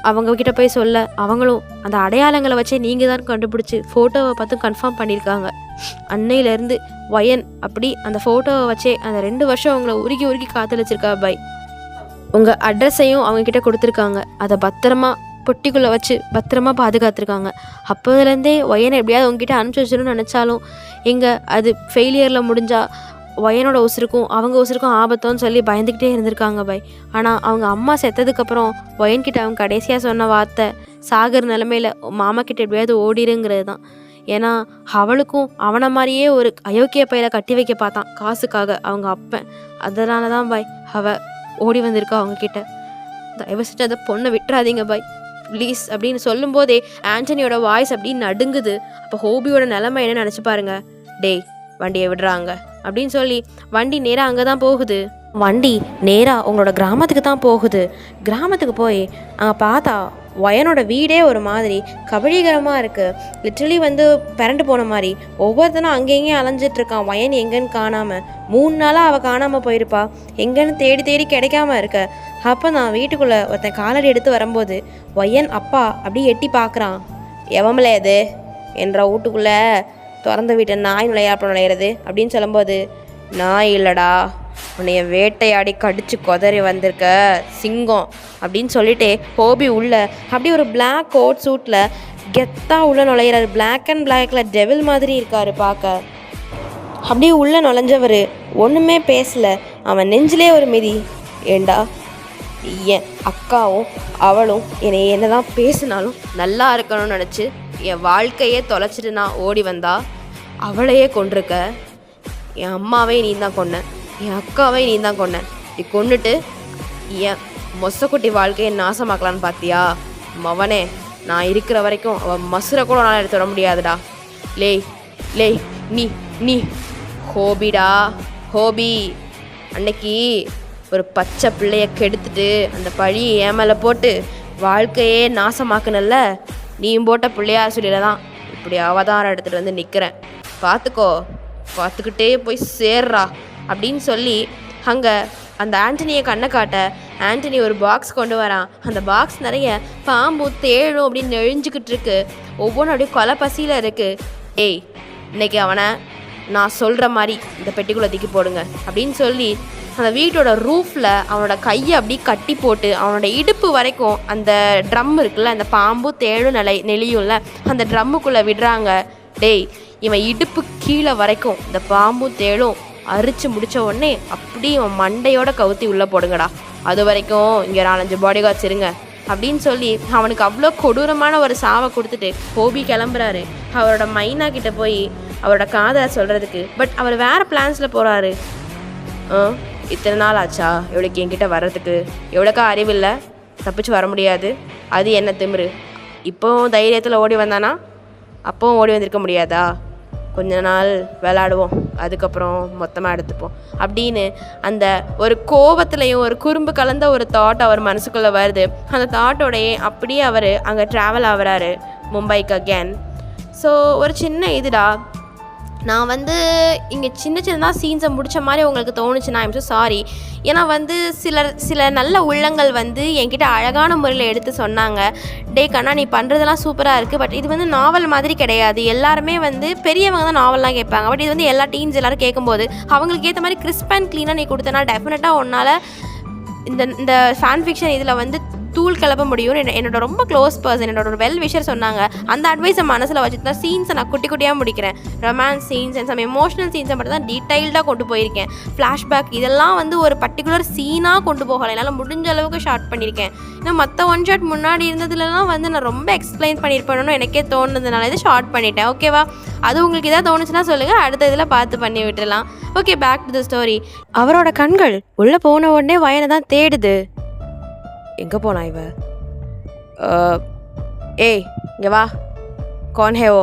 அவங்கக்கிட்ட போய் சொல்ல, அவங்களும் அந்த அடையாளங்களை வச்சே நீங்கள் தான் கண்டுபிடிச்சி ஃபோட்டோவை பார்த்து கன்ஃபார்ம் பண்ணியிருக்காங்க. அன்னையிலேருந்து வயன் அப்படி அந்த ஃபோட்டோவை வச்சே அந்த 2 வருஷம் அவங்கள உருகி காத்தலிச்சிருக்கா பாய். உங்கள் அட்ரஸையும் அவங்கக்கிட்ட கொடுத்துருக்காங்க. அதை பத்திரமா பொட்டிக்குள்ளே வச்சு பத்திரமா பாதுகாத்துருக்காங்க. அப்போதுலேருந்தே வயனை எப்படியாவது உங்ககிட்ட அனுப்பிச்சி வச்சிடணும்னு நினச்சாலும் எங்கே அது ஃபெயிலியரில் முடிஞ்சால் வயனோட உசுருக்கும் அவங்க உசுருக்கும் ஆபத்தோன்னு சொல்லி பயந்துக்கிட்டே இருந்திருக்காங்க பாய். ஆனால் அவங்க அம்மா செத்ததுக்கப்புறம் வயன்கிட்ட அவங்க கடைசியாக சொன்ன வார்த்தை, சாகர் நிலமையில் மாமா கிட்ட எப்படியாவது ஓடிருங்கிறது தான். ஏன்னா அவளுக்கும் அவனை மாதிரியே ஒரு அயோக்கிய பையில கட்டி வைக்க பார்த்தான் காசுக்காக அவங்க அப்பன். அதனால தான் பாய் அவள் ஓடி வந்திருக்கா அவங்கக்கிட்ட. தயவு செஞ்சு அந்த பொண்ணை விட்டுறாதீங்க பாய் ப்ளீஸ் அப்படின்னு சொல்லும்போதே ஆண்டனியோட வாய்ஸ் அப்படின்னு நடுங்குது. அப்போ ஹோபியோட நிலைமை என்ன நினச்சி பாருங்க. டேய் வண்டியை விடுறாங்க அப்படின்னு சொல்லி வண்டி நேராக அங்கே தான் போகுது. வண்டி நேராக உங்களோட கிராமத்துக்கு தான் போகுது. கிராமத்துக்கு போய் அங்கே பார்த்தா வயனோட வீடே ஒரு மாதிரி கபலீகரமாக இருக்குது. லிட்ரலி வந்து பிறண்டு போன மாதிரி ஒவ்வொருத்தனும் அங்கேயும் அலைஞ்சிட்ருக்கான். வயன் எங்கேன்னு காணாமல் 3 நாளாக அவள் காணாமல் போயிருப்பா. எங்கேன்னு தேடி கிடைக்காம இருக்க. அப்போ நான் வீட்டுக்குள்ளே ஒருத்தன் காலடி எடுத்து வரும்போது வயன் அப்பா அப்படி எட்டி பார்க்குறான். எவமலே அது என்ற வீட்டுக்குள்ளே திறந்த வீட்டை நாய் நுழையாது அப்படின்னு சொல்லும்போது, நாய் இல்லைடா, உன்னைய வேட்டையாடி கடிச்சு கொதறி வந்திருக்க சிங்கம் அப்படின்னு சொல்லிட்டு ஹோபி உள்ள அப்படி ஒரு பிளாக் கோட் சூட்டில் கெத்தாக உள்ள நுழையிறாரு. பிளாக் அண்ட் பிளாக்ல டெவில் மாதிரி இருக்காரு பார்க்க. அப்படியே உள்ள நுழைஞ்சவர் ஒன்றுமே பேசலை. அவன் நெஞ்சிலே ஒரு மிதி. ஏண்டா என் அக்காவும் அவளும் என்னை என்னதான் பேசினாலும் நல்லா இருக்கணும்னு நினச்சி என் வாழ்க்கையே தொலைச்சிட்டு நான் ஓடி வந்தா அவளையே கொண்டிருக்க. என் அம்மாவே நீ தான் கொன்ன, என் அக்காவே நீ தான் கொன்ன. நீ கொண்டுட்டு என் மொசக்குட்டி வாழ்க்கையை நாசமாக்கலான்னு பார்த்தியா? மவனே, நான் இருக்கிற வரைக்கும் அவன் மசுரை கூட நான் எடுத்து வர முடியாதுடா. லேய் நீ ஹோபிடா ஹோபி. அன்னைக்கு ஒரு பச்சை பிள்ளைய கெடுத்துட்டு அந்த பழியை ஏன் மேலே போட்டு வாழ்க்கையே நாசமாக்குனல்ல, நீயும் போட்ட பிள்ளையார் சொல்லியில தான் இப்படி அவதாரம் எடுத்துகிட்டு வந்து நிற்கிறேன். பார்த்துக்கோ, பார்த்துக்கிட்டே போய் சேர்றா அப்படின்னு சொல்லி அங்கே அந்த ஆண்டனியை கண்ணை காட்ட ஆண்டனி ஒரு பாக்ஸ் கொண்டு வரான். அந்த பாக்ஸ் நிறைய பாம்பு தேழும் அப்படின்னு நெழிஞ்சிக்கிட்டு இருக்கு. ஒவ்வொன்றும் அப்படியே கொலை பசியில் இருக்குது. ஏய், இன்னைக்கு அவனை நான் சொல்கிற மாதிரி இந்த பெட்டிக்குள்ளே தூக்கி போடுங்க அப்படின்னு சொல்லி அந்த வீட்டோட ரூஃபில் அவனோட கையை அப்படி கட்டி போட்டு அவனோட இடுப்பு வரைக்கும் அந்த ட்ரம் இருக்குல்ல, அந்த பாம்பு தேழும் நெளியும்ல, அந்த ட்ரம்முக்குள்ளே விடுறாங்க. டேய், இவன் இடுப்பு கீழே வரைக்கும் இந்த பாம்பு தேழும் அரிச்சு முடித்த உடனே அப்படி அவன் மண்டையோட கவுத்தி உள்ளே போடுங்கடா. அது வரைக்கும் இங்கே 4-5 பாடி கார்ட்ஸ் இருங்க அப்படின்னு சொல்லி அவனுக்கு அவ்வளோ கொடூரமான ஒரு சாவை கொடுத்துட்டு ஹோபி கிளம்புறாரு அவரோட மைனா கிட்ட போய் அவரோட காதலை சொல்கிறதுக்கு. பட் அவர் வேறு பிளான்ஸில் போகிறாரு. இத்தனை நாள் ஆச்சா இவளுக்கு என்கிட்ட வர்றதுக்கு? எவ்வளோக்கா அறிவில்லை, தப்பிச்சு வர முடியாது. அது என்ன திமிரு? இப்போவும் தைரியத்தில் ஓடி வந்தானா அப்போவும் ஓடி வந்திருக்க முடியாதா? கொஞ்ச நாள் விளாடுவோம், அதுக்கப்புறம் மொத்தமாக எடுத்துப்போம் அப்படின்னு அந்த ஒரு கோபத்துலேயும் ஒரு குறும்பு கலந்த ஒரு தாட் அவர் மனசுக்குள்ளே வருது. அந்த தாட்டோடையே அப்படியே அவர் அங்கே ட்ராவல் ஆகுறாரு மும்பைக்கு அகேன். ஸோ ஒரு சின்ன இதுடா, நான் வந்து இங்கே சின்னதாக சீன்ஸை முடித்த மாதிரி உங்களுக்கு தோணுச்சுன்னா ஐம் ஸோ சாரி. ஏன்னா வந்து சில நல்ல உள்ளங்கள் வந்து என்கிட்ட அழகான முறையில் எடுத்து சொன்னாங்க, டே கண்ணா நீ பண்ணுறதெல்லாம் சூப்பராக இருக்குது, பட் இது வந்து நாவல் மாதிரி கிடையாது. எல்லாருமே வந்து பெரியவங்க தான் நாவல்லாம் கேட்பாங்க, பட் இது வந்து எல்லா டீன்ஸ் எல்லோரும் கேட்கும்போது அவங்களுக்கு ஏற்ற மாதிரி கிறிஸ்ப் அண்ட் க்ளீனாக நீ கொடுத்தனா டெஃபினட்டாக உன்னால் இந்த ஃபேன் ஃபிக்ஷன் இதில் வந்து தூள் கிளப்ப முடியும்னு என்னோட ரொம்ப க்ளோஸ் பர்சன், என்னோட ஒரு வெல் விஷர் சொன்னாங்க. அந்த அட்வைஸை மனசில் வச்சுட்டு தான் சீன்ஸை நான் குட்டி குட்டியாக முடிக்கிறேன். Romance scenes and some emotional சீன்ஸை மட்டும் தான் டீட்டெயில்டாக கொண்டு போயிருக்கேன். ஃப்ளாஷ்பேக் இதெல்லாம் வந்து ஒரு பர்டிகுலர் சீனாக கொண்டு போகலை, என்னால் முடிஞ்ச அளவுக்கு ஷார்ட் பண்ணியிருக்கேன். ஏன்னா மற்ற ஒன் ஷாட் முன்னாடி இருந்ததுலலாம் வந்து நான் ரொம்ப எக்ஸ்பிளைன் பண்ணியிருப்பேன்னு எனக்கே தோணுனதுனால இதை ஷார்ட் பண்ணிட்டேன். ஓகேவா? அது உங்களுக்கு எதாவது தோணுச்சுன்னா சொல்லுங்கள், அடுத்த இதில் பார்த்து பண்ணி விட்டுடலாம். Okay, back to the story. அவரோட கண்கள் உள்ளே போன உடனே வயனை தான் தேடுது. எங்கே போனா இவ? ஏய் இங்கே வா, கான் ஹே ஓ,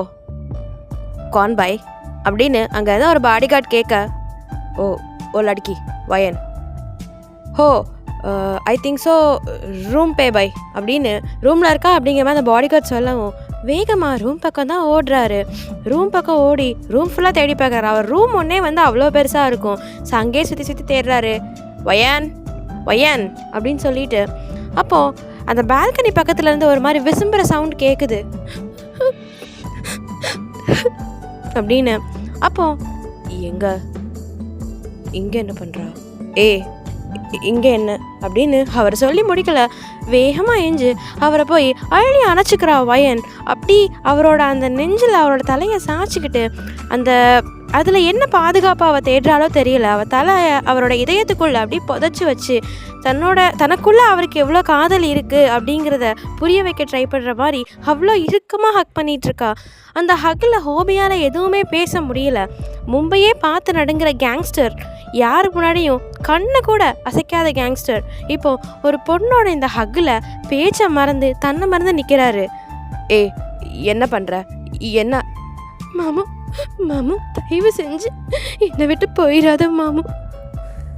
கான் பாய் அப்படின்னு அங்கே ஏதோ ஒரு பாடி கார்டு கேட்க, ஓ லட்கி வயன், ஹோ ஐ திங்க் ஸோ ரூம் பே பை அப்படின்னு ரூமில் இருக்கா அப்படிங்கிற மாதிரி அந்த பாடி கார்டு சொல்லவும் வேகமாக ரூம் பக்கம் தான் ஓடுறாரு. ரூம் பக்கம் ஓடி ரூம் ஃபுல்லாக தேடி பார்க்குறாரு. அவர் ரூம் ஒன்றே வந்து அவ்வளோ பெருசாக இருக்கும். ஸோ அங்கேயே சுற்றி தேடுறாரு. வயன் வயன் அப்படின்னு சொல்லிட்டு அப்போது அந்த பால்கனி பக்கத்தில் இருந்து ஒரு மாதிரி விசும்புற சவுண்ட் கேட்குது அப்படின்னு. அப்போ இங்கே என்ன பண்ணுறா? இங்கே என்ன அப்படின்னு அவர் சொல்லி முடிக்கல. வேகமாக எஞ்சு அவரை போய் அழி அணைச்சிக்கிறா வயன். அப்படி அவரோட அந்த நெஞ்சில் அவரோட தலையை சாய்ச்சிக்கிட்டு அந்த அதில் என்ன பாதுகாப்பு அவள் தேடுறாலோ தெரியல, அவள் தலை அவரோட இதயத்துக்குள்ளே அப்படி புதைச்சி வச்சு தனக்குள்ளே அவருக்கு எவ்வளோ காதல் இருக்குது அப்படிங்கிறத புரிய வைக்க ட்ரை பண்ணுற மாதிரி அவ்வளோ இறுக்கமாக ஹக் பண்ணிகிட்ருக்கா. அந்த ஹக்கில் ஹோபியால் எதுவுமே பேச முடியல. மும்பையே பார்த்து நடுங்கிற கேங்ஸ்டர், யாருக்கு முன்னாடியும் கண்ணை கூட அசைக்காத கேங்ஸ்டர், இப்போது ஒரு பொண்ணோட இந்த ஹக்கில் பேச்சை மறந்து தன்னை மறந்து நிற்கிறாரு. என்ன பண்ணுற? என்ன மாமு? மாமு தயவு செஞ்சு என்னை விட்டு போயிடாத மாமு.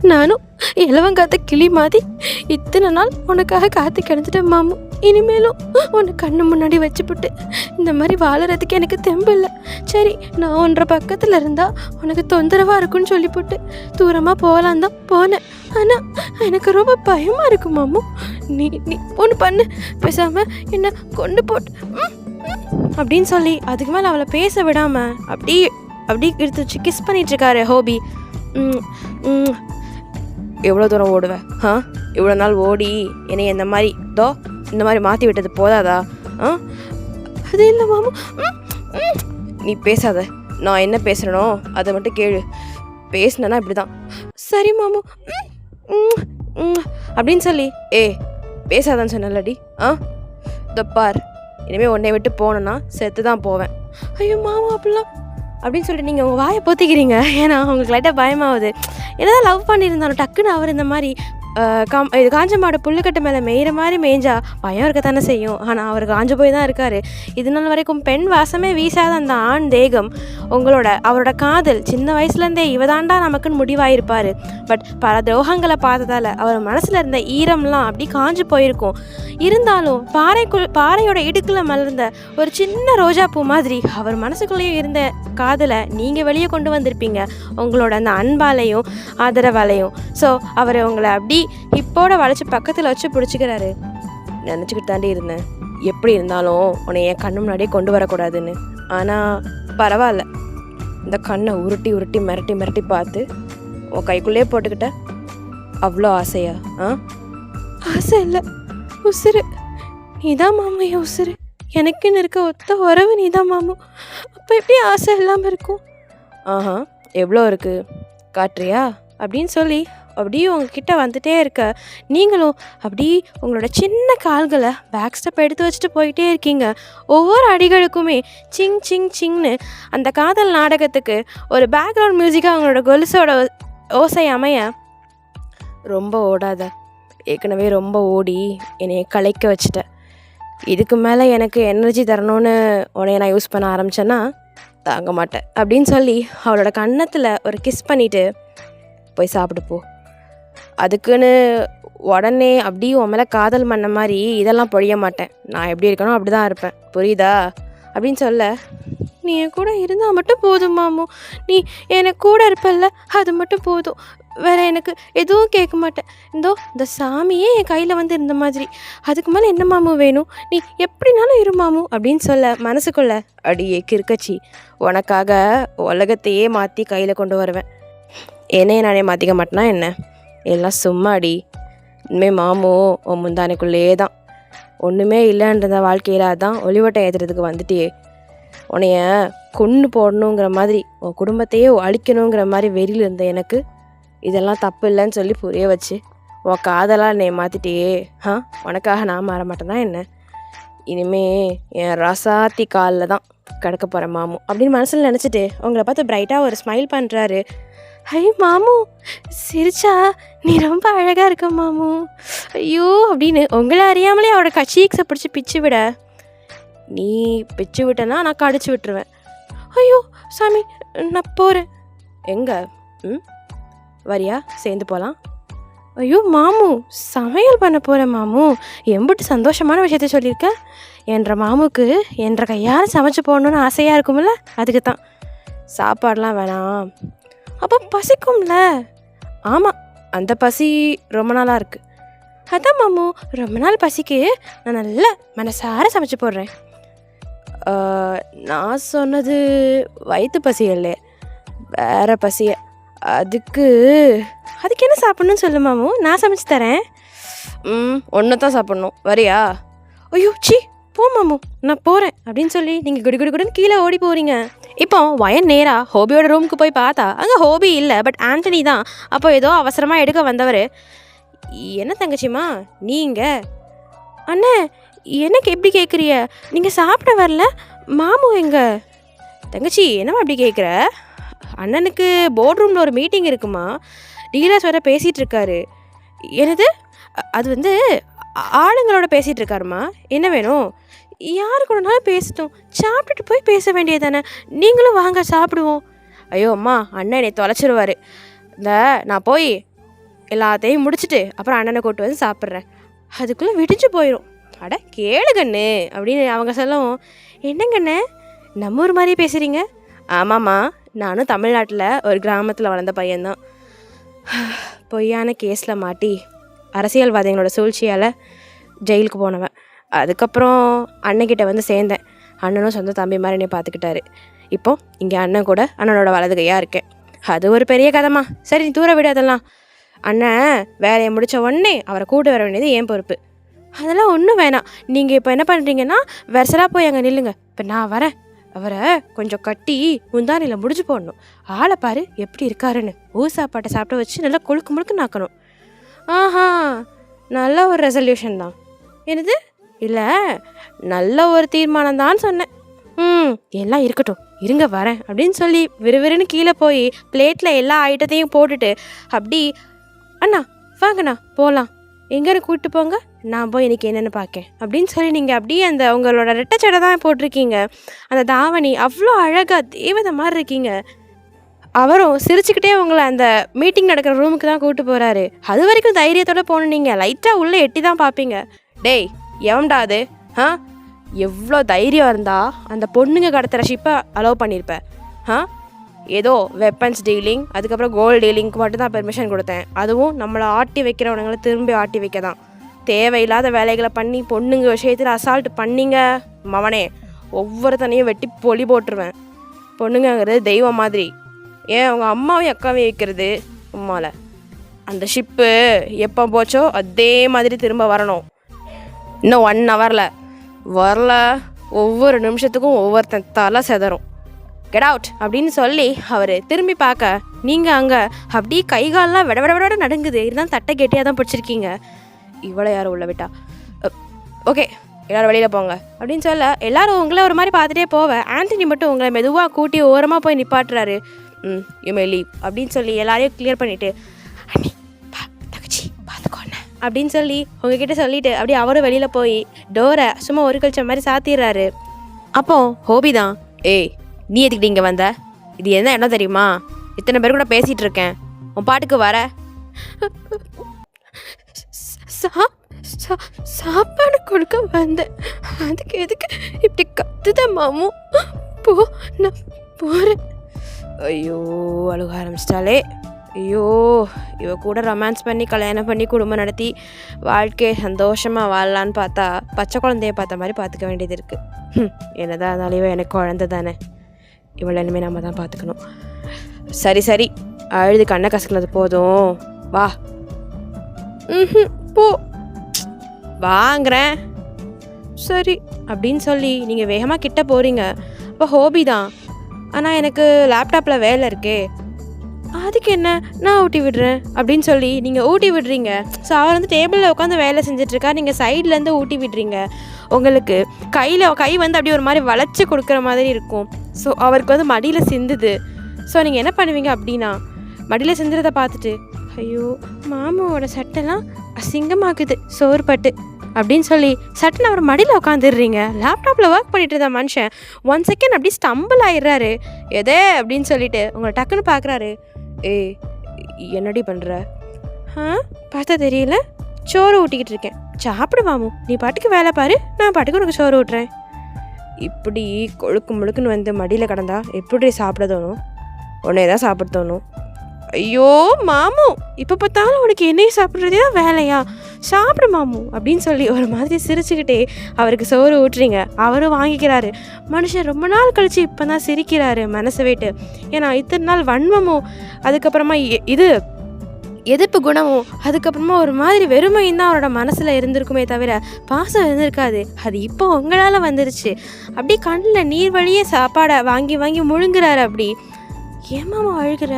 நானும் இலவங்காத்த கிளி மாதிரி இத்தனை நாள் உனக்காக காத்து கிடந்துட்டேன் மாமு. இனிமேலும் உன்னை கண்ணு முன்னாடி வச்சுப்புட்டு இந்த மாதிரி வாழறதுக்கு எனக்கு தெம்பு இல்லை. சரி, நான் ஒன்றரை பக்கத்தில் இருந்தால் உனக்கு தொந்தரவாக இருக்குன்னு சொல்லி போட்டு தூரமாக போகலான் தான் போனேன். ஆனால் எனக்கு ரொம்ப பயமாக இருக்கு மாமு. நீ ஒன்று பண்ணு, பேசாமல் என்னை கொண்டு போட்டு அப்படின்னு சொல்லி அதுக்கு மேலே அவளை பேச விடாமல் அப்படி எடுத்து வச்சு கிஸ் பண்ணிகிட்ருக்காரு ஹோபி. எவ்வளோ தூரம் ஓடுவேன்? இவ்வளோ நாள் ஓடி என்னை இந்த மாதிரி மாற்றி விட்டது போதாதா? அது இல்லை மாமு. நீ பேசாத, நான் என்ன பேசுகிறனோ அதை மட்டும் கேளு. பேசினேன்னா இப்படி தான். சரி மாமு அப்படின்னு சொல்லி பேசாதான்னு சொன்னலடி. பார், இனிமேல் உன்னை விட்டு போனேன்னா செத்து தான் போவேன். ஐயோ மாமா அப்படிலாம் அப்படின்னு சொல்லிட்டு நீங்கள் உங்கள் வாயை பொத்திக்கிறீங்க. ஏன்னா அவங்களுக்கு லைட்டாக பயமாகுது. என்னதான் லவ் பண்ணியிருந்தாலும் டக்குன்னு அவர் இந்த மாதிரி இது காஞ்ச மாடு புல்லுக்கட்டு மேலே மேயிற மாதிரி மேய்ஞ்சா பயம் இருக்கத்தானே செய்யும். ஆனால் அவர் காஞ்சு போய் தான் இருக்கார். இது நாள் வரைக்கும் பெண் வாசமே வீசாத அந்த ஆண் தேகம் அவரோட காதல் சின்ன வயசுலேருந்தே இவதாண்டா நமக்குன்னு முடிவாயிருப்பார். பட் பல துரோகங்களை பார்த்ததால் அவர் மனசில் இருந்த ஈரம்லாம் அப்படி காஞ்சு போயிருக்கும். இருந்தாலும் பாறையோட இடுக்கில் மலர்ந்த ஒரு சின்ன ரோஜா பூ மாதிரி அவர் மனசுக்குள்ளேயும் இருந்த காதலை நீங்கள் வெளியே கொண்டு வந்திருப்பீங்க உங்களோட அந்த அன்பாலையும் ஆதரவாலையும். ஸோ அவர் உங்களை அப்படி இப்போட வளைச்சி பக்கத்தில் வச்சு பிடிச்சிக்கிறாரு. நினச்சிக்கிட்டு தாண்டி இருந்தேன் எப்படி இருந்தாலும் உன்னை என் கண்ணு முன்னாடியே கொண்டு வரக்கூடாதுன்னு. ஆனால் பரவாயில்ல, இந்த கண்ணை உருட்டி உருட்டி மிரட்டி மிரட்டி பார்த்து உன் கைக்குள்ளேயே போட்டுக்கிட்ட. அவ்வளோ ஆசையா? ஆசை இல்லை, உசுறு. நீதான் மாமு என் உசுறு. எனக்குன்னு இருக்க ஒத்த உறவு நீதான் மாமு. அப்போ எப்படி ஆசை இல்லாமல் இருக்கும்? எவ்வளோ இருக்குது காட்டுறியா அப்படின்னு சொல்லி அப்படியே உங்ககிட்ட வந்துட்டே இருக்க நீங்களும் அப்படி உங்களோட சின்ன கால்களை பேக் ஸ்டெப் எடுத்து வச்சுட்டு போயிட்டே இருக்கீங்க. ஒவ்வொரு அடிகளுக்குமே சிங் சிங் சிங்னு அந்த காதல் நாடகத்துக்கு ஒரு பேக்ரவுண்ட் மியூசிக்காக அவங்களோட கொலுசோட ஓசை அமைய. ரொம்ப ஓடாத, ஏற்கனவே ரொம்ப ஓடி என்னை கலைக்க வச்சுட்ட. இதுக்கு மேலே எனக்கு எனர்ஜி தரணும்னு உன்னைய நான் யூஸ் பண்ண ஆரம்பித்தேன்னா தாங்க மாட்டேன் அப்படின்னு சொல்லி அவளோட கன்னத்தில் ஒரு கிஸ் பண்ணிவிட்டு போய் சாப்பிட்டு போ. அதுக்குன்னு உடனே அப்படியே உன் மேலே காதல் பண்ண மாதிரி இதெல்லாம் பொழிய மாட்டேன். நான் எப்படி இருக்கணும் அப்படி தான் இருப்பேன், புரியுதா அப்படின்னு சொல்ல. நீ என் கூட இருந்தால் மட்டும் போதும் மாமு. நீ எனக்கு கூட இருப்பல்ல, அது மட்டும் போதும். வேறு எனக்கு எதுவும் கேட்க மாட்டேன். இந்த சாமியே என் கையில் வந்து இருந்த மாதிரி. அதுக்கு மேலே என்ன மாமு வேணும்? நீ எப்படினாலும் இரு மாமு அப்படின்னு சொல்ல மனசுக்குள்ள அடியே கிறுக்கச்சி, உனக்காக உலகத்தையே மாற்றி கையில் கொண்டு வருவேன். என்னையே நானே மாற்றிக்க மாட்டேனா என்ன? எல்லாம் சும்மாடி. இனிமேல் மாமு உன் முந்தானைக்குள்ளேயே தான். ஒன்றுமே இல்லைன்றத வாழ்க்கையில் அதான் ஒளிவட்டை ஏற்றுறதுக்கு வந்துட்டே. உன்னைய கொன்று போடணுங்கிற மாதிரி உன் குடும்பத்தையே அழிக்கணுங்கிற மாதிரி வெறியில் இருந்த எனக்கு இதெல்லாம் தப்பு இல்லைன்னு சொல்லி புரிய வச்சு உன் காதலாக என்னை மாற்றிட்டே. உனக்காக நான் மாற மாட்டேன்னா என்ன? இனிமே என் ரசாத்தி காலில் தான் கிடக்க போகிறேன் மாமு அப்படின்னு மனசில் நினச்சிட்டு உங்களை பார்த்து பிரைட்டாக ஒரு ஸ்மைல் பண்ணுறாரு. ஐ மாமு, சிரிச்சா நீ ரொம்ப அழகாக இருக்க மாமு, ஐயோ அப்படின்னு உங்களை அறியாமலே அவரோட சீக்ஸை பிடிச்சி பிச்சு விட. நீ பிச்சு விட்டனா நான் கடிச்சு விட்டுருவேன். ஐயோ சாமி, நான் போகிறேன். எங்கே? வரியா? சேர்ந்து போகலாம். ஐயோ மாமு, சமையல் பண்ண போகிறேன் மாமு. எம்பிட்டு சந்தோஷமான விஷயத்த சொல்லியிருக்கேன். என்ற மாமுக்கு என்ற கையால் சமைச்சு போடணுன்னு ஆசையாக இருக்கும்ல, அதுக்கு தான். சாப்பாடெலாம் வேணாம். அப்போ பசிக்கும்ல? ஆமாம், அந்த பசி ரொம்ப நாளாக இருக்குது. அதான் மாமு, ரொம்ப நாள் பசிக்கு நான் நல்லா மனசார சமைச்சு போடுறேன். நான் சொன்னது வயிற்று பசி இல்லை, வேறு பசிய. அதுக்கு என்ன சாப்பிட்ணுன்னு சொல்லு மாமு, நான் சமைச்சு தரேன். ஒன்று தான் சாப்பிட்ணும், வரியா? ஐயோ சி போ மாமு, நான் போகிறேன் அப்படின்னு சொல்லி நீங்கள் குடுன்னு கீழே ஓடி போகிறீங்க. இப்போ வயன் நேராக ஹோபியோட ரூமுக்கு போய் பார்த்தா அங்கே ஹோபி இல்லை, பட் ஆண்டனி தான். அப்போ ஏதோ அவசரமாக எடுக்க வந்தவர். என்ன தங்கச்சிம்மா நீங்கள்? அண்ணே, எனக்கு எப்படி கேட்குறிய? நீங்கள் சாப்பிட வரல, மாமு எங்க? தங்கச்சி என்னம்மா அப்படி கேட்குற? அண்ணனுக்கு போர்ட் ரூமில் ஒரு மீட்டிங் இருக்குமா, டீலர்ஸ் வேறு பேசிகிட்டு இருக்காரு. என்னது? அது வந்து ஆளுங்களோட பேசிகிட்டு இருக்காருமா. என்ன வேணும்? யாரு கூடனாலும் பேசட்டும், சாப்பிட்டுட்டு போய் பேச வேண்டியது தானே. நீங்களும் வாங்க சாப்பிடுவோம். ஐயோ அம்மா, அண்ணன் என்னை தொலைச்சிருவார். நான் போய் எல்லாத்தையும் முடிச்சுட்டு அப்புறம் அண்ணனை கூட்டு வந்து சாப்பிட்றேன். அதுக்குள்ளே விடிஞ்சு போயிடும். அட கேளுங்கண்ணு அப்படின்னு அவங்க சொல்லவும், என்னங்கண்ணே நம்ம ஊர் மாதிரியே பேசுகிறீங்க? ஆமாம்மா, நானும் தமிழ்நாட்டில் ஒரு கிராமத்தில் வளர்ந்த பையன்தான். பொய்யான கேஸில் மாட்டி அரசியல்வாதிகளோட சூழ்ச்சியால் ஜெயிலுக்கு போனவன். அதுக்கப்புறம் அண்ணன்கிட்ட வந்து சேர்ந்தேன். அண்ணனும் சொந்த தம்பி மாதிரி என்னை பார்த்துக்கிட்டாரு. இப்போ இங்கே அண்ணன் கூட அண்ணனோட வலது கையாக இருக்கேன். அது ஒரு பெரிய கதைமா. சரி நீ தூர விடு அதெல்லாம். அண்ணன் வேலையை முடித்த உடனே அவரை கூட்டு வர வேண்டியது ஏன் பொறுப்பு. அதெல்லாம் ஒன்றும் வேணாம். நீங்கள் இப்போ என்ன பண்ணுறீங்கன்னா வெர்சலாக போய் அங்கே நில்லுங்க. இப்போ நான் வரேன். அவரை கொஞ்சம் கட்டி முந்தானியில் முடிஞ்சு போடணும். ஆளை பாரு எப்படி இருக்காருன்னு. ஊர் சாப்பாட்டை சாப்பிட வச்சு நல்லா கொழுக்கு முழுக்கு நாக்கணும். நல்ல ஒரு ரெசல்யூஷன் தான். என்னது? இல்லை, நல்ல ஒரு தீர்மானம் தான் சொன்னேன். எல்லாம் இருக்கட்டும், இருங்க வரேன் அப்படின்னு சொல்லி விறுவிறுன்னு கீழே போய் பிளேட்டில் எல்லா ஐட்டத்தையும் போட்டுட்டு அப்படி, அண்ணா வாங்கண்ணா போகலாம், எங்கேன்னு கூப்பிட்டு போங்க, நான் போய் இன்றைக்கி என்னென்னு பார்க்கேன் அப்படின்னு சொல்லி நீங்கள் அப்படியே அந்த உங்களோட ரெட்டச்சடை தான் போட்டிருக்கீங்க, அந்த தாவணி அவ்வளோ அழகாக தேவதை மாதிரி இருக்கீங்க. அவரும் சிரிச்சுக்கிட்டே உங்களை அந்த மீட்டிங் நடக்கிற ரூமுக்கு தான் கூப்பிட்டு போகிறாரு. அது வரைக்கும் தைரியத்தோடு போகணும், நீங்கள் லைட்டாக உள்ளே எட்டி தான் பார்ப்பீங்க. டேய் எவன்டா அது? எவ்வளோ தைரியம் இருந்தால் அந்த பொண்ணுங்க கடத்துகிற ஷிப்பை அலோவ் பண்ணியிருப்பேன். ஏதோ வெப்பன்ஸ் டீலிங், அதுக்கப்புறம் கோல்டு டீலிங்க்கு மட்டும் தான் பெர்மிஷன் கொடுத்தேன். அதுவும் நம்மளை ஆட்டி வைக்கிறவனுங்களை திரும்பி ஆட்டி வைக்க தான். தேவையில்லாத வேலைகளை பண்ணி பொண்ணுங்க விஷயத்தில் அசால்ட் பண்ணிங்க மவனே, ஒவ்வொருத்தனையும் வெட்டி பொலி போட்டுருவேன். பொண்ணுங்கிறது தெய்வம் மாதிரி. ஏன் அவங்க அம்மாவையும் அக்காவையும் வைக்கிறது உம்மால. அந்த ஷிப்பு எப்போ போச்சோ அதே மாதிரி திரும்ப வரணும். இன்னும் 1 ஹவரில் வரல, ஒவ்வொரு நிமிஷத்துக்கும் ஒவ்வொருத்தன் தலை செதறும். கெட் அவுட் அப்படின்னு சொல்லி அவர் திரும்பி பார்க்க நீங்கள் அங்கே அப்படியே கைகாலெலாம் விட விட விட நடுங்குது. இருந்தாலும் தட்டை கெட்டியாக தான் பிடிச்சிருக்கீங்க. இவ்வளோ யாரும் உள்ள விட்டா ஓகே எல்லோரும் வெளியில் போங்க அப்படின்னு சொல்ல எல்லோரும் உங்களை ஒரு மாதிரி பார்த்துட்டே போவேன். ஆண்டனி மட்டும் உங்களை மெதுவாக கூட்டி ஓரமாக போய் நிப்பாட்டுறாரு. யூ மே லீவ் அப்படின்னு சொல்லி எல்லாரையும் கிளியர் பண்ணிவிட்டு அண்ணி தகச்சி பார்த்துக்கோண்ணே அப்படின்னு சொல்லி உங்ககிட்ட சொல்லிவிட்டு அப்படியே அவரும் வெளியில் போய் டோரை சும்மா ஒரு கழிச்ச மாதிரி சாத்திடுறாரு. அப்போ ஹோபி தான், ஏய் நீ எதுக்கிட்ட இங்கே வந்த? இது என்ன இடம் தெரியுமா? இத்தனை பேர் கூட பேசிகிட்டு இருக்கேன், உன் பாட்டுக்கு வர. சாப்பாடு கொடுக்க வந்தேன், அதுக்கு எதுக்கு இப்படி கத்துத மாமு? போ நான் போகிறேன். ஐயோ அழுக ஆரம்பிச்சிட்டாலே. ஐயோ இவ கூட ரொமான்ஸ் பண்ணி கல்யாணம் பண்ணி குடும்பம் நடத்தி வாழ்க்கையை சந்தோஷமாக வாழலான்னு பார்த்தா பச்சை குழந்தைய பார்த்த மாதிரி பார்த்துக்க வேண்டியது இருக்குது. என்னதான் இருந்தாலும் இவன் எனக்கு குழந்தை தானே, இவ்வளோ இனிமேல் நம்ம தான் பார்த்துக்கணும். சரி சரி அழுது கண்ணை கசக்கினது போதும், வா. போ வாங்குறேன் சரி அப்படின்னு சொல்லி நீங்கள் வேகமாக கிட்ட போகிறீங்க. இப்போ ஹோபி தான், ஆனால் எனக்கு லேப்டாப்பில் வேலை இருக்கே, அதுக்கு என்ன நான் ஊட்டி விடுறேன் அப்படின்னு சொல்லி நீங்கள் ஊட்டி விடுறீங்க. ஸோ அவர் வந்து டேபிளில் உட்காந்து வேலை செஞ்சிட்ருக்கா, நீங்கள் சைட்லேருந்து ஊட்டி விடுறீங்க. உங்களுக்கு கை வந்து அப்படியே ஒரு மாதிரி வளைச்சி கொடுக்குற மாதிரி இருக்கும். ஸோ அவருக்கு வந்து மடியில் சிந்துது. ஸோ நீங்கள் என்ன பண்ணுவீங்க அப்படின்னா, மடியில் சிந்துறதை பார்த்துட்டு ஐயோ மாமாவோட சட்டைலாம் அசிங்கமாக்குது சோறு பட்டு அப்படின்னு சொல்லி சட்டுன்னு அவர் மடியில் உட்காந்துடுறீங்க. லேப்டாப்பில் ஒர்க் பண்ணிட்டு இருந்த மனுஷன் 1 செகண்ட் அப்படி ஸ்டம்பிள் ஆயிடுறாரு. எதே அப்படின்னு சொல்லிட்டு உங்களை டக்குன்னு பார்க்குறாரு. ஏய் என்னடி பண்ணுற? பார்த்தா தெரியல, சோறு ஊட்டிக்கிட்டு இருக்கேன், சாப்பிடு மாமு, நீ பாட்டுக்கு வேலை பாரு, நான் பாட்டுக்கு உனக்கு சோறு ஊட்டுறேன். இப்படி கொழுக்கு முழுக்குன்னு வந்து மடியில் கிடந்தா எப்படி சாப்பிட தோணும்? உடனே தான் சாப்பிட தோணும். ஐயோ மாமு, இப்போ பார்த்தாலும் உனக்கு என்னையும் சாப்பிட்றதே தான் வேலையா, சாப்பிடு மாமு அப்படின்னு சொல்லி ஒரு மாதிரி சிரிச்சுக்கிட்டே அவருக்கு சோறு ஊட்டுறீங்க. அவரும் வாங்கிக்கிறாரு. மனுஷன் ரொம்ப நாள் கழித்து இப்போ தான் சிரிக்கிறாரு மனசை விட்டு. ஏன்னா இத்தனை நாள் வன்மமும் அதுக்கப்புறமா இது எதிர்ப்பு குணமும் அதுக்கப்புறமா ஒரு மாதிரி வெறுமையும் தான் அவரோட மனசில் இருந்திருக்குமே தவிர பாசம் இருந்திருக்காது. அது இப்போ உங்களால் வந்துருச்சு. அப்படியே கண்ணில் நீர் வழியே சாப்பாடை வாங்கி வாங்கி முழுங்குறாரு. அப்படி ஏமாமா அழுகிற?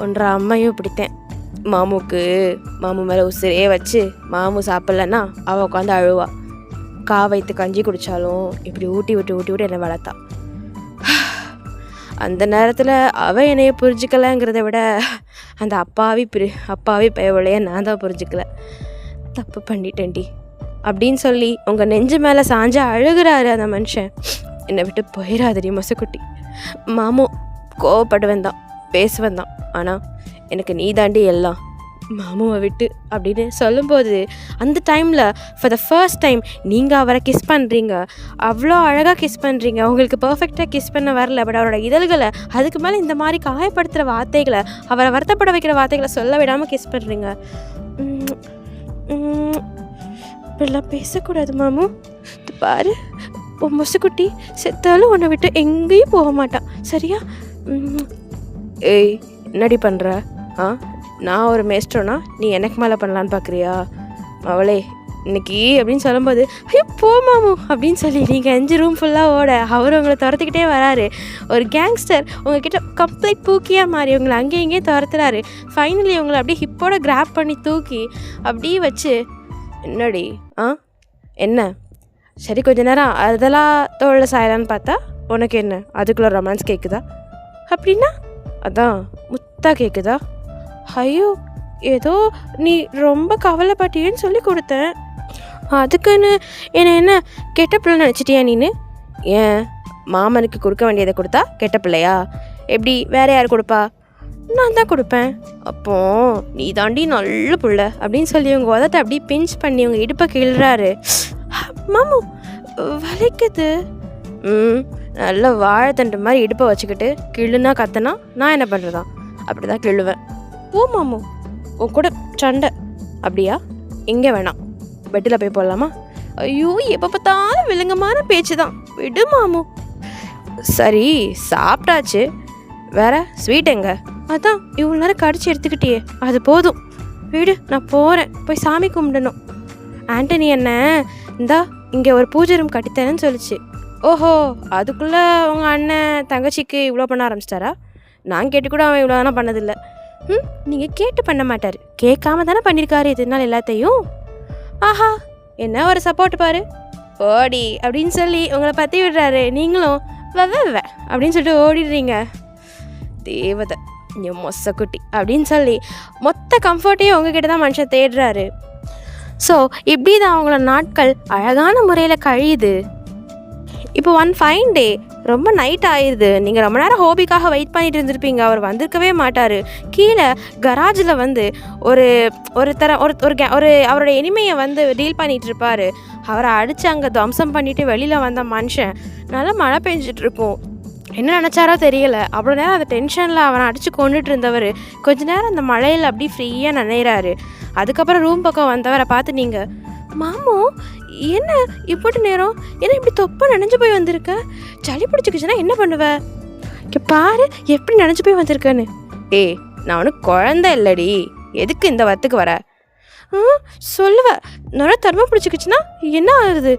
ஒன்றரை அம்மையும் பிடித்தேன். மாமு மேலே உசிரே வச்சு மாமு சாப்பிட்லன்னா அவள் உட்காந்து அழுவா. வைத்து கஞ்சி குடித்தாலும் இப்படி ஊட்டி விட்டு என்னை வளர்த்தா. அந்த நேரத்தில் அவள் என்னைய புரிஞ்சிக்கலைங்கிறத விட அந்த அப்பாவி பயவளைய நான் தான் புரிஞ்சிக்கல. தப்பு பண்ணிட்டேன்டி அப்படின்னு சொல்லி உங்கள் நெஞ்சு மேலே சாஞ்சா அழுகிறாரு அந்த மனுஷன். என்னை விட்டு போயிடாதடி மொசக்குட்டி. மாமு கோவப்படுவேன் தான், பேசுவேன் தான், ஆனால் எனக்கு நீ தாண்டி எல்லாம். மாமுவை விட்டு அப்படின்னு சொல்லும்போது அந்த டைமில் ஃபார் த ஃபர்ஸ்ட் டைம் நீங்கள் அவரை கிஸ் பண்ணுறீங்க. அவ்வளோ அழகாக கிஸ் பண்ணுறீங்க. உங்களுக்கு பர்ஃபெக்டாக கிஸ் பண்ண வரல, பட் அவரோட இதழ்களை அதுக்கு மேலே இந்த மாதிரி காயப்படுத்துகிற வார்த்தைகளை, அவரை வருத்தப்பட வைக்கிற வார்த்தைகளை சொல்ல விடாமல் கிஸ் பண்ணுறீங்க. இப்படிலாம் பேசக்கூடாது மாமு. இது பாரு, உன் மொசுக்குட்டி செத்தாலும் உன்னை விட்டு எங்கேயும் போக மாட்டான், சரியா? ஏய் என்னடி பண்ணுற? நான் ஒரு மேஸ்ட்ரோனா நீ எனக்கு மேலே பண்ணலான்னு பார்க்குறியா? அவளே இன்னைக்கு அப்படின்னு சொல்லும்போது ஐயோ போ மாமு அப்படின்னு சொல்லி நீங்கள் 5 ரூம் ஃபுல்லாக ஓட அவர் உங்களை துரத்துக்கிட்டே வராரு. ஒரு கேங்ஸ்டர் உங்ககிட்ட கம்ப்ளீட் பூக்கியாக மாறி உங்களை அங்கேயும் இங்கேயும் துரத்துறாரு. ஃபைனலி உங்களை அப்படியே ஹிப்போட கிராப் பண்ணி தூக்கி அப்படியே வச்சு என்னடி என்ன சரி கொஞ்ச நேரம் அதெல்லாம் தோளில் சாயலான்னு பார்த்தா உனக்கு என்ன அதுக்குள்ளே ரொமான்ஸ் கேட்குதா? அப்படின்னா அதான் முத்தா கேட்குதா? ஐயோ ஏதோ நீ ரொம்ப கவலைப்பட்டியன்னு சொல்லி கொடுத்தேன். அதுக்குன்னு என்ன கெட்ட பிள்ளை நினச்சிட்டியா நீனு? ஏன் மாமனுக்கு கொடுக்க வேண்டியதை கொடுத்தா கெட்ட பிள்ளையா? எப்படி வேற யார் கொடுப்பா? நான் தான் கொடுப்பேன். அப்போ நீ தாண்டி நல்ல புள்ள அப்படின்னு சொல்லி உங்கள் உதத்தை அப்படியே பிஞ்ச் பண்ணி உங்கள் இடுப்பை கிள்றாரு. மாமு வலிக்குது. நல்ல வாழைத்தண்டு மாதிரி இடுப்பை வச்சுக்கிட்டு கிள்ளுனா கத்தனா நான் என்ன பண்ணுறதா? அப்படி தான் கிள்ளுவேன். ஓ மாமு உன் கூட சண்டை அப்படியா? எங்கே வேணாம், பெட்டில் போய் போடலாமா? ஐயோ எப்போ பார்த்தாலும் விலங்கமான பேச்சு தான், விடு மாமு. சரி சாப்பிட்டாச்சு, வேற ஸ்வீட் எங்க? அதான் இவ்வளோ நேரம் கடிச்சு எடுத்துக்கிட்டியே, அது போதும், விடு, நான் போகிறேன், போய் சாமி கும்பிடணும். ஆண்டனி என்ன இந்தா இங்கே ஒரு பூஜை ரூம் கட்டித்தரேன்னு சொல்லிச்சு. ஓஹோ, அதுக்குள்ளே உங்கள் அண்ணன் தங்கச்சிக்கு இவ்வளோ பண்ண ஆரம்பிச்சிட்டாரா? நான் கேட்டு கூட அவன் இவ்வளோ தானே பண்ணதில்லை. நீங்கள் கேட்டு பண்ண மாட்டார், கேட்காம தானே பண்ணியிருக்காரு இதனால் எல்லாத்தையும். ஆஹா, என்ன ஒரு சப்போர்ட் பாரு, ஓடி அப்படின்னு சொல்லி உங்களை பற்றி விடுறாரு, நீங்களும் வெவ அப்படின்னு சொல்லிட்டு ஓடிடுறீங்க. தேவதை என் மொசக்குட்டி அப்படின்னு சொல்லி மொத்த கம்ஃபர்ட்டையும் உங்ககிட்ட தான் மனுஷன் தேடுறாரு. ஸோ இப்படி தான் அவங்களோட நாட்கள் அழகான முறையில் கழியுது. இப்போ ஒன் ஃபைன் டே ரொம்ப நைட் ஆயிடுது, நீங்கள் ரொம்ப நேரம் ஹோபிக்காக வெயிட் பண்ணிட்டு இருந்திருப்பீங்க, அவர் வந்திருக்கவே மாட்டார். கீழே கராஜில் வந்து ஒரு அவரோட எனிமையை வந்து டீல் பண்ணிகிட்டு இருப்பார். அவரை அடித்து அங்கே துவம்சம் பண்ணிவிட்டு வெளியில் வந்த மனுஷன் நல்லா மழை பெஞ்சிட்டு இருக்கும். என்ன நினச்சாரோ தெரியல, அவ்வளோ நேரம் அந்த டென்ஷனில் அவனை அடித்து கொண்டுட்டு இருந்தவர் கொஞ்ச நேரம் அந்த மழையில் அப்படி ஃப்ரீயாக நனைகிறாரு. அதுக்கப்புறம் ரூம் பக்கம் வந்தவரை பார்த்து நீங்கள், மாமு என்ன இப்படி நேரம், என்ன இப்படி தொப்பை நனைஞ்சு போய் வந்திருக்க, சளி பிடிச்சிக்கிச்சுன்னா என்ன பண்ணுவ? இங்கே பாரு எப்படி நனைஞ்சு போய் வந்திருக்கேன்னு. ஏய் நான் ஒன்றும் குழந்தை இல்லடி, எதுக்கு இந்த வத்துக்கு வர? சொல்லுவேன், நல்லா தர்மம் பிடிச்சிக்கிச்சுன்னா என்ன ஆகுது?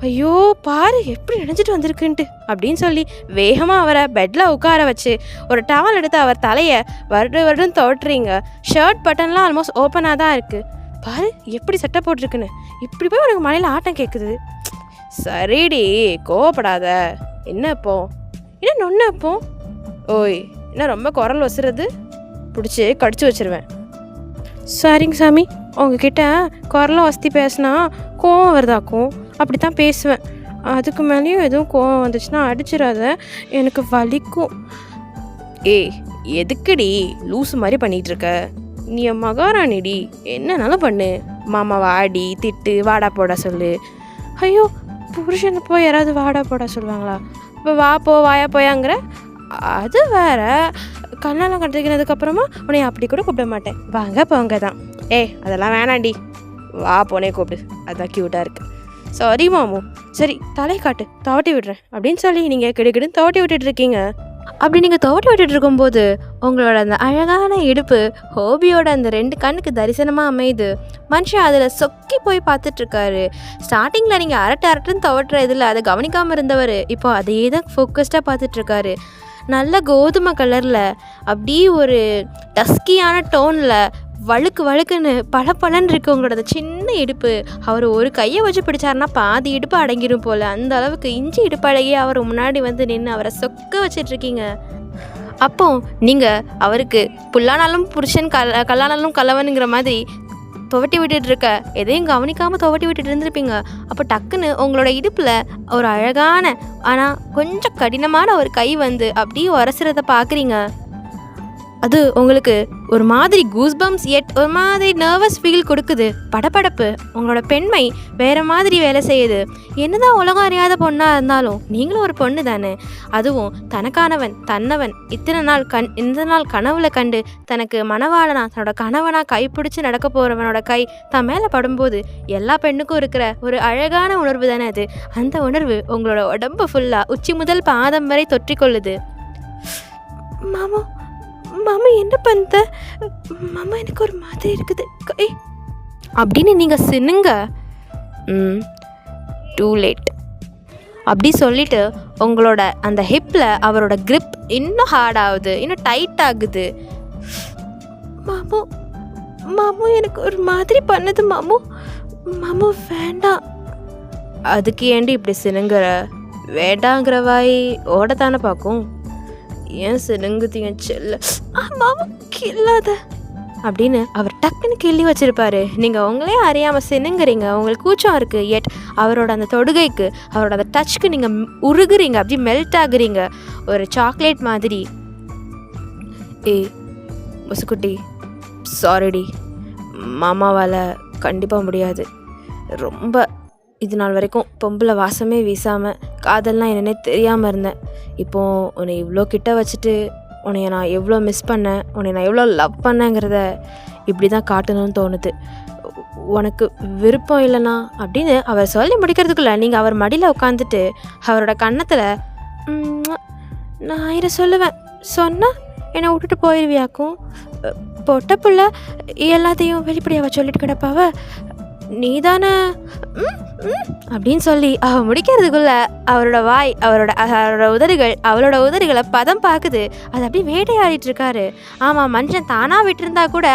ஐயோ பாரு எப்படி நினைச்சிட்டு வந்திருக்குன்ட்டு அப்படின்னு சொல்லி வேகமாக அவரை பெட்டில் உட்கார வச்சு ஒரு டவல் எடுத்து அவர் தலையை வருடம் தோட்டுறீங்க. ஷர்ட் பட்டன்லாம் ஆல்மோஸ்ட் ஓப்பனாக தான் இருக்குது. பாரு எப்படி சட்டை போட்டிருக்குன்னு, இப்படி போய் உனக்கு மழையில் ஆட்டம் கேட்குது. சரிடி கோவப்படாத. என்ன இப்போ என்ன நொன்ன இப்போ? ஓய் என்ன ரொம்ப குரல் வசுறது, பிடிச்சி கடிச்சு வச்சிருவேன். சரிங்க சாமி, உங்ககிட்ட குரலும் வசதி பேசினா கோவம் வருதாக்கும், அப்படி தான் பேசுவேன். அதுக்கு மேலேயும் எதுவும் கோவம் வந்துச்சுன்னா அடிச்சிடாத, எனக்கு வலிக்கும். ஏய் எதுக்குடி லூசு மாதிரி பண்ணிகிட்டு இருக்க? நீ என் மகாராணிடி, என்னன்னாலும் பண்ணு. மாமாவை ஆடி திட்டு வாடா போடா சொல்லு. ஐயோ புருஷனை போய் யாராவது வாடா போடா சொல்லுவாங்களா? இப்போ வா போ வாயா போயாங்கிற, அது வேற. கண்ணெல்லாம் கட்டிக்கினதுக்கப்புறமா உன்னை அப்படி கூட கூப்பிட மாட்டேன், வாங்க போங்க தான். அதெல்லாம் வேணாண்டி, வா போனே கூப்பிடு, அதுதான் க்யூட்டாக இருக்குது. சாரி மாமு, சரி தலை காட்டு தவட்டி விடுறேன் அப்படின்னு சொல்லி நீங்கள் கிடுக்கிடுன்னு தவட்டி விட்டுட்ருக்கீங்க. அப்படி நீங்கள் தவட்டி விட்டுட்டு இருக்கும்போது உங்களோட அந்த அழகான இடுப்பு ஹோபியோட அந்த 2 கண்ணுக்கு தரிசனமாக அமையுது. மனுஷன் அதில் சொக்கி போய் பார்த்துட்ருக்காரு. ஸ்டார்டிங்கில் நீங்கள் அரட்டுன்னு தவட்டுற இதில் அதை கவனிக்காமல் இருந்தவர் இப்போ அதையே தான் ஃபோக்கஸ்டாக பார்த்துட்ருக்காரு. நல்ல கோதுமை கலரில் அப்படியே ஒரு டஸ்கியான டோனில் வழுக்குன்னு பளபளன்னு இருக்கு உங்களோட சின்ன இடுப்பு. அவர் ஒரு கையை வச்சு பிடிச்சாருன்னா பாதி இடுப்பு அடங்கிடும் போல், அந்த அளவுக்கு இஞ்சி இடுப்பு அழகி அவர் முன்னாடி வந்து நின்று அவரை சொக்க வச்சிட்ருக்கீங்க. அப்போ நீங்கள் அவருக்கு புல்லானாலும் புருஷன் கல்லானாலும் கலவனுங்கிற மாதிரி துவட்டி விட்டுட்டு இருக்க, எதையும் கவனிக்காமல் துவட்டி விட்டுட்டு இருந்திருப்பீங்க. அப்போ டக்குன்னு உங்களோட இடுப்பில் ஒரு அழகான ஆனால் கொஞ்சம் கடினமான ஒரு கை வந்து அப்படியே உரசுறத பார்க்குறீங்க. அது உங்களுக்கு ஒரு மாதிரி கூஸ்பம்ஸ் எட் ஒரு மாதிரி நர்வஸ் ஃபீல் கொடுக்குது. படபடப்பு, உங்களோட பெண்மை வேறு மாதிரி வேலை செய்யுது. என்னதான் உலகம் அறியாத பொண்ணாக இருந்தாலும் நீங்களும் ஒரு பொண்ணு தானே. அதுவும் தனக்கானவன் தன்னவன் இந்த நாள் கனவுல கண்டு தனக்கு மணவாளனா தன்னோட கணவனா கைப்பிடிச்சு நடக்க போகிறவனோட கை தான் மேலே படும்போது எல்லா பெண்ணுக்கும் இருக்கிற ஒரு அழகான உணர்வு தானே அது. அந்த உணர்வு உங்களோட உடம்பு ஃபுல்லாக உச்சி முதல் பாதம் வரை தொற்றிக்கொள்ளுது. மாமா மாமா என்ன பண்ண மாமா, எனக்கு ஒரு மாதிரி இருக்குது கை அப்படின்னு நீங்கள் சின்னுங்க. டூ லேட் அப்படி சொல்லிட்டு உங்களோட அந்த ஹிப்பில் அவரோட கிரிப் இன்னும் ஹார்ட் ஆகுது, இன்னும் டைட் ஆகுது. மாமு மாமு எனக்கு ஒரு மாதிரி பண்ணுது மாமு, மாமு வேண்டாம். அதுக்கு ஏண்டி இப்படி சினுங்கிற? வேண்டாங்கிற வாய் ஓடத்தானே பார்க்கும். ஏன் சினுங்குதிங்க செல்ல? மாமா கில்லாத. அப்படின்னு அவர் டக்குன்னு கிள்ளி வச்சிருப்பாரு. நீங்கள் உங்களே அறியாமல் சினுங்குறீங்க, உங்களுக்கு கூச்சம் இருக்குது. எட் அவரோட அந்த தொடுகைக்கு, அவரோட அந்த டச்சுக்கு நீங்கள் உருகுறீங்க, அப்படி மெல்ட் ஆகுறீங்க ஒரு சாக்லேட் மாதிரி. ஏய் முசுக்குட்டி, சாரிடி, மாமாவால் கண்டிப்பாக முடியாது. ரொம்ப இது நாள் வரைக்கும் பொம்பளை வாசமே வீசாமல் காதல்லாம் என்னன்னே தெரியாமல் இருந்தேன். இப்போது உன்னை இவ்வளோ கிட்ட வச்சுட்டு உன்னைய நான் எவ்வளோ மிஸ் பண்ணேன், உன்னை நான் எவ்வளோ லவ் பண்ணேங்கிறத இப்படி தான் காட்டணும்னு தோணுது. உனக்கு விருப்பம் இல்லைனா அப்படின்னு அவர் சொல்லி முடிக்கிறதுக்குள்ள நீங்கள் அவர் மடியில் உட்காந்துட்டு அவரோட கன்னத்தில் நான் 1000 சொல்லுவேன், சொன்னால் என்னை விட்டுட்டு போயிடுவியாக்கும். பொட்ட புள்ள எல்லாத்தையும் வெளிப்படையாக சொல்லிட்டு கிடப்பாவ, நீ தானே அப்படின்னு சொல்லி அவள் முடிக்கிறதுக்குள்ள அவரோட வாய், அவரோட உதடுகள் அவளோட உதடுகளை பதம் பார்க்குது. அது அப்படியே வேட்டையாடிட்டு இருக்காரு. ஆமாம், மனுஷன் தானாக விட்டுருந்தா கூட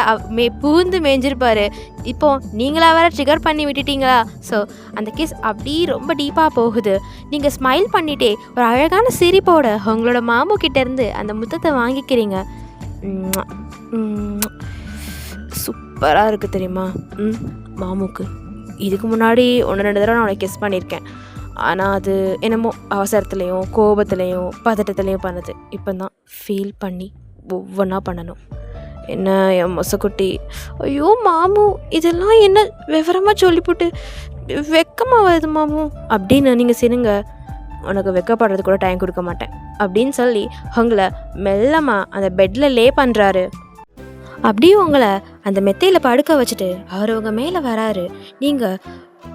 பூந்து மேய்ஞ்சிருப்பாரு. இப்போ நீங்களா வேற ட்ரிகர் பண்ணி விட்டுட்டீங்களா? ஸோ அந்த கிஸ் அப்படி ரொம்ப டீப்பாக போகுது. நீங்கள் ஸ்மைல் பண்ணிட்டே ஒரு அழகான சிரிப்போட உங்களோட மாமு கிட்டேருந்து அந்த முத்தத்தை வாங்கிக்கிறீங்க. சூப்பராக இருக்குது தெரியுமா மாமுக்கு. இதுக்கு முன்னாடி 1-2 தடவை நான் உனக்கு கிஸ் பண்ணியிருக்கேன். ஆனால் அது என்னமோ அவசரத்துலேயும் கோபத்துலேயும் பதட்டத்துலேயும் பண்ணது. இப்போ தான் ஃபீல் பண்ணி ஒவ்வொன்றா பண்ணணும். என்ன என் மொசக்குட்டி, ஐயோ மாமு இதெல்லாம் என்ன விவரமாக சொல்லிவிட்டு வெக்கமாக வருது மாமு அப்படின்னு நீங்கள் சினுங்க. உனக்கு வெக்கப்படுறது கூட டைம் கொடுக்க மாட்டேன் அப்படின்னு சொல்லி உங்களை மெல்லமாக அந்த பெட்டில் லே பண்ணுறாரு. அப்படியே உங்களை அந்த மெத்தையில் படுக்க வச்சுட்டு அவர் உங்கள் மேலே வராரு. நீங்கள்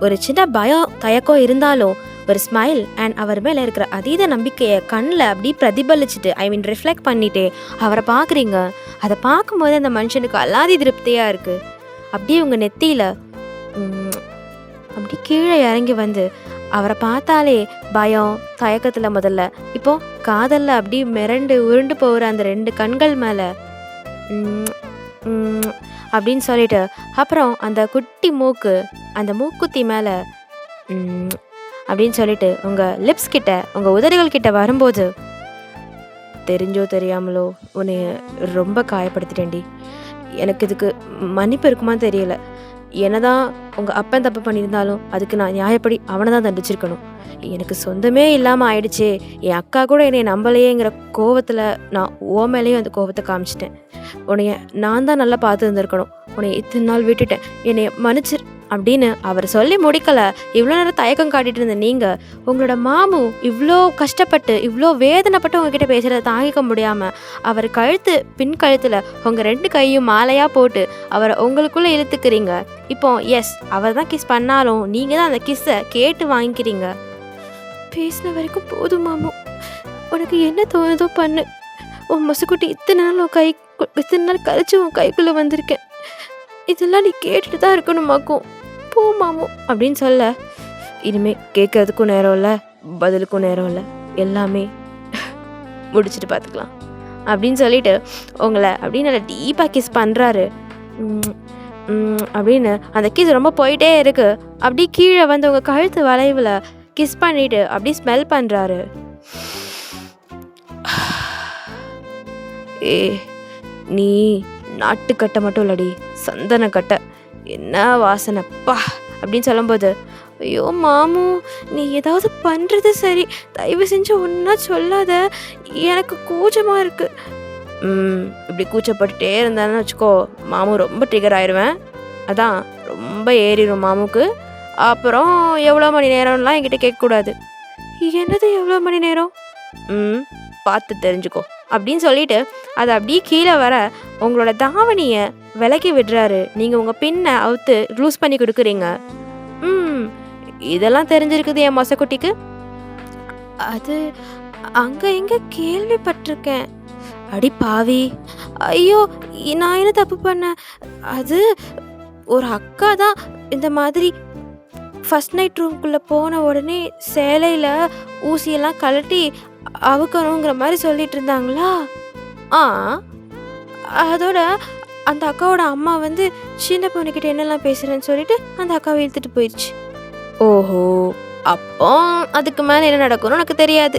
ஒரு சின்ன பயம் தயக்கம் இருந்தாலும் ஒரு ஸ்மைல் அண்ட் அவர் மேலே இருக்கிற அதீத நம்பிக்கையை கண்ணில் அப்படி பிரதிபலிச்சுட்டு ரிஃப்ளெக்ட் பண்ணிட்டே அவரை பார்க்குறீங்க. அதை பார்க்கும்போது அந்த மனுஷனுக்கு அல்லாதி திருப்தியாக இருக்குது. அப்படியே உங்கள் நெத்தியில் அப்படி கீழே இறங்கி வந்து அவரை பார்த்தாலே பயம் தயக்கத்தில் முதல்ல, இப்போது காதலில் அப்படி மிரண்டு உருண்டு போகிற அந்த 2 கண்கள் மேலே அப்படின்னு சொல்லிட்டு அப்புறம் அந்த குட்டி மூக்கு, அந்த மூக்குத்தி மேலே அப்படின்னு சொல்லிட்டு உங்கள் லிப்ஸ் கிட்ட, உங்கள் உதடுகள் கிட்ட வரும்போது தெரிஞ்சோ தெரியாமலோ உன்னை ரொம்ப காயப்படுத்திட்டேன்டி. எனக்கு இதுக்கு மன்னிப்பு இருக்குமான்னு தெரியல. என்னதான் உங்கள் அப்பன் தப்பு பண்ணியிருந்தாலும் அதுக்கு நான் நியாயப்படி அவனை தான் தண்டிச்சிருக்கணும். எனக்கு சொந்தமே இல்லாமல் ஆயிடுச்சே, என் அக்கா கூட என்னை நம்பலையேங்கிற கோவத்தில் நான் மேலேயும் அந்த கோவத்தை காமிச்சிட்டேன். உன்னைய நான் தான் நல்லா பார்த்து இருந்திருக்கணும். உன்னை இத்தனை நாள் விட்டுட்டேன், என்னை மன்னிச்சிரு அப்படின்னு அவர் சொல்லி முடிக்கலை. இவ்வளோ நேரம் தயக்கம் காட்டிட்டு இருந்த நீங்கள் உங்களோட மாமு இவ்வளோ கஷ்டப்பட்டு இவ்வளோ வேதனைப்பட்டு உங்ககிட்ட பேசுகிறத தாங்கிக்க முடியாமல் அவர் பின் கழுத்தில் உங்கள் 2 கையும் மாலையாக போட்டு அவரை உங்களுக்குள்ளே இழுத்துக்கிறீங்க. இப்போ எஸ், அவர் தான் கிஸ் பண்ணாலும் நீங்கள் தான் அந்த கிஸ்ஸை கேட்டு வாங்கிக்கிறீங்க. பேசின வரைக்கும் போதும் மாமு, உனக்கு என்ன தோணுதோ பண்ணு. உன் மசுக்குட்டி இத்தனை நாள் கழிச்சு உன் கைக்குள்ளே வந்திருக்கேன். இதெல்லாம் நீ கேட்டுட்டு தான் இருக்கணுமாக்கும். போ மாமு அப்படின்னு சொல்ல, இனிமேல் கேட்கறதுக்கும் நேரம் இல்லை, பதிலுக்கும் நேரம் இல்லை, எல்லாமே முடிச்சுட்டு பார்த்துக்கலாம் அப்படின்னு சொல்லிட்டு உங்களை அப்படின்னு நல்லா டீப்பாக கிஸ் பண்ணுறாரு. அப்படின்னு அந்த கிஸ் ரொம்ப போயிட்டே இருக்கு. அப்படி கீழே வந்து உங்கள் கழுத்து வளைவில் கிஸ் பண்ணிட்டு அப்படி ஸ்மெல் பண்ணுறாரு. நீ நாட்டுக்கட்டை மட்டும் இல்லடி, சந்தனக்கட்டை, என்ன வாசனைப்பா அப்படின்னு சொல்லும்போது, ஐயோ மாமு நீ ஏதாவது பண்ணுறது சரி, தயவு செஞ்சு ஒன்றா சொல்லாத, எனக்கு கூச்சமாக இருக்குது. இப்படி கூச்சப்பட்டுட்டே இருந்தான்னு வச்சுக்கோ, மாமு ரொம்ப ட்ரிகர் ஆயிடுவேன். அதான் ரொம்ப ஏறிடும் மாமுக்கு. அப்புறம் எவ்வளோ மணி நேரம்லாம் என்கிட்ட கேட்கக்கூடாது. என்னது எவ்வளோ மணி நேரம்? பார்த்து தெரிஞ்சுக்கோ அப்படின்னு சொல்லிட்டு அதை அப்படியே கீழே வர உங்களோட தாவணியை விலக்கி விடுறாரு. நீங்கள் உங்கள் பின்னை அவுத்து லூஸ் பண்ணி கொடுக்குறீங்க. இதெல்லாம் தெரிஞ்சிருக்குது என் மொசக்குட்டிக்கு. அது அங்கே எங்கே கேள்விப்பட்டிருக்கேன். அடி பாவி, ஐயோ நான் என்ன தப்பு பண்ணேன்? அது ஒரு அக்கா தான் இந்த மாதிரி ஃபஸ்ட் நைட் ரூம்குள்ளே போன உடனே சேலையில் ஊசியெல்லாம் கழட்டி அவுக்கணுங்கிற மாதிரி சொல்லிட்டு இருந்தாங்களா? அதோட அந்த அக்காவோட அம்மா வந்து சின்ன பொண்ணுக்கிட்ட என்னெல்லாம் பேசுகிறேன்னு சொல்லிட்டு அந்த அக்காவை இழுத்துட்டு போயிடுச்சு. ஓஹோ, அப்போ அதுக்கு மேலே என்ன நடக்கும்னு உனக்கு தெரியாது.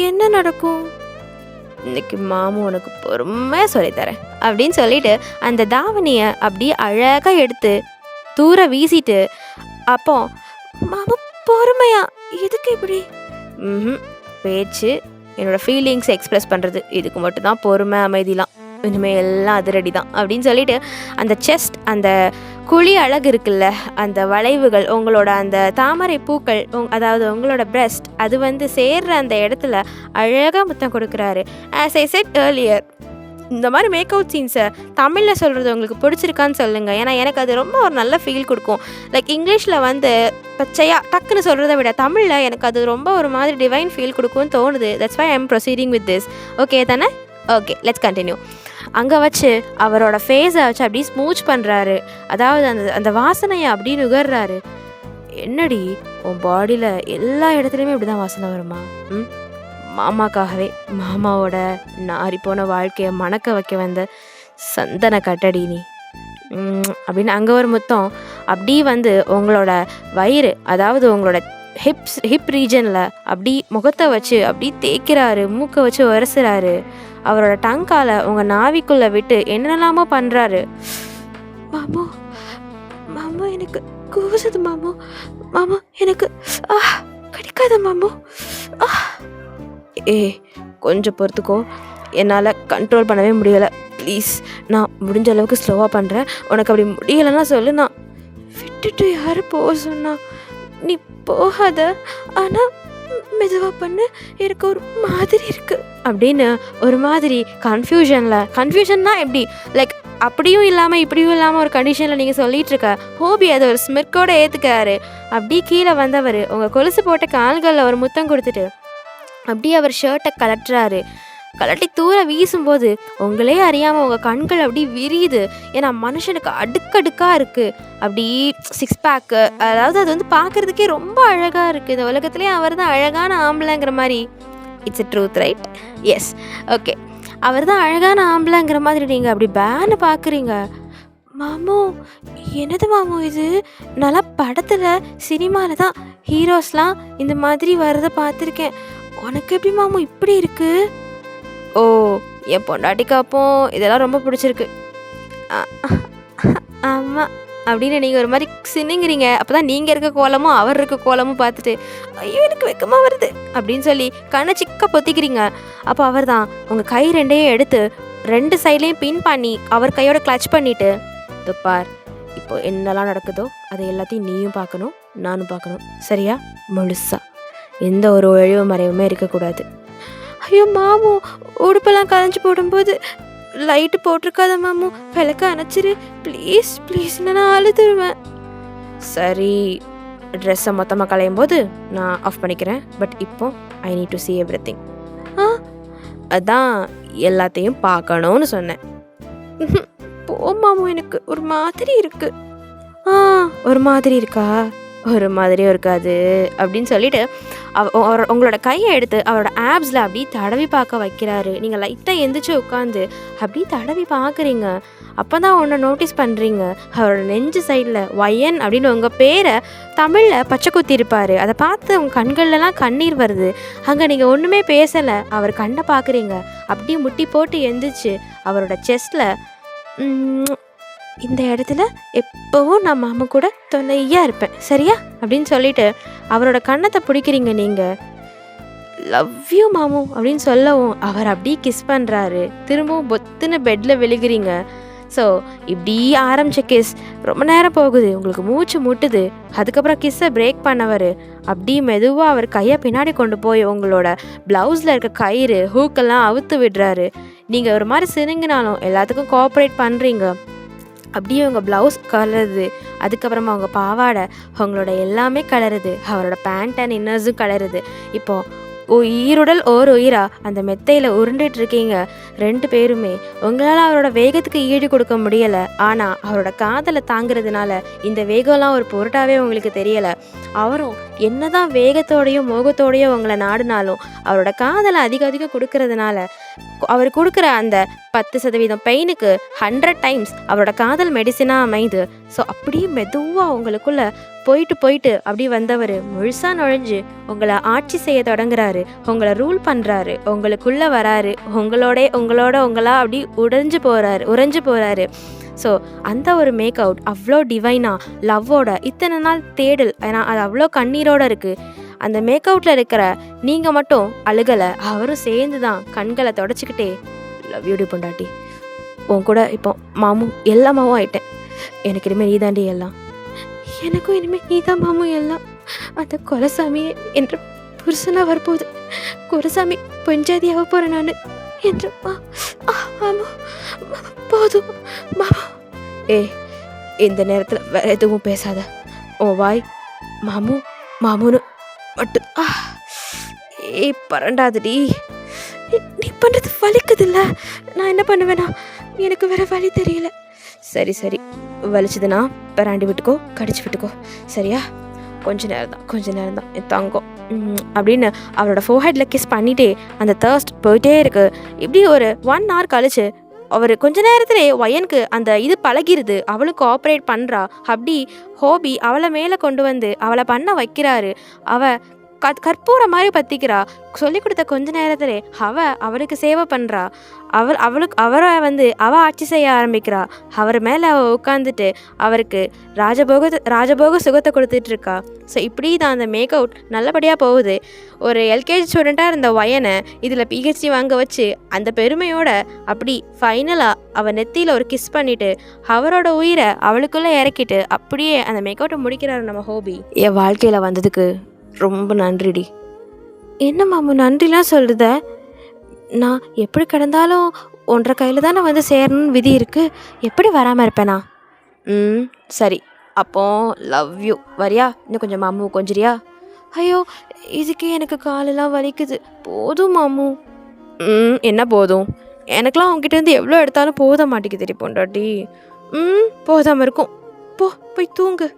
என்ன நடக்கும்? இன்னைக்கு மாமு உனக்கு பொறுமையாக சொல்லித்தரேன் அப்படின்னு சொல்லிட்டு அந்த தாவணியை அப்படியே அழகாக எடுத்து தூர வீசிட்டு, அப்போ மாமா பொறுமையா எதுக்கு இப்படி பேச்சு, என்னோடய ஃபீலிங்ஸ் எக்ஸ்ப்ரெஸ் பண்ணுறது, இதுக்கு மட்டும்தான் பொறுமை அமைதிலாம், இனிமேல் எல்லாம் அதிரடி தான் அப்படின்னு சொல்லிட்டு அந்த செஸ்ட், அந்த குழி அழகு இருக்குல்ல, அந்த வளைவுகள், உங்களோட அந்த தாமரை பூக்கள், அதாவது உங்களோட பிரஸ்ட், அது வந்து சேர்ற அந்த இடத்துல அழகாக முத்தம் கொடுக்குறாரு. ஆஸ் ஐ செட் ஏர்லியர், இந்த மாதிரி மேக் அவுட் சீன்ஸை தமிழில் சொல்கிறது உங்களுக்கு பிடிச்சிருக்கான்னு சொல்லுங்கள். ஏன்னா எனக்கு அது ரொம்ப ஒரு நல்ல ஃபீல் கொடுக்கும். லைக் இங்கிலீஷில் வந்து பச்சையாக டக்குன்னு சொல்கிறத விட தமிழில் எனக்கு அது ரொம்ப ஒரு மாதிரி டிவைன் ஃபீல் கொடுக்கும்னு தோணுது. That's why I am proceeding with this. Okay தானே? Okay, let's continue. அங்கே வச்சு அவரோட ஃபேஸை வச்சு அப்படியே ஸ்மூச் பண்ணுறாரு. அதாவது அந்த வாசனையை அப்படியே நுகர்றாரு. என்னடி உன் பாடியில் எல்லா இடத்துலையுமே இப்படி தான் வாசனை வருமா? மாமாக்காகவே, மாமாவோட நாரி போன வாழ்க்கையை மணக்க வைக்க வந்த சந்தன கட்டடி நீ அப்படின்னு அங்கே ஒரு முத்தம் அப்படி வந்து உங்களோட வயிறு, அதாவது உங்களோட ஹிப் ரீஜனில் அப்படி முகத்தை வச்சு அப்படி தேய்க்கிறாரு, மூக்கை வச்சு உரசுறாரு. அவரோட டங்கால உங்கள் நாவிக்குள்ளே விட்டு என்னெல்லாமோ பண்ணுறாரு. மாமோ மாமோ எனக்கு கூசுது, மாமோ மாமோ எனக்கு கிடைக்காத மாமோ. கொஞ்சம் பொறுத்துக்கோ, என்னால் கண்ட்ரோல் பண்ணவே முடியலை. ப்ளீஸ், நான் முடிஞ்ச அளவுக்கு ஸ்லோவாக பண்ணுறேன். உனக்கு அப்படி முடியலைன்னா சொல்லு. நான் விட்டுட்டு யார் போக சொன்னா? நீ போகாத, ஆனால் மெதுவாக பண்ணு, எனக்கு ஒரு மாதிரி இருக்குது அப்படின்னு ஒரு மாதிரி கன்ஃபியூஷன்னா எப்படி, லைக் அப்படியும் இல்லாமல் இப்படியும் இல்லாமல் ஒரு கண்டிஷனில் நீங்கள் சொல்லிகிட்ருக்க ஹோபி அதை ஒரு ஸ்மிர்க்கோடு ஏற்றுக்கிறாரு. அப்படி கீழே வந்தவர் உங்கள் கொலுசு போட்ட கால்களில் ஒரு முத்தம் கொடுத்துட்டு அப்படியே அவர் ஷர்ட்டை கலட்டுறாரு. கலட்டி தூர வீசும்போது உங்களே அறியாமல் உங்கள் கண்கள் அப்படி விரியுது. ஏன்னா மனுஷனுக்கு அடுக்கடுக்காக இருக்குது, அப்படி சிக்ஸ் பேக்கு, அதாவது அது வந்து பார்க்குறதுக்கே ரொம்ப அழகாக இருக்குது. இந்த உலகத்துலேயே அவர் தான் அழகான ஆம்பளைங்கிற மாதிரி. It's a truth, right? Yes, okay. அவர் தான் அழகான ஆம்பளைங்கிற மாதிரி நீங்கள் அப்படி பேன்னு பார்க்குறீங்க. மாமோ, என்னது மாமோ இது? நல்லா படத்தில் சினிமாவில் தான் ஹீரோஸ்லாம் இந்த மாதிரி வரதை பார்த்துருக்கேன். உனக்கு எப்படி மாமோ இப்படி இருக்கு? ஓ, என் பொண்டாட்டிக்காப்போ இதெல்லாம் ரொம்ப பிடிச்சிருக்கு. ஆமாம் அப்படின்னு நீங்கள் ஒரு மாதிரி சின்னுங்கிறீங்க. அப்போ தான் நீங்கள் இருக்க கோலமும் அவர் இருக்க கோலமும் பார்த்துட்டு ஐயோ எனக்கு வெக்கமாக வருது அப்படின்னு சொல்லி கண்ணை சிக்க பொத்திக்கிறீங்க. அப்போ அவர் தான் உங்கள் கை ரெண்டையும் எடுத்து 2 சைட்லேயும் பின் பண்ணி அவர் கையோட கிளச் பண்ணிவிட்டு, துப்பார், இப்போ என்னெல்லாம் நடக்குதோ அதை எல்லாத்தையும் நீயும் பார்க்கணும், நானும் பார்க்கணும், சரியா? முழுசா எந்த ஒரு ஒழிவு மறைவுமே இருக்கக்கூடாது. ஐயோ மாமு, உடுப்பெல்லாம் கலைஞ்சி போடும்போது லைட்டு போட்டிருக்காத மாமு, விளக்க அணைச்சிரு ப்ளீஸ் ப்ளீஸ், நான் அழுதுருவேன். சரி, ட்ரெஸ்ஸை மொத்தமாக களையும் போது நான் ஆஃப் பண்ணிக்கிறேன். பட் இப்போ I need to see everything. அதான் எல்லாத்தையும் பார்க்கணும்னு சொன்னேன். போ மாமு, எனக்கு ஒரு மாதிரி இருக்கு. ஒரு மாதிரி இருக்கா? ஒரு மாதிரியும் இருக்காது அப்படின்னு சொல்லிட்டு உங்களோட கையை எடுத்து அவரோட ஆப்ஸில் அப்படி தடவி பார்க்க வைக்கிறாரு. நீங்கள் லைட்டாக எந்திரிச்சு உட்காந்து அப்படி தடவி பார்க்குறீங்க. அப்போ தான் ஒன்று நோட்டீஸ் பண்ணுறீங்க, அவரோட நெஞ்சு சைடில் ஒயன் அப்படின்னு உங்கள் பேரை தமிழில் பச்சை குத்தி இருப்பார். அதை பார்த்து உங்கள் கண்கள்லாம் கண்ணீர் வருது. அங்கே நீங்கள் ஒன்றுமே பேசலை, அவர் கண்ணை பார்க்குறீங்க. அப்படியே முட்டி போட்டு எந்திரிச்சு அவரோட செஸ்டில், இந்த இடத்துல எப்போவும் நான் மாமா கூட துணையாக இருப்பேன், சரியா அப்படின்னு சொல்லிட்டு அவரோட கண்ணத்தை பிடிக்கிறீங்க. நீங்கள் லவ் யூ மாமு அப்படின்னு சொல்லவும் அவர் அப்படியே கிஸ் பண்ணுறாரு. திரும்பவும் பொத்துன்னு பெட்டில் விழுகிறீங்க. ஸோ இப்படி ஆரம்பித்த கிஸ் ரொம்ப நேரம் போகுது, உங்களுக்கு மூச்சு முட்டுது. அதுக்கப்புறம் கிஸ்ஸை பிரேக் பண்ணவர் அப்படி மெதுவாக அவர் கையை பின்னாடி கொண்டு போய் உங்களோட ப்ளவுஸில் இருக்க கயிறு ஹூக்கெல்லாம் அவுத்து விடுறாரு. நீங்கள் ஒரு மாதிரி சினுங்கினாலும் எல்லாத்துக்கும் கோஆப்ரேட் பண்ணுறீங்க. அப்படியே உங்கள் ப்ளவுஸ் கலருது, அதுக்கப்புறமா உங்கள் பாவாடை, உங்களோட எல்லாமே கலருது, அவரோட பேண்ட் அண்ட் இன்னர்ஸும் கலருது. இப்போது உயிருடல் ஓர் உயிரா அந்த மெத்தையில் உருண்டுட்டுருக்கீங்க 2 பேருமே. உங்களால் அவரோட வேகத்துக்கு ஈடு கொடுக்க முடியலை, ஆனால் அவரோட காதலை தாங்கிறதுனால இந்த வேகம்லாம் ஒரு பொருட்டாவே உங்களுக்கு தெரியலை. அவரும் என்னதான் வேகத்தோடையும் மோகத்தோடையும் உங்களை நாடினாலும் அவரோட காதலை அதிகம் கொடுக்கறதுனால அவர் கொடுக்குற அந்த 10% பெயினுக்கு 100 டைம்ஸ் அவரோட காதல் மெடிசனாக அமைது. ஸோ அப்படியே மெதுவாக உங்களுக்குள்ள போயிட்டு போயிட்டு அப்படி வந்தவர் முழுசாக நுழைஞ்சு உங்களை ஆட்சி செய்ய தொடங்குறாரு, உங்களை ரூல் பண்ணுறாரு, உங்களுக்குள்ளே வராரு, உங்களா அப்படி உறைஞ்சு போகிறாரு. ஸோ அந்த ஒரு மேக் அவுட் அவ்வளோ டிவைனாக லவ்வோட இத்தனை நாள் தேடல், ஏன்னா அது அவ்வளோ கண்ணீரோடு இருக்குது. அந்த மேக் அவுட்டில் இருக்கிற நீங்கள் மட்டும் அழுகலை, அவரும் சேர்ந்து தான் கண்களை தொடச்சிக்கிட்டே லவ் யூ டி பொண்டாட்டி, உன் கூட இப்போ மாமும் எல்லாமாவும் ஆயிட்டேன், எனக்கு இனிமேல் நீ தாண்டி எல்லாம், எனக்கும் இனிமேல் நீ தான் மாமும் எல்லாம், அந்த குலசாமியே என்ற புருஷனாக வரப்போகுது, குலசாமி பஞ்சாதியாக போகிறேன் நான் என்று மாமா போதும் மாமா. இந்த நேரத்தில் வேற எதுவும் பேசாத, உன் வாய் மாமு மாமுன்னு மட்டும். பரண்டாதுடி, நீ பண்ணுறது வலிக்குதில்ல, நான் என்ன பண்ணுவேனா, எனக்கு வேற வழி தெரியல. சரி வலிச்சதுன்னா பராண்டி விட்டுக்கோ, கடிச்சு விட்டுக்கோ, சரியா? கொஞ்ச நேரம் தான் என் தங்கம் அப்படின்னு அவரோட ஃபோர்ஹெட்டில் கிஸ் பண்ணிட்டே அந்த தர்ஸ்ட் போயிட்டே இருக்கு. இப்படி ஒரு 1 hour கழிச்சு அவர் கொஞ்ச நேரத்திலே ஒயனுக்கு அந்த இது பழகிருது, அவளுக்கு கோஆப்ரேட் பண்ணுறா. அப்படி ஹோபி அவளை மேலே கொண்டு வந்து அவளை பண்ண வைக்கிறாரு. அவள் கற்பூர மாதிரி பற்றிக்கிறா. சொல்லிக் கொடுத்த கொஞ்ச நேரத்திலே அவளுக்கு சேவை பண்ணுறா. அவரை அவள் ஆட்சி செய்ய ஆரம்பிக்கிறா. அவர் மேலே அவள் உட்காந்துட்டு அவருக்கு ராஜபோக சுகத்தை கொடுத்துட்ருக்கா. ஸோ இப்படி தான் அந்த மேக் அவுட் நல்லபடியாக போகுது. ஒரு எல்கேஜி ஸ்டூடெண்ட்டாக இருந்த ஒயனை இதில் பிஹெச்டி வாங்க வச்சு அந்த பெருமையோட அப்படி ஃபைனலாக அவள் நெத்தியில் ஒரு கிஸ் பண்ணிவிட்டு அவரோட உயிரை அவளுக்குள்ளே இறக்கிட்டு அப்படியே அந்த மேக் அவுட்டை முடிக்கிறாரு நம்ம ஹோபி. என் வாழ்க்கையில் வந்ததுக்கு ரொம்ப நன்றிடி. என்ன மாமு நன்றிலாம் சொல்லுத? நான் எப்படி கிடந்தாலும் 1.5 கையில் தானே வந்து சேரணும்னு விதி இருக்குது, எப்படி வராமல் இருப்பேனா? சரி, அப்போ லவ் யூ. வரியா? இன்னும் கொஞ்சம் மாமு கொஞ்சிரியா? ஐயோ, இதுக்கே எனக்கு காலெல்லாம் வலிக்குது. போதும் மாமு. என்ன போதும்? எனக்கெலாம் உங்ககிட்ட இருந்து எவ்வளோ எடுத்தாலும் போத மாட்டேங்குது பொண்டாட்டி. போதாமல் இருக்கும். போய் தூங்கு.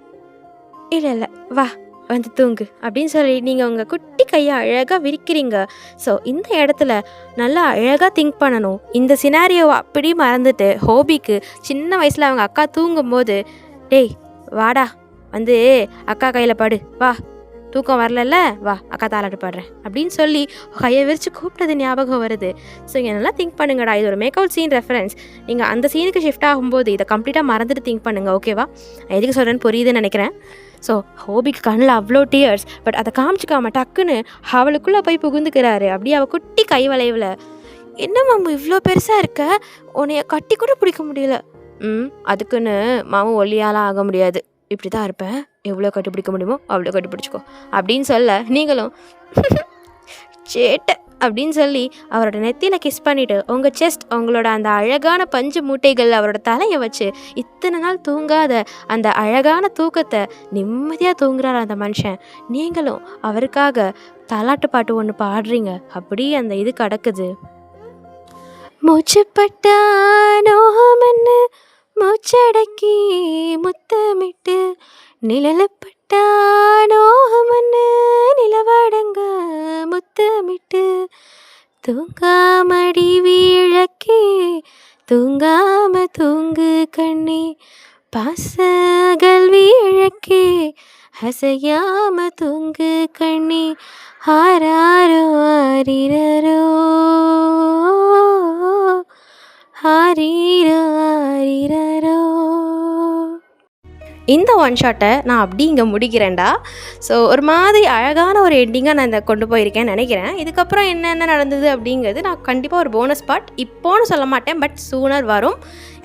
இல்லை வா வந்து தூங்கு அப்படின்னு சொல்லி நீங்கள் உங்கள் குட்டி கையை அழகாக விரிக்கிறீங்க. ஸோ இந்த இடத்துல நல்லா அழகாக திங்க் பண்ணணும். இந்த சினாரியோவை அப்படி மறந்துட்டு ஹோபிக்கு சின்ன வயசில் அவங்க அக்கா தூங்கும்போது, டேய் வாடா வந்து அக்கா கையில் படு, வா தூக்கம் வரலல்ல, வா அக்கா தாலாட்டு பாடுறேன் அப்படின்னு சொல்லி கையை விரித்து கூப்பிட்டது ஞாபகம் வருது. ஸோ இங்கே நல்லா திங்க் பண்ணுங்கடா. இது ஒரு மேக் அவுட் சீன் ரெஃபரன்ஸ். நீங்கள் அந்த சீனுக்கு ஷிஃப்ட் ஆகும்போது இதை கம்ப்ளீட்டாக மறந்துட்டு திங்க் பண்ணுங்கள், ஓகேவா? எதுக்கு சொல்கிறேன்னு புரியுதுன்னு நினைக்கிறேன். ஸோ ஹோபிக்கு கண்ணில் அவ்வளோ டியர்ஸ், பட் அதை காமிச்சிக்காம டக்குன்னு அவளுக்குள்ளே போய் புகுந்துக்கிறாரு. அப்படியே அவள் குட்டி கை வளைவில், என்ன மாமு இவ்வளோ பெருசாக இருக்க, உன்னைய கட்டி கூட பிடிக்க முடியல. அதுக்குன்னு மாமு ஒல்லியாலாம் ஆக முடியாது, இப்படி தான் இருப்பேன், எவ்வளோ கட்டி பிடிக்க முடியுமோ அவ்வளோ கட்டி பிடிச்சிக்கோ அப்படின்னு சொல்ல நீங்களும் சேட்டை அப்படின்னு சொல்லி அவரோட நெத்தியில் கிஸ் பண்ணிவிட்டு உங்கள் செஸ்ட் உங்களோட அந்த அழகான பஞ்சு மூட்டைகள் அவரோட தலையை வச்சு இத்தனை நாள் தூங்காத அந்த அழகான தூக்கத்தை நிம்மதியாக தூங்குறாரு அந்த மனுஷன். நீங்களும் அவருக்காக தாலாட்டு பாட்டு ஒன்று பாடுறீங்க. அப்படி அந்த இது கிடக்குது. மூச்சுப்பட்டானோமன்னு மூச்சடக்கி முத்தமிட்டு நிழலப்பட்டானோமன்னு நிலவடங்க முத்தமிட்டு தூங்காமடி வீழக்கே தூங்காம தூங்கு கண்ணே பாசகள் வீழக்கே அசையாம தூங்கு கண்ணே ஆராரோ ஆரிரரோ ஆரிரோ ஆரிரரோ. இந்த ஒன் ஷாட்டை நான் அப்படி இங்கே முடிக்கிறேன்டா. ஸோ ஒரு மாதிரி அழகான ஒரு எண்டிங்காக நான் இந்த கொண்டு போயிருக்கேன்னு நினைக்கிறேன். இதுக்கப்புறம் என்னென்ன நடந்தது அப்படிங்கிறது நான் கண்டிப்பாக ஒரு போனஸ் பார்ட் இப்போன்னு சொல்ல மாட்டேன், பட் சூனர் வரும்.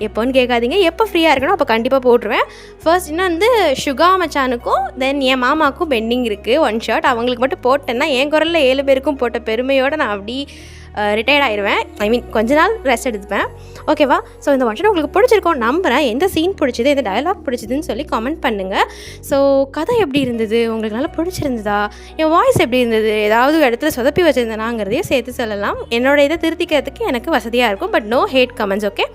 எப்போன்னு கேட்காதீங்க, எப்போ ஃப்ரீயாக இருக்கணும் அப்போ கண்டிப்பாக போட்டுருவேன். ஃபர்ஸ்ட் இன்னும் வந்து சுகா மச்சானுக்கும் தென் என் மாமாவுக்கும் பெண்டிங் இருக்குது ஒன் ஷாட். அவங்களுக்கு மட்டும் போட்டேன்னா என் குரலில் 7 பேருக்கும் போட்ட பெருமையோடு நான் அப்படி ரிட்டையர்ட் ஆயிடுவேன். ஐ மீன் கொஞ்ச நாள் ரெஸ்ட் எடுத்துப்பேன், ஓகேவா? ஸோ இந்த ஒன் ஷாட் உங்களுக்கு பிடிச்சிருக்கோம் நம்புகிறேன். எந்த சீன் பிடிச்சது, எந்த டயலாக் பிடிச்சதுன்னு சொல்லி கமெண்ட் பண்ணுங்கள். ஸோ கதை எப்படி இருந்தது, உங்களுக்கு நல்லா பிடிச்சிருந்ததா, என் வாய்ஸ் எப்படி இருந்தது, ஏதாவது இடத்துல சொதப்பி வச்சுருந்தேனாங்கிறதையும் சேர்த்து சொல்லலாம். என்னோடய இதை திருத்திக்கிறதுக்கு எனக்கு வசதியாக இருக்கும். But no hate comments, okay?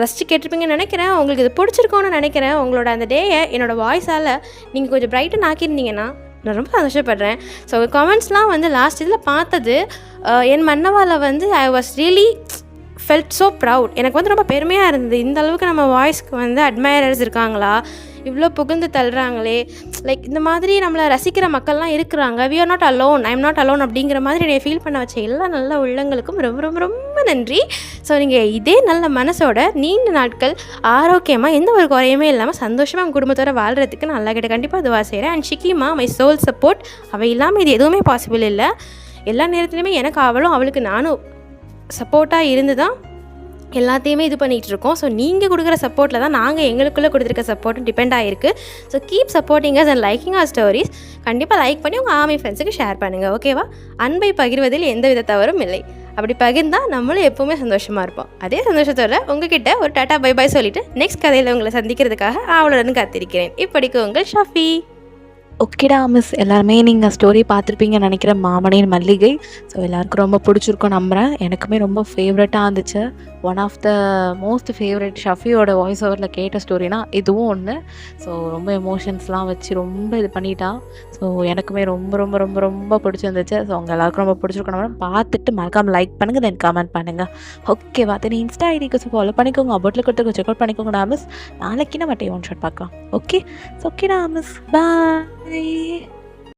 ரசித்து கேட்டிருப்பீங்கன்னு நினைக்கிறேன். உங்களுக்கு இது பிடிச்சிருக்கோன்னு நினைக்கிறேன். உங்களோட அந்த டேயை என்னோடய வாய்ஸால் நீங்கள் கொஞ்சம் பிரைட்டன் ஆக்கியிருந்தீங்கன்னா நான் ரொம்ப சந்தோஷப்படுறேன். ஸோ கமெண்ட்ஸ்லாம் வந்து லாஸ்ட் இதில் பார்த்தது என் மன்னவாவில் வந்து I was really felt so proud. எனக்கு வந்து ரொம்ப பெருமையாக இருந்தது. இந்த அளவுக்கு நம்ம வாய்ஸ்க்கு வந்து அட்மையரர்ஸ் இருக்காங்களா, இவ்வளோ புகழ்ந்து தள்ளுறாங்களே, லைக் இந்த மாதிரி நம்மளை ரசிக்கிற மக்கள்லாம் இருக்கிறாங்க. We are not alone, I am not alone அப்படிங்கிற மாதிரி என்னை ஃபீல் பண்ண வச்ச எல்லா நல்ல உள்ளங்களுக்கும் ரொம்ப ரொம்ப ரொம்ப நன்றி. ஸோ நீங்கள் இதே நல்ல மனசோட நீண்ட நாட்கள் ஆரோக்கியமாக எந்த ஒரு குறையுமே இல்லாமல் சந்தோஷமாக உங்கள் குடும்பத்தோட வாழ்கிறதுக்கு நான் அல்லாஹ்கிட்ட கண்டிப்பாக துவா செய்கிறேன். அண்ட் ஷிகிமா மை சோல் சப்போர்ட், அவள் இல்லாமல் இது எதுவுமே பாசிபிள் இல்லை. எல்லா நேரத்துலையுமே எனக்கு அவளுக்கு நானும் சப்போர்ட்டாக இருந்து தான் எல்லாத்தையுமே இது பண்ணிகிட்டு இருக்கோம். ஸோ நீங்கள் கொடுக்குற சப்போர்ட்டில் தான் நாங்கள் எங்களுக்குள்ளே கொடுத்துருக்க சப்போர்ட்டும் டிபெண்ட் ஆகிருக்கு. So keep supporting us and liking our stories. கண்டிப்பாக லைக் பண்ணி உங்கள் ஆர்மி ஃப்ரெண்ட்ஸுக்கு ஷேர் பண்ணுங்கள். ஓகேவா? அன்பை பகிர்வதில் எந்த வித தவறும் இல்லை. அப்படி பகிர்ந்தால் நம்மளும் எப்போவுமே சந்தோஷமாக இருப்போம். அதே சந்தோஷத்தோட உங்ககிட்ட ஒரு டாட்டா பை பாய் சொல்லிவிட்டு நெக்ஸ்ட் கதையில் உங்களை சந்திக்கிறதுக்காக ஆவலுடன் காத்திருக்கிறேன். இப்படிக்கு உங்கள் ஷஃபி. ஓகேடா மிஸ், எல்லாருமே நீங்கள் ஸ்டோரி பார்த்துருப்பீங்கன்னு நினைக்கிறேன், மாமனின் மல்லிகை. ஸோ எல்லாருக்கும் ரொம்ப பிடிச்சிருக்கும் நம்புகிறேன். எனக்குமே ரொம்ப ஃபேவரட்டாக இருந்துச்சு. One of the most favourite ஷஃபியோட வாய்ஸ் ஓவரில் கேட்ட ஸ்டோரினா இதுவும் ஒன்று. ஸோ ரொம்ப எமோஷன்ஸ்லாம் வச்சு ரொம்ப இது பண்ணிட்டா. ஸோ எனக்குமே ரொம்ப ரொம்ப ரொம்ப ரொம்ப பிடிச்சிருந்துச்சு. ஸோ உங்கள் எல்லாருக்கும் ரொம்ப பிடிச்சிருக்கும் நம்புறேன். பார்த்துட்டு மறக்காமல் லைக் பண்ணுங்கள், தென் கமெண்ட் பண்ணுங்கள். ஓகேவா? தென் இன்ஸ்டா ஐடிக்கு ஃபாலோ பண்ணிக்கோங்க, அபோட்டில் கொடுத்து செக் அவுட் பண்ணிக்கோங்க மிஸ். நாளைக்கு நம்ம ஒன் ஷாட் பார்க்கலாம். ஓகே? ஸோ ஓகேடா மிஸ், பாய்.